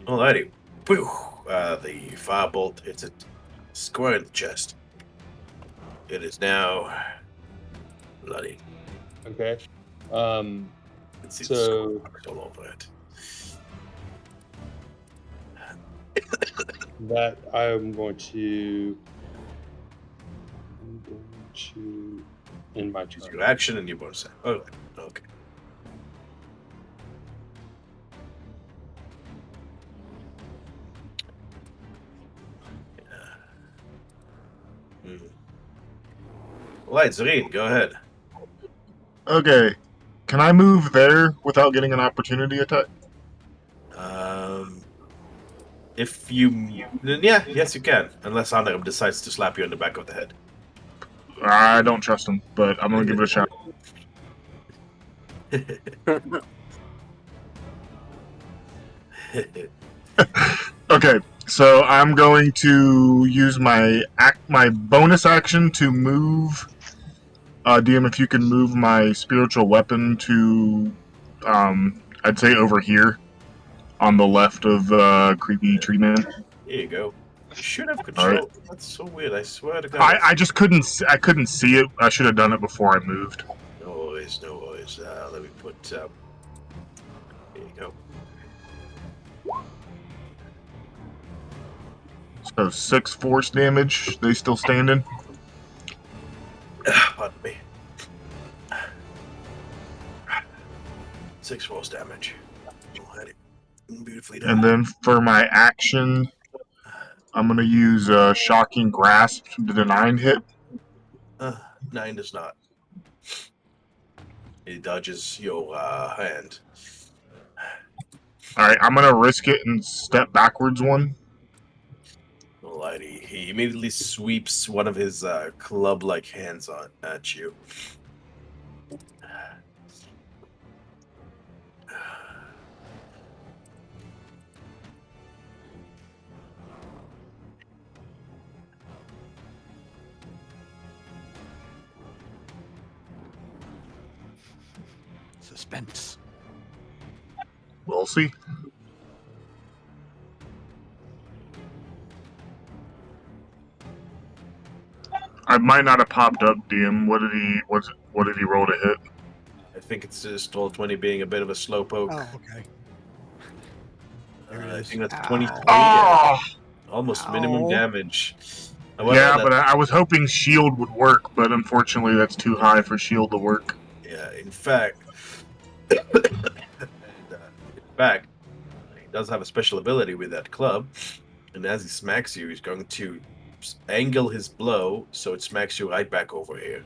Alrighty. Poof. The firebolt hits it square in the chest. It is now bloody. Okay. You can see the So scorch all over it. that I'm going to end my Choose turn. your action and your bonus. Oh, okay. Right, Zareen, go ahead. Okay. Can I move there without getting an opportunity attack? If you, yes, you can, unless Anarm decides to slap you on the back of the head. I don't trust him, but I'm gonna give it a shot. Okay, so I'm going to use my bonus action to move. DM, if you can move my spiritual weapon to, I'd say over here, on the left of creepy tree man. Here you go. You should have All right. control. That's so weird. I swear to God. I just couldn't. I couldn't see it. I should have done it before I moved. No worries, no worries. Let me put. Here you go. So 6 force damage. They still standing? Pardon me. 6 force damage. Alrighty. Beautifully done. And then for my action, I'm gonna use shocking grasp. Did a 9 hit? 9 does not. He dodges your hand. All right, I'm gonna risk it and step backwards one. Alrighty. He immediately sweeps one of his club-like hands at you. Suspense. We'll see. I might not have popped up, DM. What did he roll to hit? I think it's just roll 20 being a bit of a slowpoke. Oh, okay. There it I is. think that's Ow. 23. Oh! Almost minimum Ow. damage. Yeah, However, but I was hoping shield would work, but unfortunately that's too high for shield to work. Yeah, in fact, he does have a special ability with that club, and as he smacks you, he's going to angle his blow so it smacks you right back over here.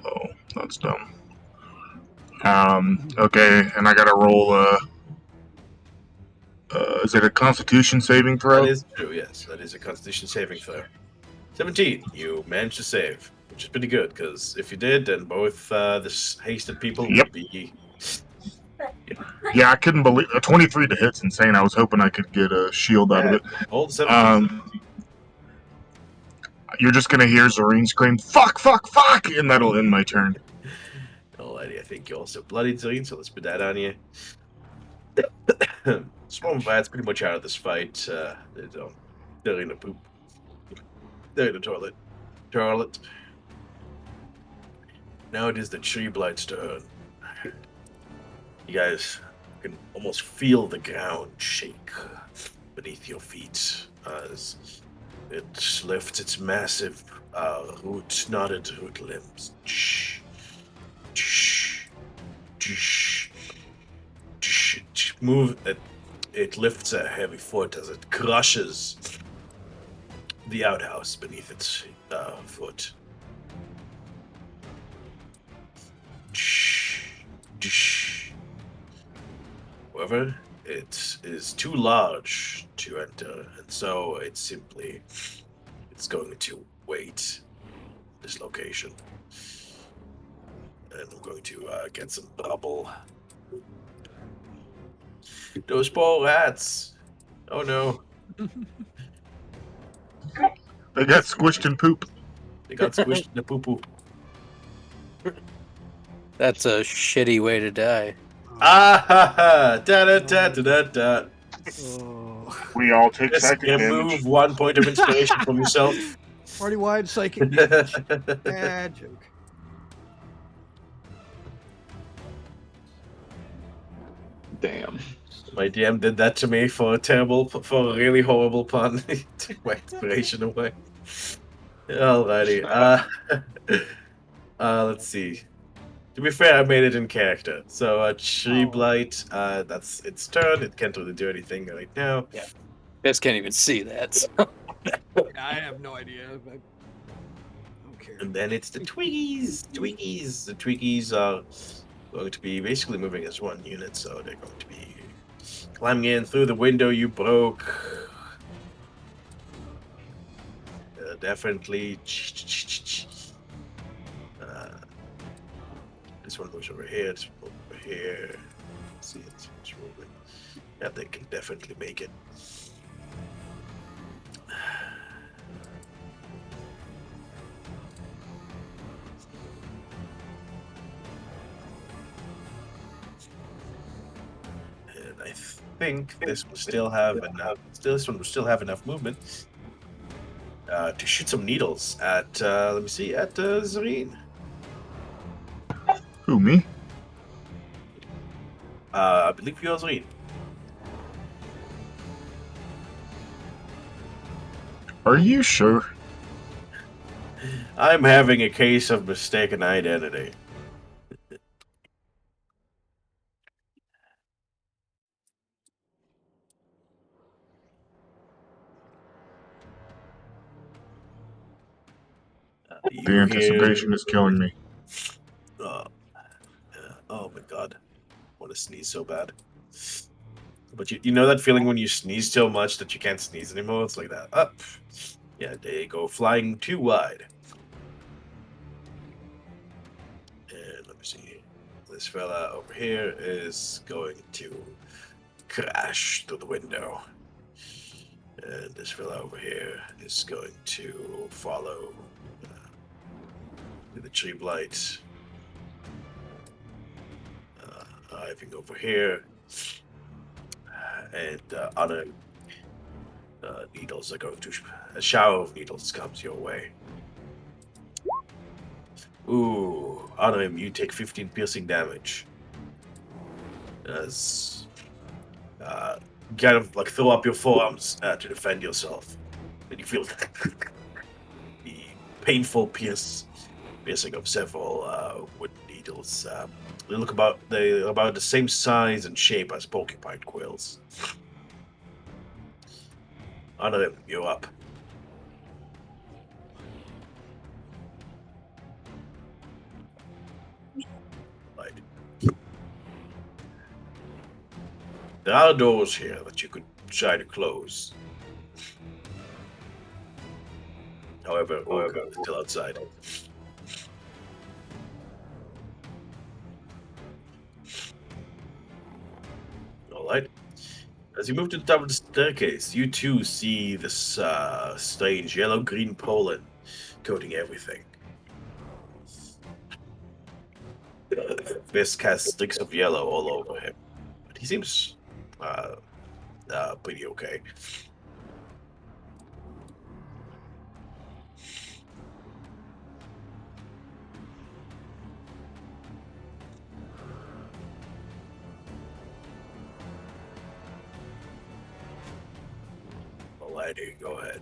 Oh, that's dumb. Okay, and I gotta roll is it a Constitution saving throw? That is true, yes. That is a Constitution saving throw. 17. You managed to save, which is pretty good, because if you did, then both the hasted people Yep. would be... Yeah, I couldn't believe 23 to hit's insane. I was hoping I could get a shield out of it. All the 17. You're just gonna hear Zareen scream, "Fuck, fuck, fuck!" and that'll end my turn. Alrighty, I think you also bloodied Zareen, so let's put that on you. Swarm Bats pretty much out of this fight. They're in the poop. They're in the toilet. Charlotte. Now it is the Tree Blight's turn. You guys can almost feel the ground shake beneath your feet as it lifts its massive knotted root limbs. Move. it lifts a heavy foot as it crushes the outhouse beneath its foot. However, it is too large to enter, and so it's going to wait this location. And I'm going to get some bubble. Those poor rats. Oh no. They got squished in poop. They got squished in the poo-poo. That's a shitty way to die. Ah ha ha! Da da da da da da. Oh. We all take Just psychic damage. remove 1 point of inspiration from yourself. Party-wide psychic damage. Bad joke. Damn. My DM did that to me for a really horrible pun. He took my inspiration away. Alrighty. Let's see. To be fair, I made it in character. So Tree Oh. Blight, that's its turn. It can't really do anything right now. Guys can't even see that. So. I have no idea. I don't care. And then it's the Twiggies. Twiggies. The Twiggies are going to be basically moving as one unit, so they're going to be climbing in through the window you broke. Definitely. This one moves over here. This one over here. Let's see, it's moving. Yeah, they can definitely make it. And I think this will still have enough. This one will still have enough movement to shoot some needles at. Let me see, at Zareen. Who, me? I believe you're Zareen. Are you sure? I'm having a case of mistaken identity. The anticipation is killing me. Oh my god. I want to sneeze so bad. But you know that feeling when you sneeze so much that you can't sneeze anymore? It's like that. Up. Yeah, they go flying too wide. And let me see. This fella over here is going to crash through the window. And this fella over here is going to follow the tree blight. Arriving over here. And other needles are going to... A shower of needles comes your way. Ooh, honor him, you take 15 piercing damage. As kind of like throw up your forearms to defend yourself. And you feel the painful piercing of several wooden needles. They look about the same size and shape as porcupine quills. Honor him, you're up. Right. There are doors here that you could try to close. However, is still outside. Alright. As you move to the top of the staircase, you too see this strange yellow-green pollen coating everything. Fisk has streaks of yellow all over him, but he seems pretty okay. Alrighty, go ahead.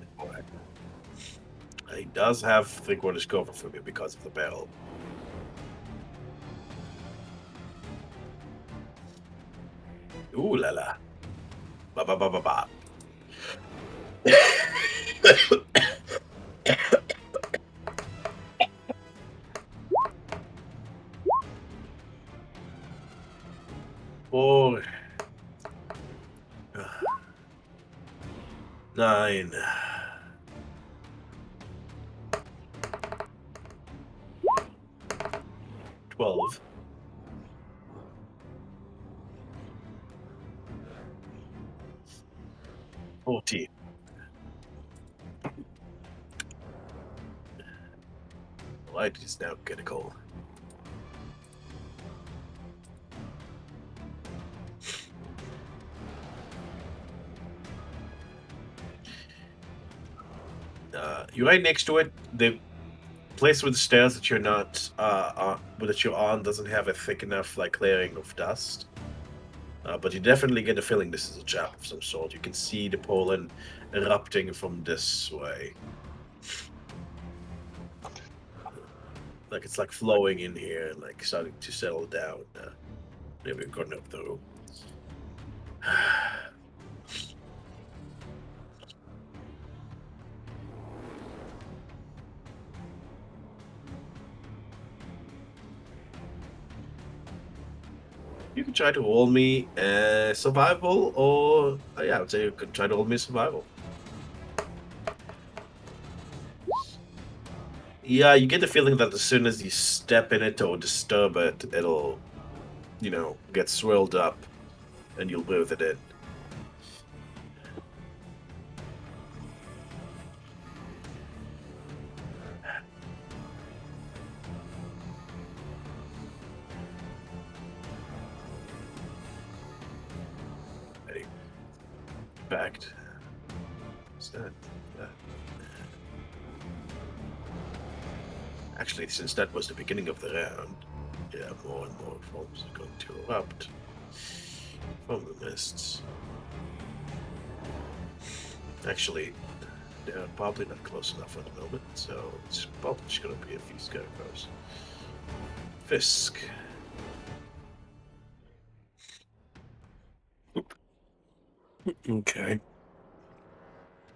He does have three-quarters cover from you because of the barrel. Ooh la la. Ba ba ba ba ba. Four. 9. 12. 14. Light is now critical. You're right next to it. The place with the stairs that you're not that you're on doesn't have a thick enough like layering of dust. But you definitely get the feeling this is a trap of some sort. You can see the pollen erupting from this way. Like it's like flowing in here and like starting to settle down. Maybe corner of the room. You can try to roll me survival, or yeah, I would say you could try to roll me survival. Yeah, you get the feeling that as soon as you step in it or disturb it, it'll, get swirled up, and you'll breathe it in. Ready. Fact. Set. Actually, since that was the beginning of the round, yeah, more and more forms are going to erupt from the mists. Actually, they're probably not close enough at the moment, so it's probably just going to be a few scarecrows. Fisk. Okay.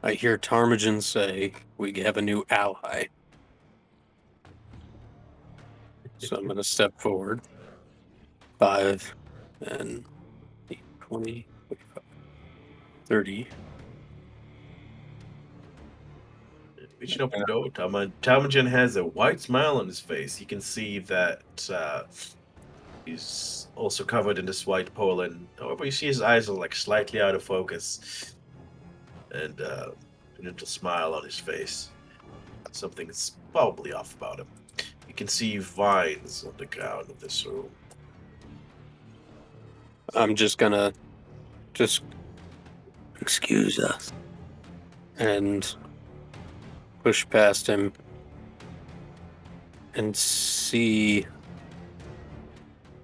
I hear Ptarmigan say we have a new ally. So I'm going to step forward. 5 and 8, 20, 25, 30. Reaching up the door, Talmadgen has a wide smile on his face. You can see that he's also covered in this white pollen. However, you see his eyes are like slightly out of focus. And a little smile on his face. Something's probably off about him. You can see vines on the ground of this room. I'm just going to excuse us and push past him and see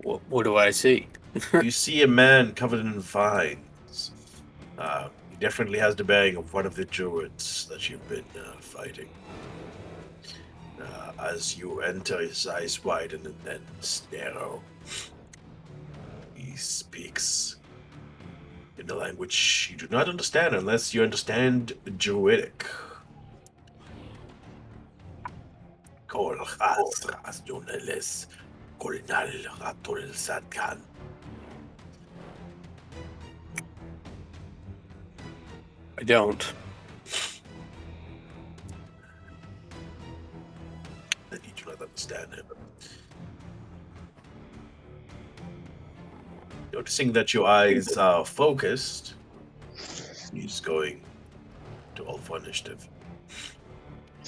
what do I see? You see a man covered in vines. He definitely has the bearing of one of the druids that you've been fighting. As you enter, his eyes widen and then narrow. He speaks in a language you do not understand unless you understand Druidic. I don't. Then you do not understand him. Noticing that your eyes are focused, he's going to roll for initiative.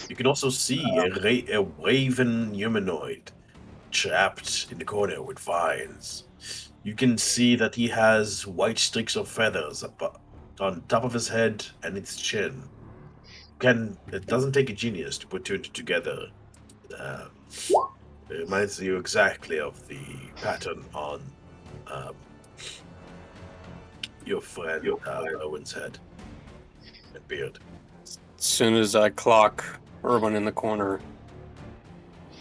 You can also see a raven humanoid trapped in the corner with vines. You can see that he has white streaks of feathers on top of his head and its chin. It doesn't take a genius to put two and two together. It reminds you exactly of the pattern on your friend Owen's head and beard. As soon as I clock Irwin in the corner,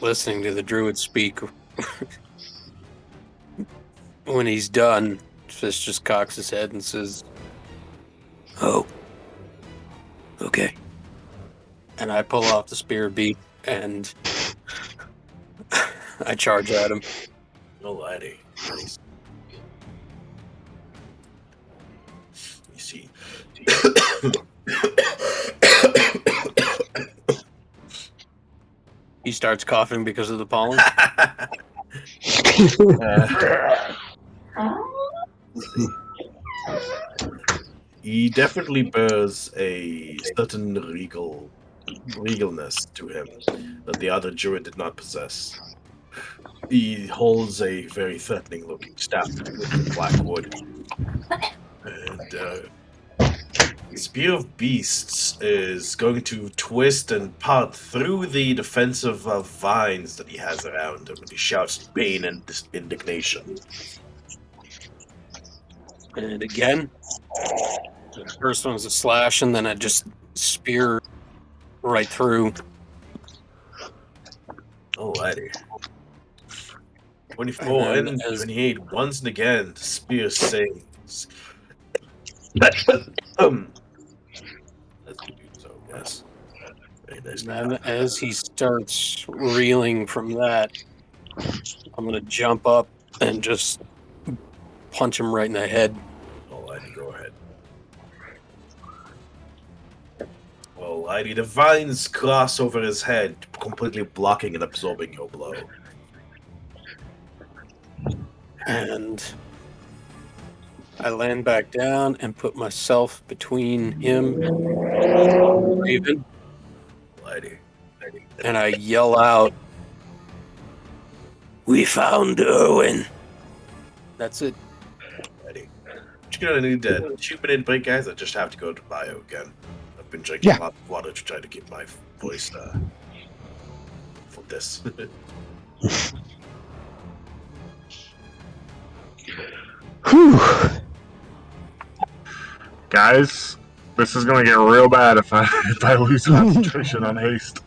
listening to the druid speak, when he's done, Fisk just cocks his head and says, Oh. Okay. And I pull off the spear beak and I charge at him. Alrighty. Nice. You see. He starts coughing because of the pollen. He definitely bears a certain regalness to him that the other druid did not possess. He holds a very threatening-looking staff with black wood, and Spear of Beasts is going to twist and part through the defensive vines that he has around him, and he shouts in pain and indignation. And again, the first one was a slash, and then I just spear right through. Alrighty. 24 And and as- 28, once and again, the spear sings. Let's do so, yes. Very nice. And then as he starts reeling from that, I'm going to jump up and just punch him right in the head. Alrighty, go ahead. Alrighty, the vines cross over his head, completely blocking and absorbing your blow. And I land back down and put myself between him and Raven. Alrighty. And I yell out, "We found Erwin!" That's it. Alrighty. You're gonna need a 2-minute break, guys. I just have to go to bio again. I've been drinking a lot of water to try to keep my voice for this. Whew. Guys, this is gonna get real bad if I lose concentration on haste.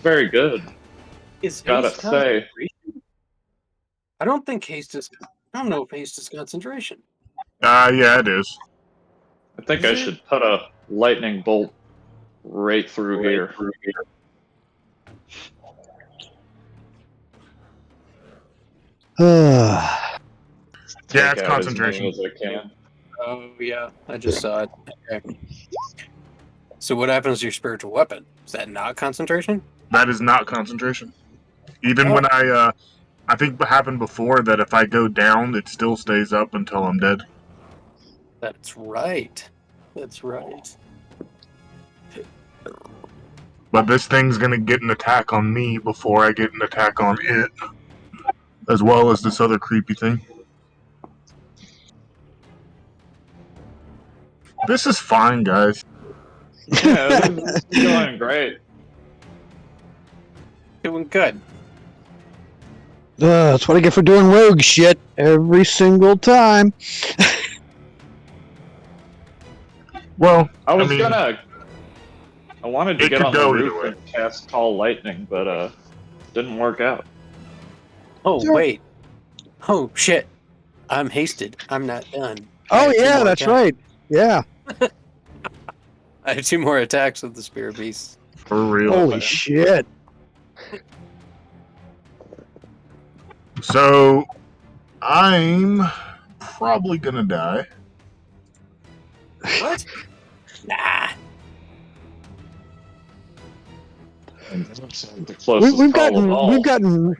Very good. Is Gotta haste say. concentration? I don't think haste is. I don't know if haste is concentration. Yeah, it is. I think I should put a lightning bolt right through here. Yeah, Take it's out concentration. as many as I can. Oh yeah, I just saw it. Okay. So what happens to your spiritual weapon? Is that not concentration? That is not concentration. Even when I think what happened before that if I go down, it still stays up until I'm dead. That's right. That's right. But this thing's gonna get an attack on me before I get an attack on it, as well as this other creepy thing. This is fine, guys. Yeah, this is going great. Doing good. That's what I get for doing rogue shit every single time. Well, I I mean, wanted to it get could on the go roof either way. and cast Call Lightning, but didn't work out. Oh Sure. wait. Oh shit. I'm hasted. I'm not done. Oh I have two yeah, more that's attacks. right. Yeah. I have 2 more attacks with the Spear Beast. For real. Holy shit. So, I'm probably gonna die. What? Nah. The closest We've call of all. gotten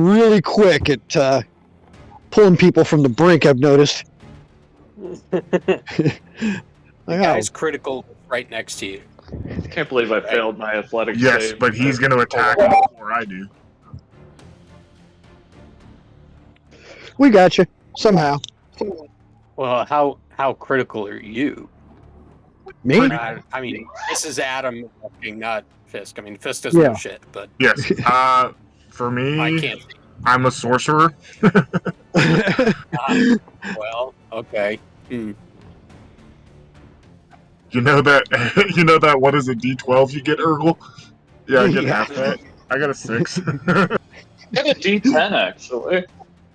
really quick at pulling people from the brink. I've noticed. The Wow. guy's critical right next to you. Can't believe I failed my athletics Yes, save. but he's gonna attack me before I do. We got you somehow. Well, how critical are you? Me? I mean, this is Adam talking, not Fisk. I mean, Fisk doesn't Yeah. know shit, but Yes. For I me, can't. I'm a sorcerer. Well, okay. You know that. You know that. What is it? D12 you get, Urgle? Yeah, I get Yeah. half that. I got a 6. I got a D10 actually.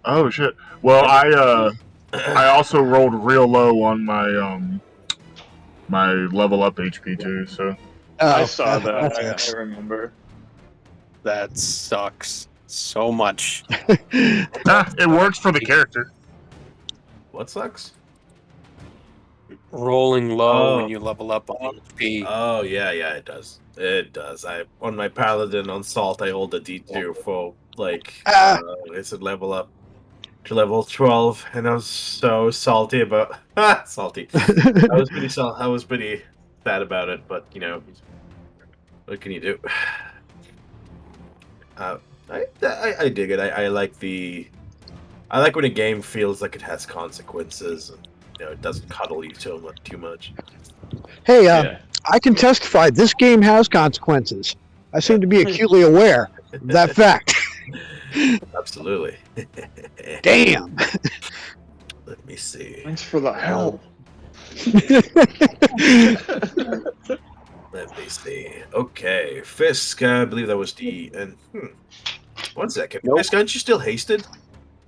Oh shit. Well, I I also rolled real low on my level up HP too. So I Oh, saw that. I sucks. remember. That sucks so much. it works for the character. What sucks? Rolling low when Oh. you level up on HP. Oh yeah, it does. It does. I on my paladin on salt, I rolled a D2 for like Ah. it's a level up to level 12, and I was so salty about salty. I was pretty I was pretty sad about it, but you know, what can you do? I dig it. I like I like when a game feels like it has consequences, and you know, it doesn't cuddle you too much. Hey, Yeah. I can testify this game has consequences. I seem to be acutely aware of that fact. Absolutely. Damn. Let me see. Thanks for the help. Let me see. Okay, Fisk. I believe that was D. And 1 second, Nope. Fisk, aren't you still hasted?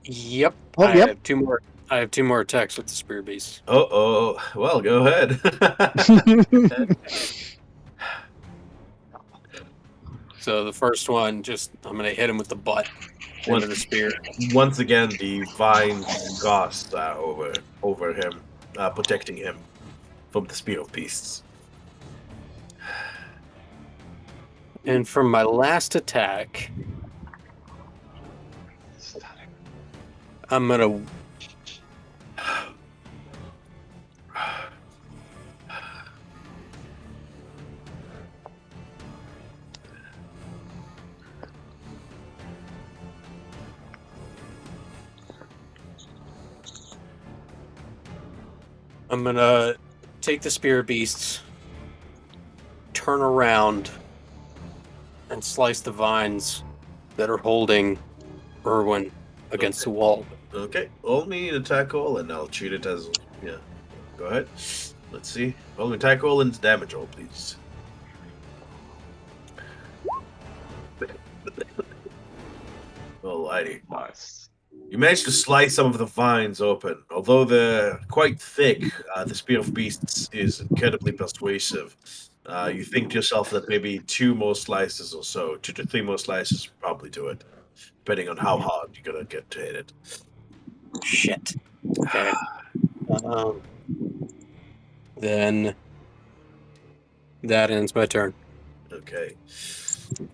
Yep. Oh, I yep. have two more. I have two more attacks with the spear beast. Oh. Well, go ahead. So the first one, I'm gonna hit him with the butt into the spear. Once again, the vine cast over him, protecting him from the spear of beasts. And from my last attack, I'm gonna take the spear beasts, turn around, and slice the vines that are holding Irwin against the wall. Okay, roll me an attack roll, and I'll treat it as Go ahead. Let's see. Roll me an attack roll and damage roll, please. Alrighty. Nice. You managed to slice some of the vines open. Although they're quite thick, the Spear of Beasts is incredibly persuasive. You think to yourself that maybe 2 more slices or so, 2 to 3 more slices would probably do it, depending on how hard you're gonna get to hit it. Shit. Okay. Then that ends my turn. Okay.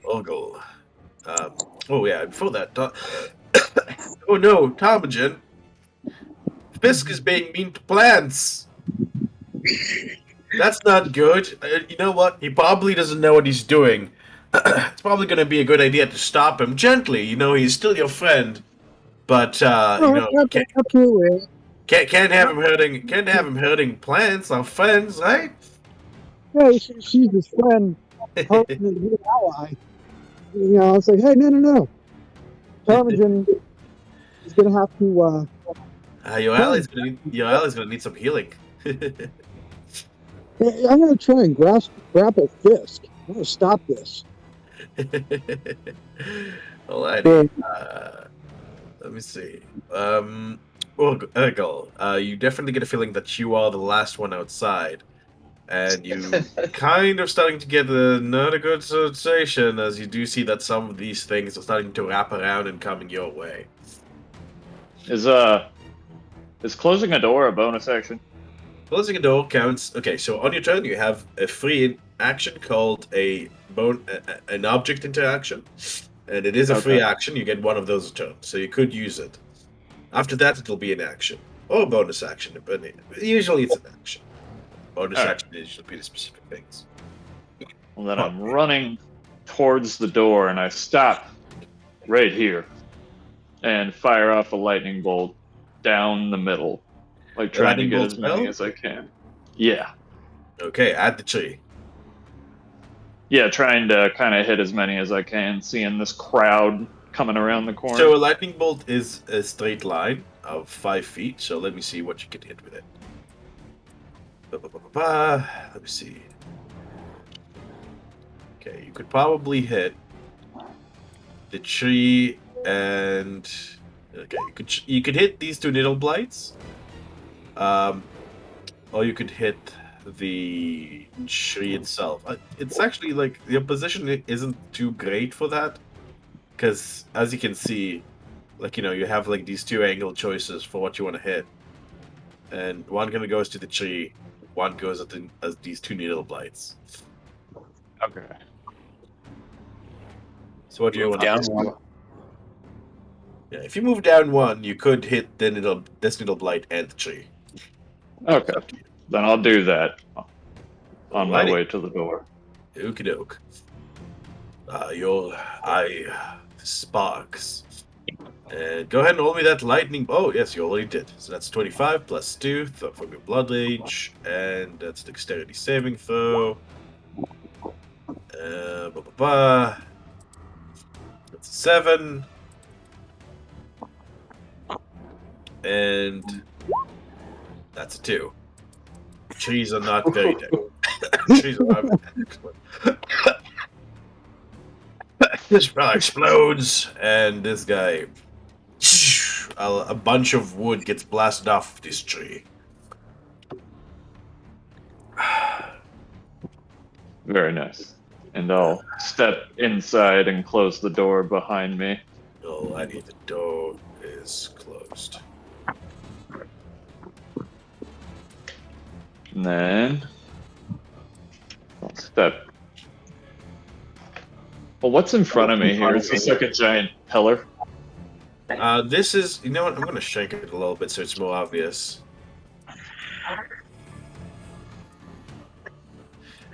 Ogle. Oh yeah, before that, oh no, Ptarmigan. Fisk is being mean to plants. That's not good. You know what? He probably doesn't know what he's doing. It's probably going to be a good idea to stop him gently. You know, he's still your friend, but you know, Absolutely. can't have him hurting plants. Our friends, right? Yeah, she's his friend, hoping to be an ally. You know, I was like, hey, no. Ptarmigan is going to have to. Your ally's gonna need some healing. I'm going to try and grapple Fisk. I'm going to stop this. Alrighty. Let me see. Ergal, you definitely get a feeling that you are the last one outside, and you kind of starting to get not a good sensation as you do see that some of these things are starting to wrap around and coming your way. Is closing a door a bonus action? Closing a door counts. Okay, so on your turn you have a free action called an object interaction, and it is a free action. You get one of those a turn, so you could use it. After that, it'll be an action or a bonus action, but usually it's an action. Bonus action is usually pretty specific things. Well, then I'm running towards the door, and I stop right here and fire off a lightning bolt down the middle, like trying to get as many as I can. Yeah. Okay, add the tree. Yeah, trying to kind of hit as many as I can, seeing this crowd coming around the corner. So a lightning bolt is a straight line of 5 feet, so let me see what you can hit with it. Let me see. Okay, you could probably hit the tree and... Okay, you could hit these 2 needle blights, Or you could hit the tree itself. It's actually like your position isn't too great for that, because as you can see, like you have like these two angle choices for what you want to hit, and one kind of goes to the tree, one goes at as these two needle blights. Okay. So what do you Move want to down hit? one. Yeah, if you move down one, you could hit this needle blight and the tree. Okay. Up to you. Then I'll do that on my Alrighty. way to the door. Okie doke. Your eye sparks. And go ahead and roll me that lightning. Oh, yes, you already did. So that's 25 plus 2 from your blood rage. And that's dexterity saving throw. That's a 7. And that's a 2. Trees are not very trees are not excellent. This probably explodes, and this guy, a bunch of wood gets blasted off this tree. Very nice. And I'll step inside and close the door behind me. Alrighty, the door is closed. And then I'll step. Well, what's in front of me here? Is this like a giant pillar? This is, you know what? I'm gonna shake it a little bit so it's more obvious.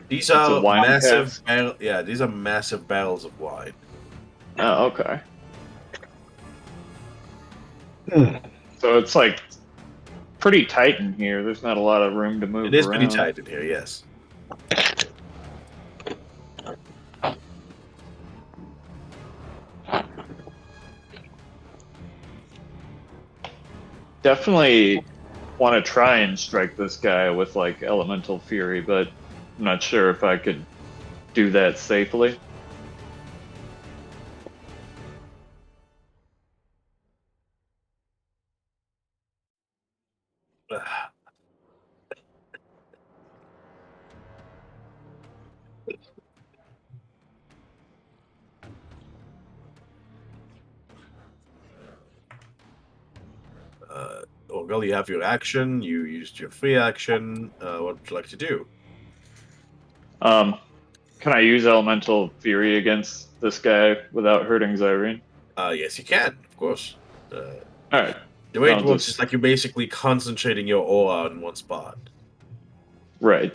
These a are wine massive. cask? These are massive barrels of wine. Oh, okay. So it's like pretty tight in here. There's not a lot of room to move It is around. pretty tight in here, yes. Definitely want to try and strike this guy with like elemental fury, but I'm not sure if I could do that safely. Orgel, you have your action. You used your free action. What would you like to do? Can I use elemental fury against this guy without hurting Zyrene? Yes, you can, of course. All right. The way it I'll works just- is like you're basically concentrating your aura in one spot. Right.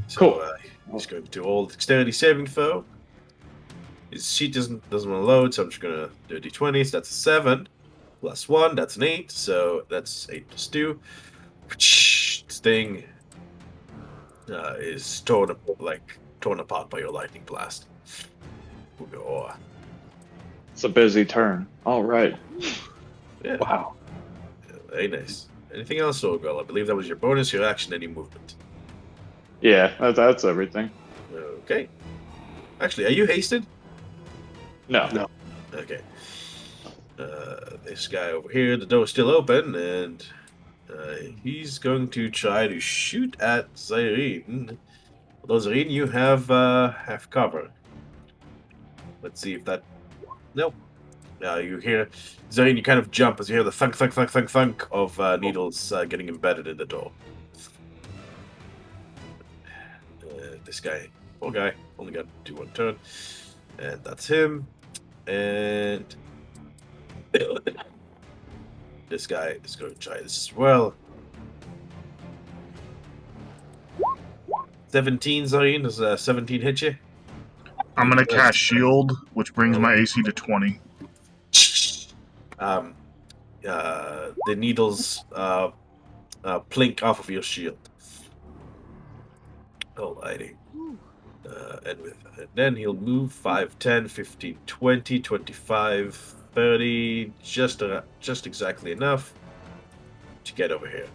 So, Cool. he's going to do all dexterity saving throw. His sheet doesn't want to load, so I'm just gonna do a d20. So that's a 7 plus 1. That's an 8. So that's 8 plus 2. This thing is torn apart by your lightning blast. With your aura. It's a busy turn. All right. Yeah. Wow. Very nice. Anything else, Orgel? I believe that was your bonus, your action, any movement. Yeah, that's everything. Okay. Actually, are you hasted? No. No. Okay. This guy over here, the door's still open, and he's going to try to shoot at Zyrene. Although Zyrene, you have cover. Let's see if that. Nope. You hear Zyrene, you kind of jump as you hear the thunk, thunk, thunk, thunk, thunk of needles getting embedded in the door. This guy, poor guy, only got to do one turn, and that's him. And this guy is going to try this as well. 17, Zyrene. Does 17 hit you? I'm gonna cast shield, which brings my AC to 20. The needles plink off of your shield. Alrighty. And then he'll move 5, 10, 15, 20, 25, 30, just exactly enough to get over here.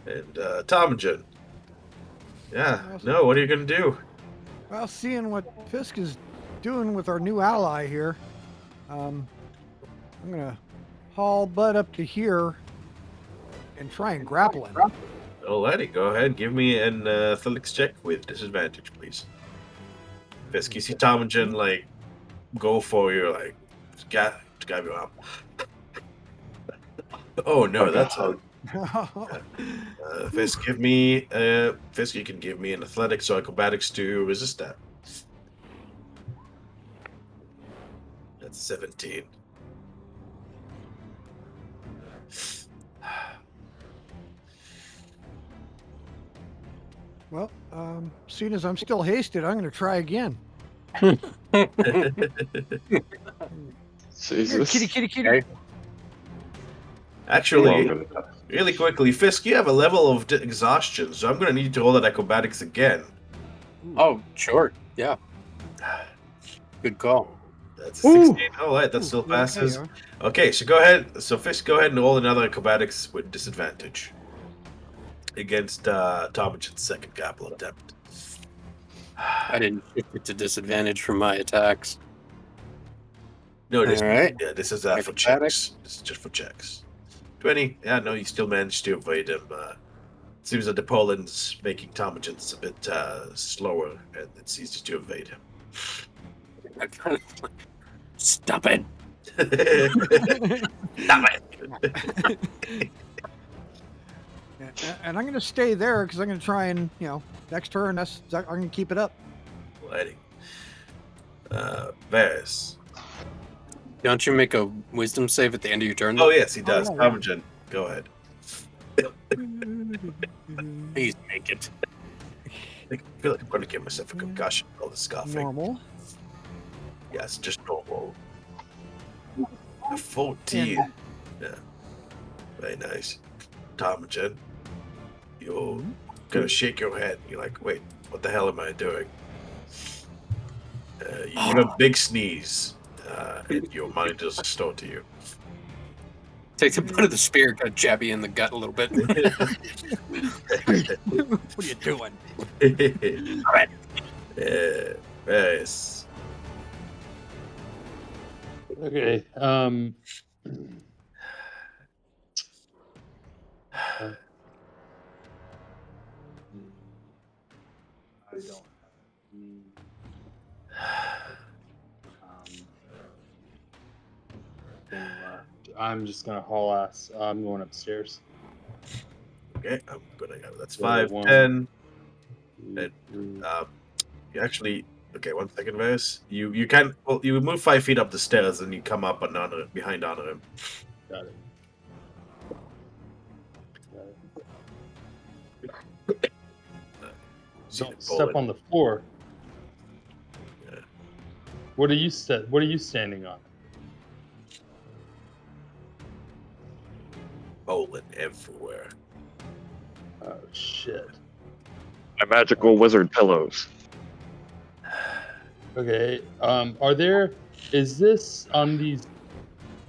And Tomagen. Yeah, no, what are you going to do? Well, seeing what Fisk is doing with our new ally here, I'm gonna haul Bud up to here and try and grapple him. Alrighty, go ahead. Give me an athletics check with disadvantage, please. Fisk, you see Tom and Jen like go for you, like grab your arm. Oh no, that's hard. Fisk, give me Fisk. You can give me an athletics or acrobatics to resist that. That's 17. Well, seeing as I'm still hasted, I'm going to try again. Jesus. Kitty, kitty, kitty. Okay. Actually, really quickly, Fisk, you have a level of exhaustion, so I'm going to need you to roll that acrobatics again. Oh, sure. Yeah. Good call. That's a 16. All right, that still Ooh, okay, passes. yeah. Okay, so go ahead. So Fisk, go ahead and roll another acrobatics with disadvantage against Tomagin's second grapple attempt. I didn't shift it to disadvantage from my attacks. No, this All right. yeah, this is for Acrobatics. checks. This is just for checks. 20. Yeah, no, you still managed to avoid him. Seems that the Poland's making Tomagin's a bit slower, and it's easy to evade him. Stop it. Stop it. And I'm going to stay there because I'm going to try and, next turn, I'm going to keep it up. Lighting. Varys. Don't you make a wisdom save at the end of your turn? though? Oh, yes, he does. Oh, yeah, yeah. Tomagin, go ahead. Please make it. I feel like I'm going to give myself a concussion for all the scoffing. Normal. Yes, just normal. A 14. Yeah. Very nice. Tomagin, you're gonna shake your head. You're like, wait, what the hell am I doing? You get a big sneeze, and your mind just restore to you. Take the butt of the spear, kind of jab you in the gut a little bit. What are you doing? Yes. Okay. I don't have thing left. I'm just gonna haul ass. I'm going upstairs. Okay, I'm gonna go. That's So 5, 1, 10. 2, And, 3. You actually, okay, 1 second, Varys. You can, well, you move 5 feet up the stairs and you come up and behind under him. Got it. See Don't the step bullet. on the floor. Yeah. What are you What are you standing on? Bowling everywhere. Oh shit. My magical wizard pillows. Okay. Are there? Is this on these?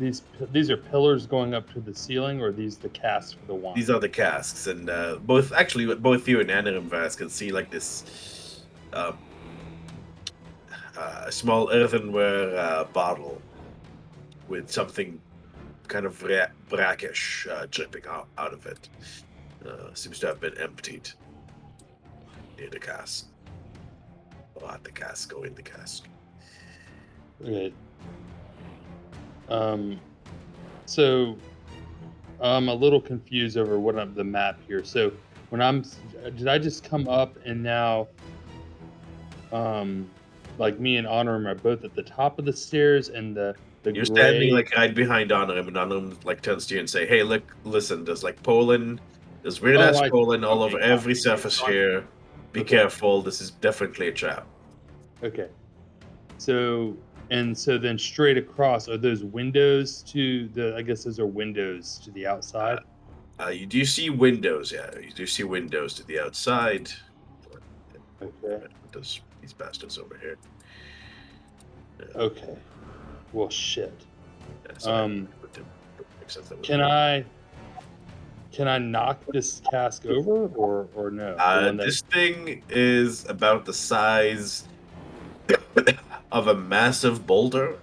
These are pillars going up to the ceiling, or are these the casks for the wine? These are the casks, and both you and Anarim Vas can see like this small earthenware bottle with something kind of brackish dripping out of it. Seems to have been emptied near the cask. Or at the cask, or in the cask. Okay. So I'm a little confused over the map here. So did I just come up and now, like me and Honorum are both at the top of the stairs and the You're gray... standing like right behind Honorum, and Honorum like turns to you and say, "Hey, look, listen. There's like pollen. There's weird ass pollen all over every surface here. Be careful. This is definitely a trap." Okay. So then straight across are those windows to the? I guess those are windows to the outside. You do see windows, yeah. You do see windows to the outside. Okay. These bastards over here. Okay. Well, shit. Yeah, sorry, put them- makes sense that was- Can I knock this cask over or no? The one that- This thing is about the size of a massive boulder.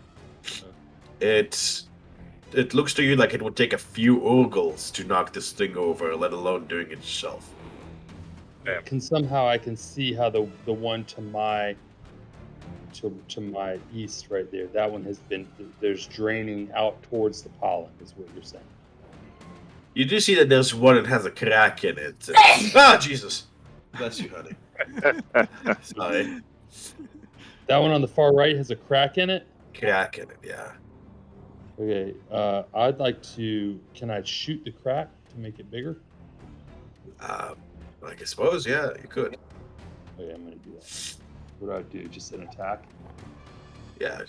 It it looks to you like it would take a few ogles to knock this thing over, let alone doing it yourself. Can somehow I can see how the one to my east right there, that one has been, there's draining out towards the pollen, is what you're saying. You do see that there's one that has a crack in it. Ah, Jesus! Bless you, honey. Sorry. That one on the far right has a crack in it. Crack in it, yeah. Okay, I'd like to. Can I shoot the crack to make it bigger? Like I suppose, yeah, you could. Okay, I'm gonna do that. What do I do? Just an attack? Yeah.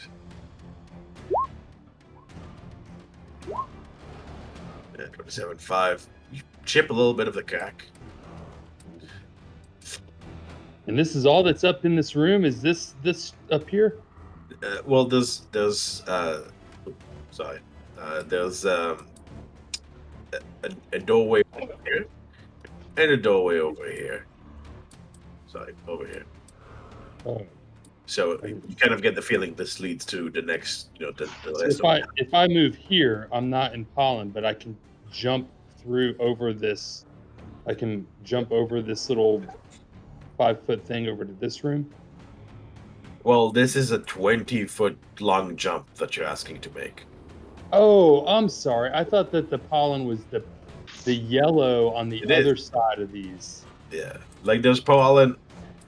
Yeah, 27.5. You chip a little bit of the crack. And this is all that's up in this room? Is this up here? Well, there's a doorway over here and a doorway over here. Sorry, over here. Oh. So you kind of get the feeling this leads to the next, the So rest if I move here, I'm not in pollen, but I can jump through over this. I can jump over this little 5-foot thing over to this room. Well, this is a 20-foot long jump that you're asking to make. Oh, I'm sorry. I thought that the pollen was the yellow on the It other is. side of these. Yeah, like there's pollen.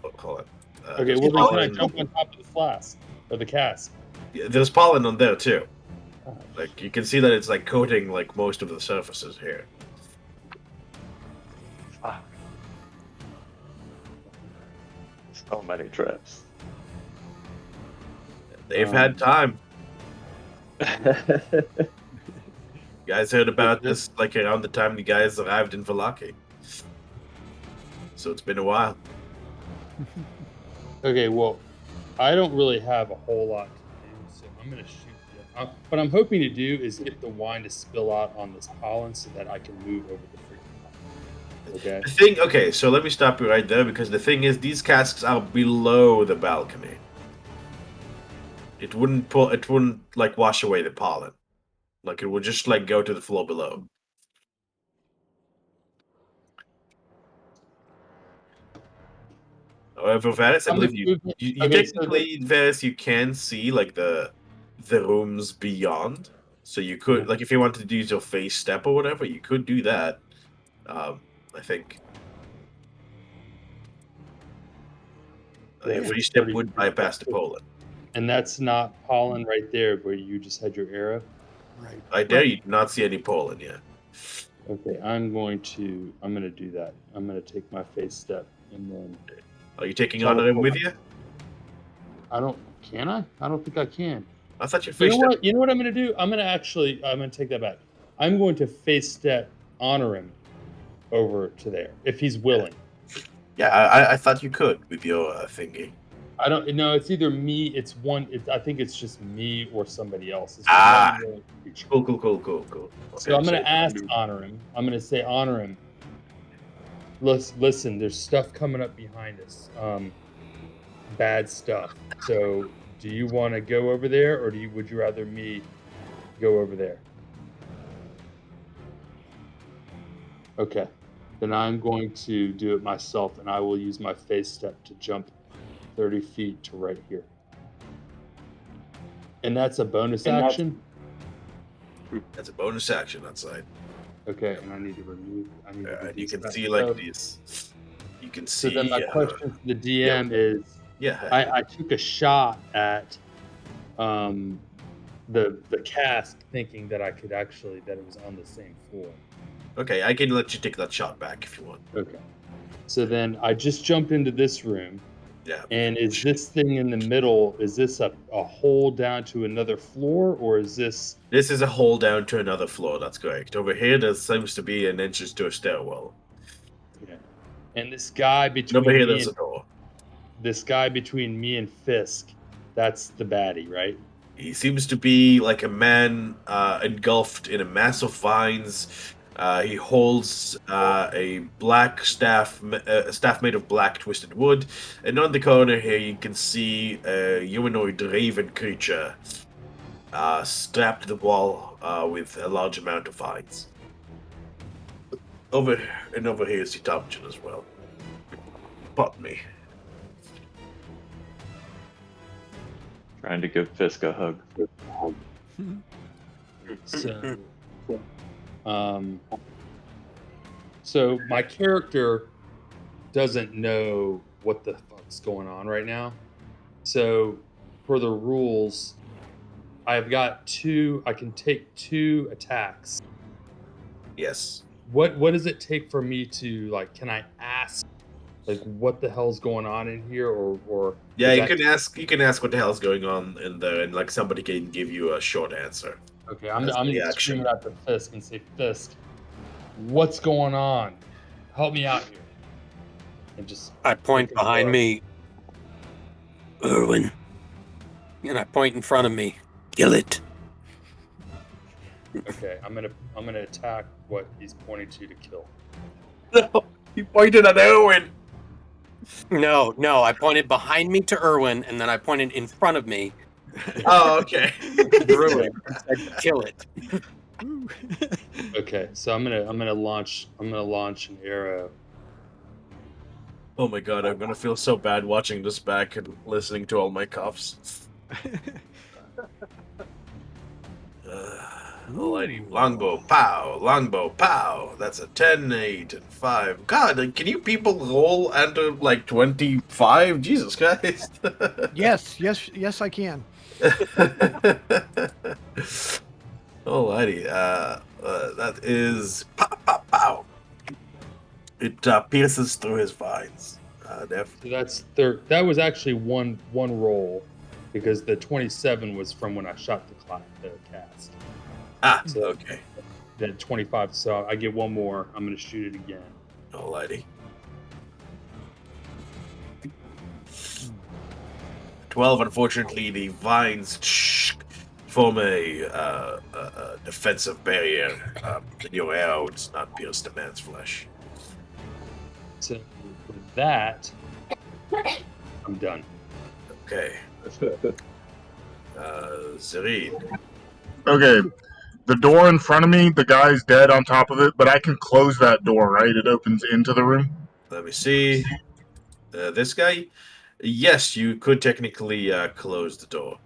Oh, hold on. Okay, There's well then can I pollen- jump on top of the flask or the cask? Yeah, there's pollen on there too. Oh, Like you can see that it's like coating like most of the surfaces here. Fuck. So many traps. They've had time. You guys heard about this like around the time you guys arrived in Valaki. So it's been a while. Okay, well, I don't really have a whole lot to do, so I'm gonna shoot. What I'm hoping to do is get the wine to spill out on this pollen so that I can move over the freaking pollen. Okay. The thing, okay, so let me stop you right there because the thing is, these casks are below the balcony. It wouldn't like wash away the pollen. Like it would just like go to the floor below. However, Varys, I believe you Okay, so technically, Varys, you can see like the rooms beyond. So you could, like, if you wanted to use your face step or whatever, you could do that. I think. Your face step would bypass the pollen. And that's not pollen right there where you just had your arrow? Right. Right there, you do not see any pollen yet. Okay, I'm gonna do that. I'm gonna take my face step and then Are you taking Honor with you? Can I? I don't think I can. I thought your You face know step. what? You know what I'm gonna do? I'm gonna take that back. I'm going to face step honor him over to there if he's willing. Yeah, I thought you could with your thingy. I don't know. It's either me. I think it's just me or somebody else. It's just Ah. one willing creature. Cool. So I'm going to ask honor him. I'm going to say honor him. Listen, there's stuff coming up behind us. Bad stuff. So do you want to go over there, or would you rather me go over there? Okay. Then I'm going to do it myself, and I will use my face step to jump 30 feet to right here. And that's a bonus action? That's a bonus action outside. Okay, and I need to remove. You can see like these. You can see. So then my question for the DM is: Yeah. I took a shot at the cask, thinking that that it was on the same floor. Okay, I can let you take that shot back if you want. Okay. So then I just jumped into this room. Yeah. And is this thing in the middle? Is this a hole down to another floor, or is this? This is a hole down to another floor. That's correct. Over here, there seems to be an entrance to a stairwell. Yeah. And this guy And between over here, me there's and, a door. this guy between me and Fisk, that's the baddie, right? He seems to be like a man engulfed in a mass of vines. He holds a black staff, a staff made of black twisted wood, and on the corner here you can see a humanoid raven creature strapped to the wall, with a large amount of vines. Over here is the Thompson as well. Pardon me. Trying to give Fisk a hug. So my character doesn't know what the fuck's going on right now. So for the rules, I've got two. I can take 2 attacks. Yes. What does it take for me to like? Can I ask like what the hell's going on in here, or Yeah, is you that- can ask. You can ask what the hell's going on in there, and like somebody can give you a short answer. Okay, I'm That's going the to action. scream it out to Fisk and say, Fisk, what's going on? Help me out here. And just I point behind me, Irwin, and I point in front of me. Kill it. okay. I'm gonna attack what he's pointing to kill. No, he pointed at Erwin. No, I pointed behind me to Irwin, and then I pointed in front of me Oh, okay. to Irwin and said, kill it. Ooh. Okay, so I'm gonna launch an arrow. Oh my god, I'm gonna feel so bad watching this back and listening to all my coughs. Alrighty, longbow, pow. That's a 10, 8, and 5. God, can you people roll under like 25? Jesus Christ. yes, I can. Alrighty, that is pow. It pierces through his vines. So that was actually one roll, because the 27 was from when I shot the cast. So- Okay. Then 25. So I get one more. I'm gonna shoot it again. Alrighty. 12, unfortunately, the vines form a defensive barrier. And your arrow does not pierce the man's flesh. So with that, I'm done. Okay. Zerine. Okay, the door in front of me, the guy's dead on top of it, but I can close that door, right? It opens into the room. Let me see. This guy? Yes, you could technically close the door.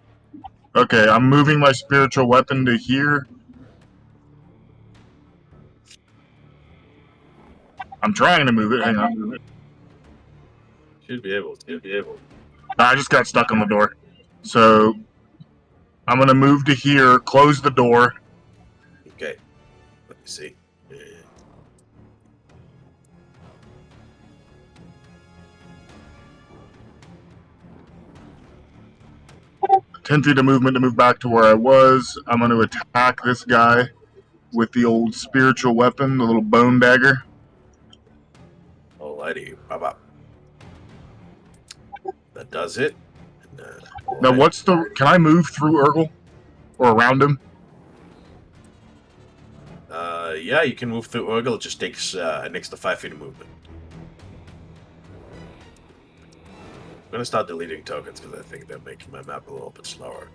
Okay, I'm moving my spiritual weapon to here. I'm trying to move it. Hang on. Should be able to. I just got stuck on the door. So I'm going to move to here, close the door. Okay. Let me see. 10 feet of movement to move back to where I was. I'm going to attack this guy with the old spiritual weapon, the little bone dagger. Alrighty. Bye. That does it. Now, what's the... Can I move through Urgle? Or around him? Yeah, you can move through Urgle. It just takes an extra 5 feet of movement. I'm gonna start deleting tokens because I think they're making my map a little bit slower.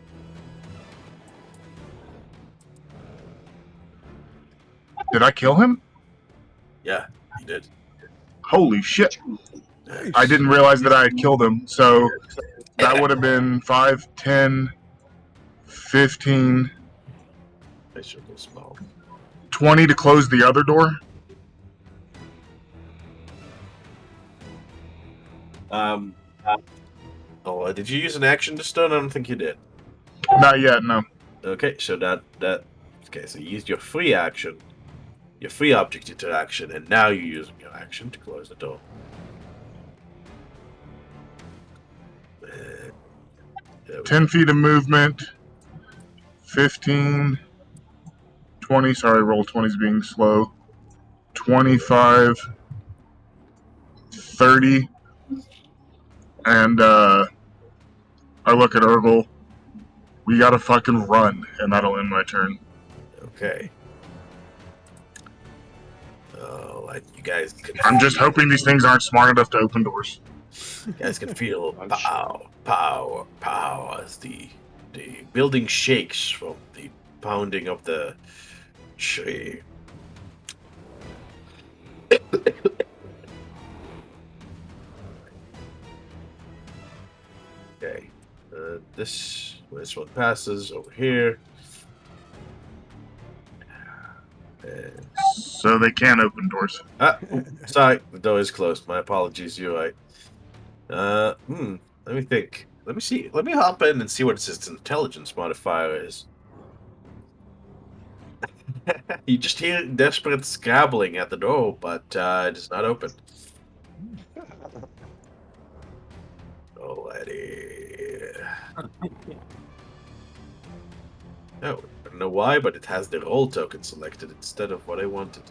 Did I kill him? Yeah, you did. Holy shit. Nice. I didn't realize that I had killed him. So that would have been 5, 10, 15, I should go small. 20 to close the other door. Did you use an action to stun? I don't think you did. Not yet, no. Okay, so okay, so you used your free action, your free object interaction, and now you're using your action to close the door. There we 10 feet of movement. 15, 20. Sorry, roll 20 is being slow. 25, 30. And I look at Urgle. We gotta fucking run, and that'll end my turn. Okay. You guys can. I'm just hoping these things aren't smart enough to open doors. You guys can feel pow as the building shakes from the pounding of the tree. Okay, this one passes over here. And, So they can't open doors. sorry, the door is closed. My apologies. You're right. Let me think. Let me see. Let me hop in and see what its intelligence modifier is. You just hear desperate scrabbling at the door, but it is not open. Alrighty. Oh, I don't know why, but it has the roll token selected instead of what I wanted.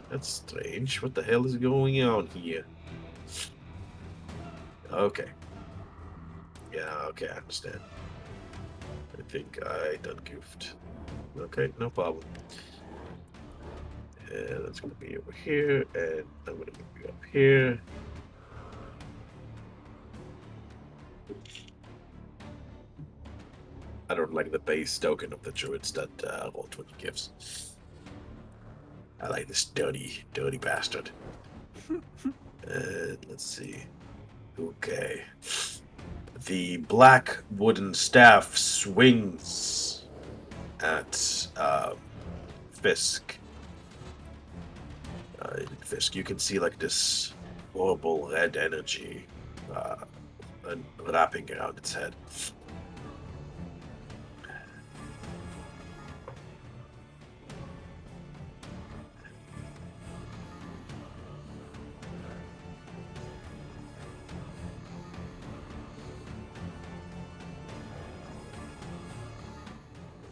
That's strange. What the hell is going on here? Okay. Yeah, okay, I understand. I think I done goofed. Okay, no problem. And that's gonna be over here, and I'm gonna move you up here. I don't like the base token of the druids that Roll20 gives. I like this dirty bastard. Let's see. Okay. The black wooden staff swings at Fisk. Fisk, you can see like this horrible red energy wrapping around its head.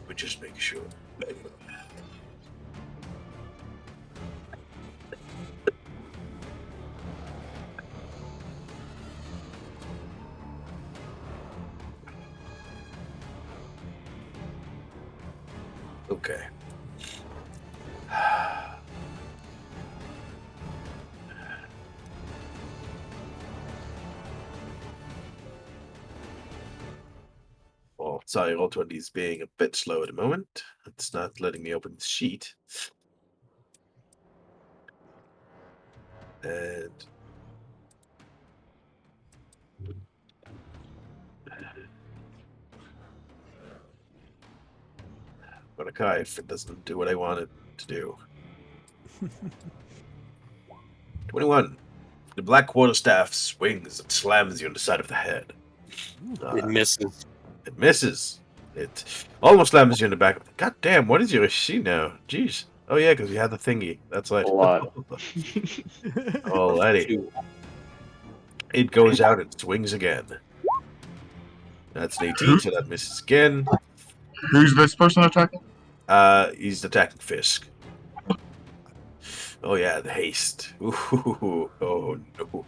We just make sure. Okay. Well, sorry, Roll20 is being a bit slow at the moment. It's not letting me open the sheet. And I'm gonna cry if it doesn't do what I want it to do. 21. The black quarterstaff swings and slams you on the side of the head. It misses. It misses. It almost slams you in the back. God damn, what is your issue now? Jeez. Oh yeah, because we had the thingy. That's right. A lot. Alrighty. Two. It goes out and swings again. That's an 18, so that misses again. Who's this person attacking? He's attacking Fisk. Oh yeah, the haste. Ooh, oh no.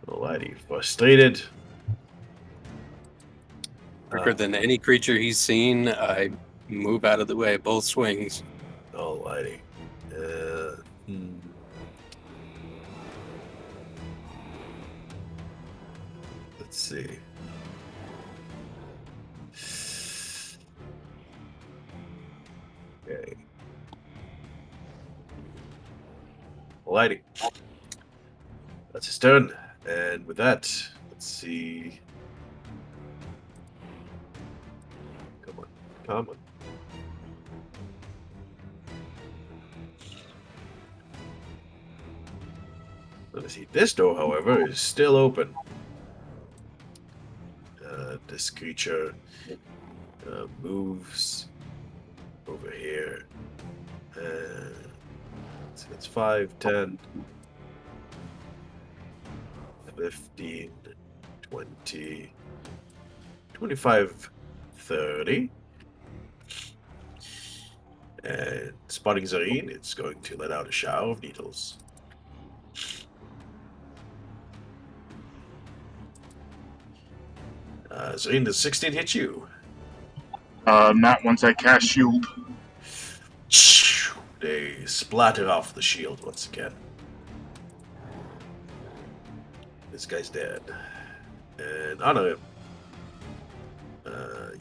Alrighty, frustrated. Quicker than any creature he's seen, I move out of the way, both swings. Alrighty. Let's see. Okay. Alrighty. That's his turn. And with that, let's see. Come on. Come on. Let me see. This door, however, is still open. This creature moves over here. So it's 5, 10, 15, 20, 25, 30. And spotting Zareen, it's going to let out a shower of needles. Zareen, does 16 hit you? Not once I cast shield. They splatter off the shield once again. This guy's dead. And honor him.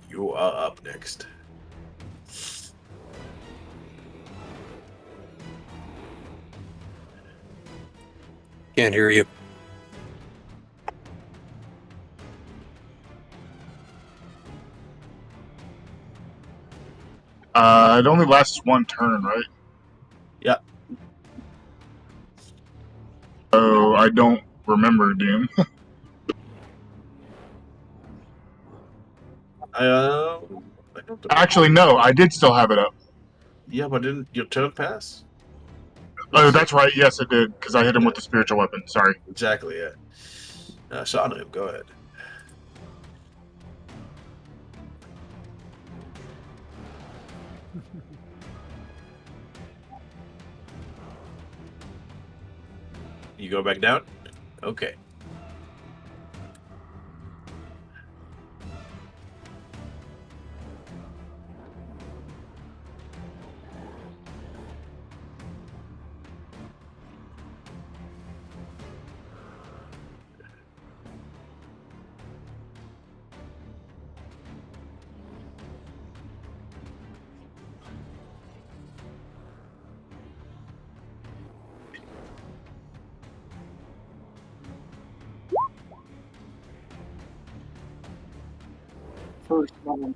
You are up next. Can't hear you. It only lasts one turn, right? Yeah. Oh, I don't remember, Doom. I don't Actually, no, I did still have it up. Yeah, but didn't your turn pass? Oh, that's right. Yes, it did, because I hit him with the spiritual weapon. Sorry. Exactly, yeah. Shanrim, go ahead. You go back down? Okay. First one.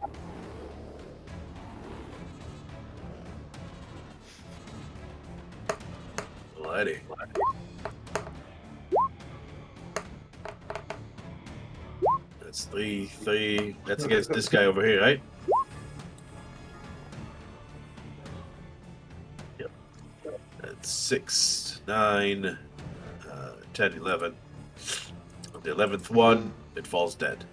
Alrighty. That's 3. That's against this guy over here, right? Yep. That's 6, 9, 10, 11. On the 11th one, it falls dead.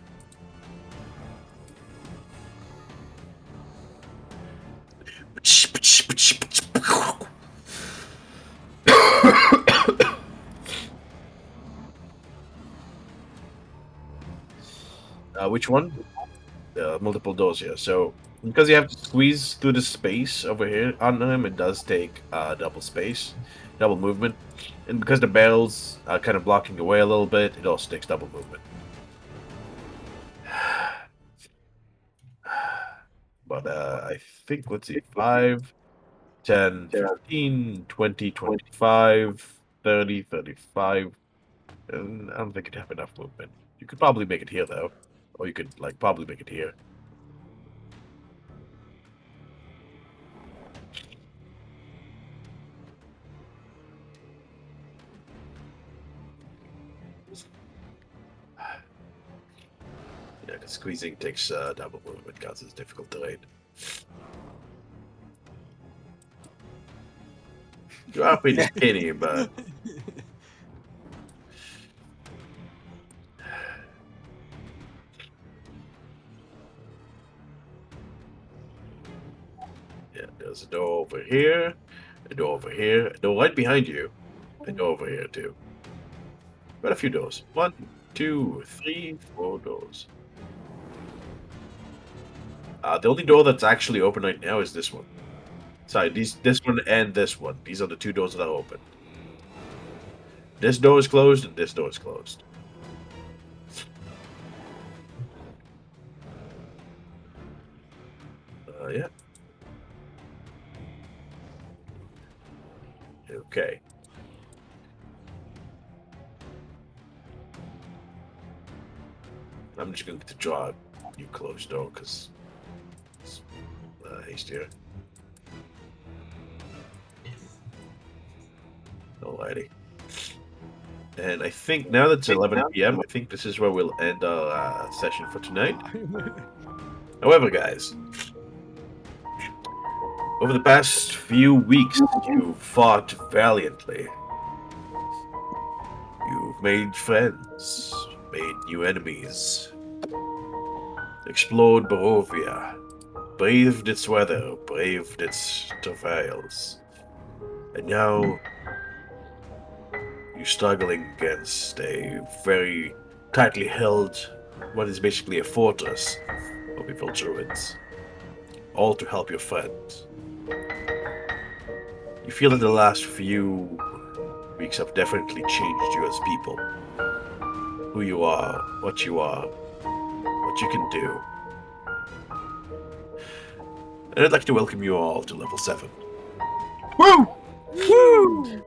Which one? Multiple doors here. So because you have to squeeze through the space over here on him, it does take double space, double movement, and because the barrels are kind of blocking the way a little bit, it also takes double movement. But I think, let's see, 5, 10, 15, 20, 25, 30, 35. And I don't think it'd have enough movement. You could probably make it here, though. Or you could, like, probably make it here. Yeah, because squeezing takes double movement, causes difficult terrain. You are pretty skinny, but yeah, there's a door over here, a door over here, a door right behind you, a door over here too. Got a few doors. 1, 2, 3, 4 doors. The only door that's actually open right now is this one. Sorry, this one and this one. These are the 2 doors that are open. This door is closed and this door is closed. Yeah. Okay. I'm just going to draw a new closed door because it's hastier. Alrighty. And I think now that it's 11 p.m., I think this is where we'll end our session for tonight. However, guys, over the past few weeks, you've fought valiantly. You've made friends, made new enemies, explored Barovia, braved its weather, braved its travails, and now you're struggling against a very tightly held, what is basically a fortress of evil druids, all to help your friends. You feel that the last few weeks have definitely changed you as people. Who you are, what you can do. and I'd like to welcome you all to level 7. Woo! Woo!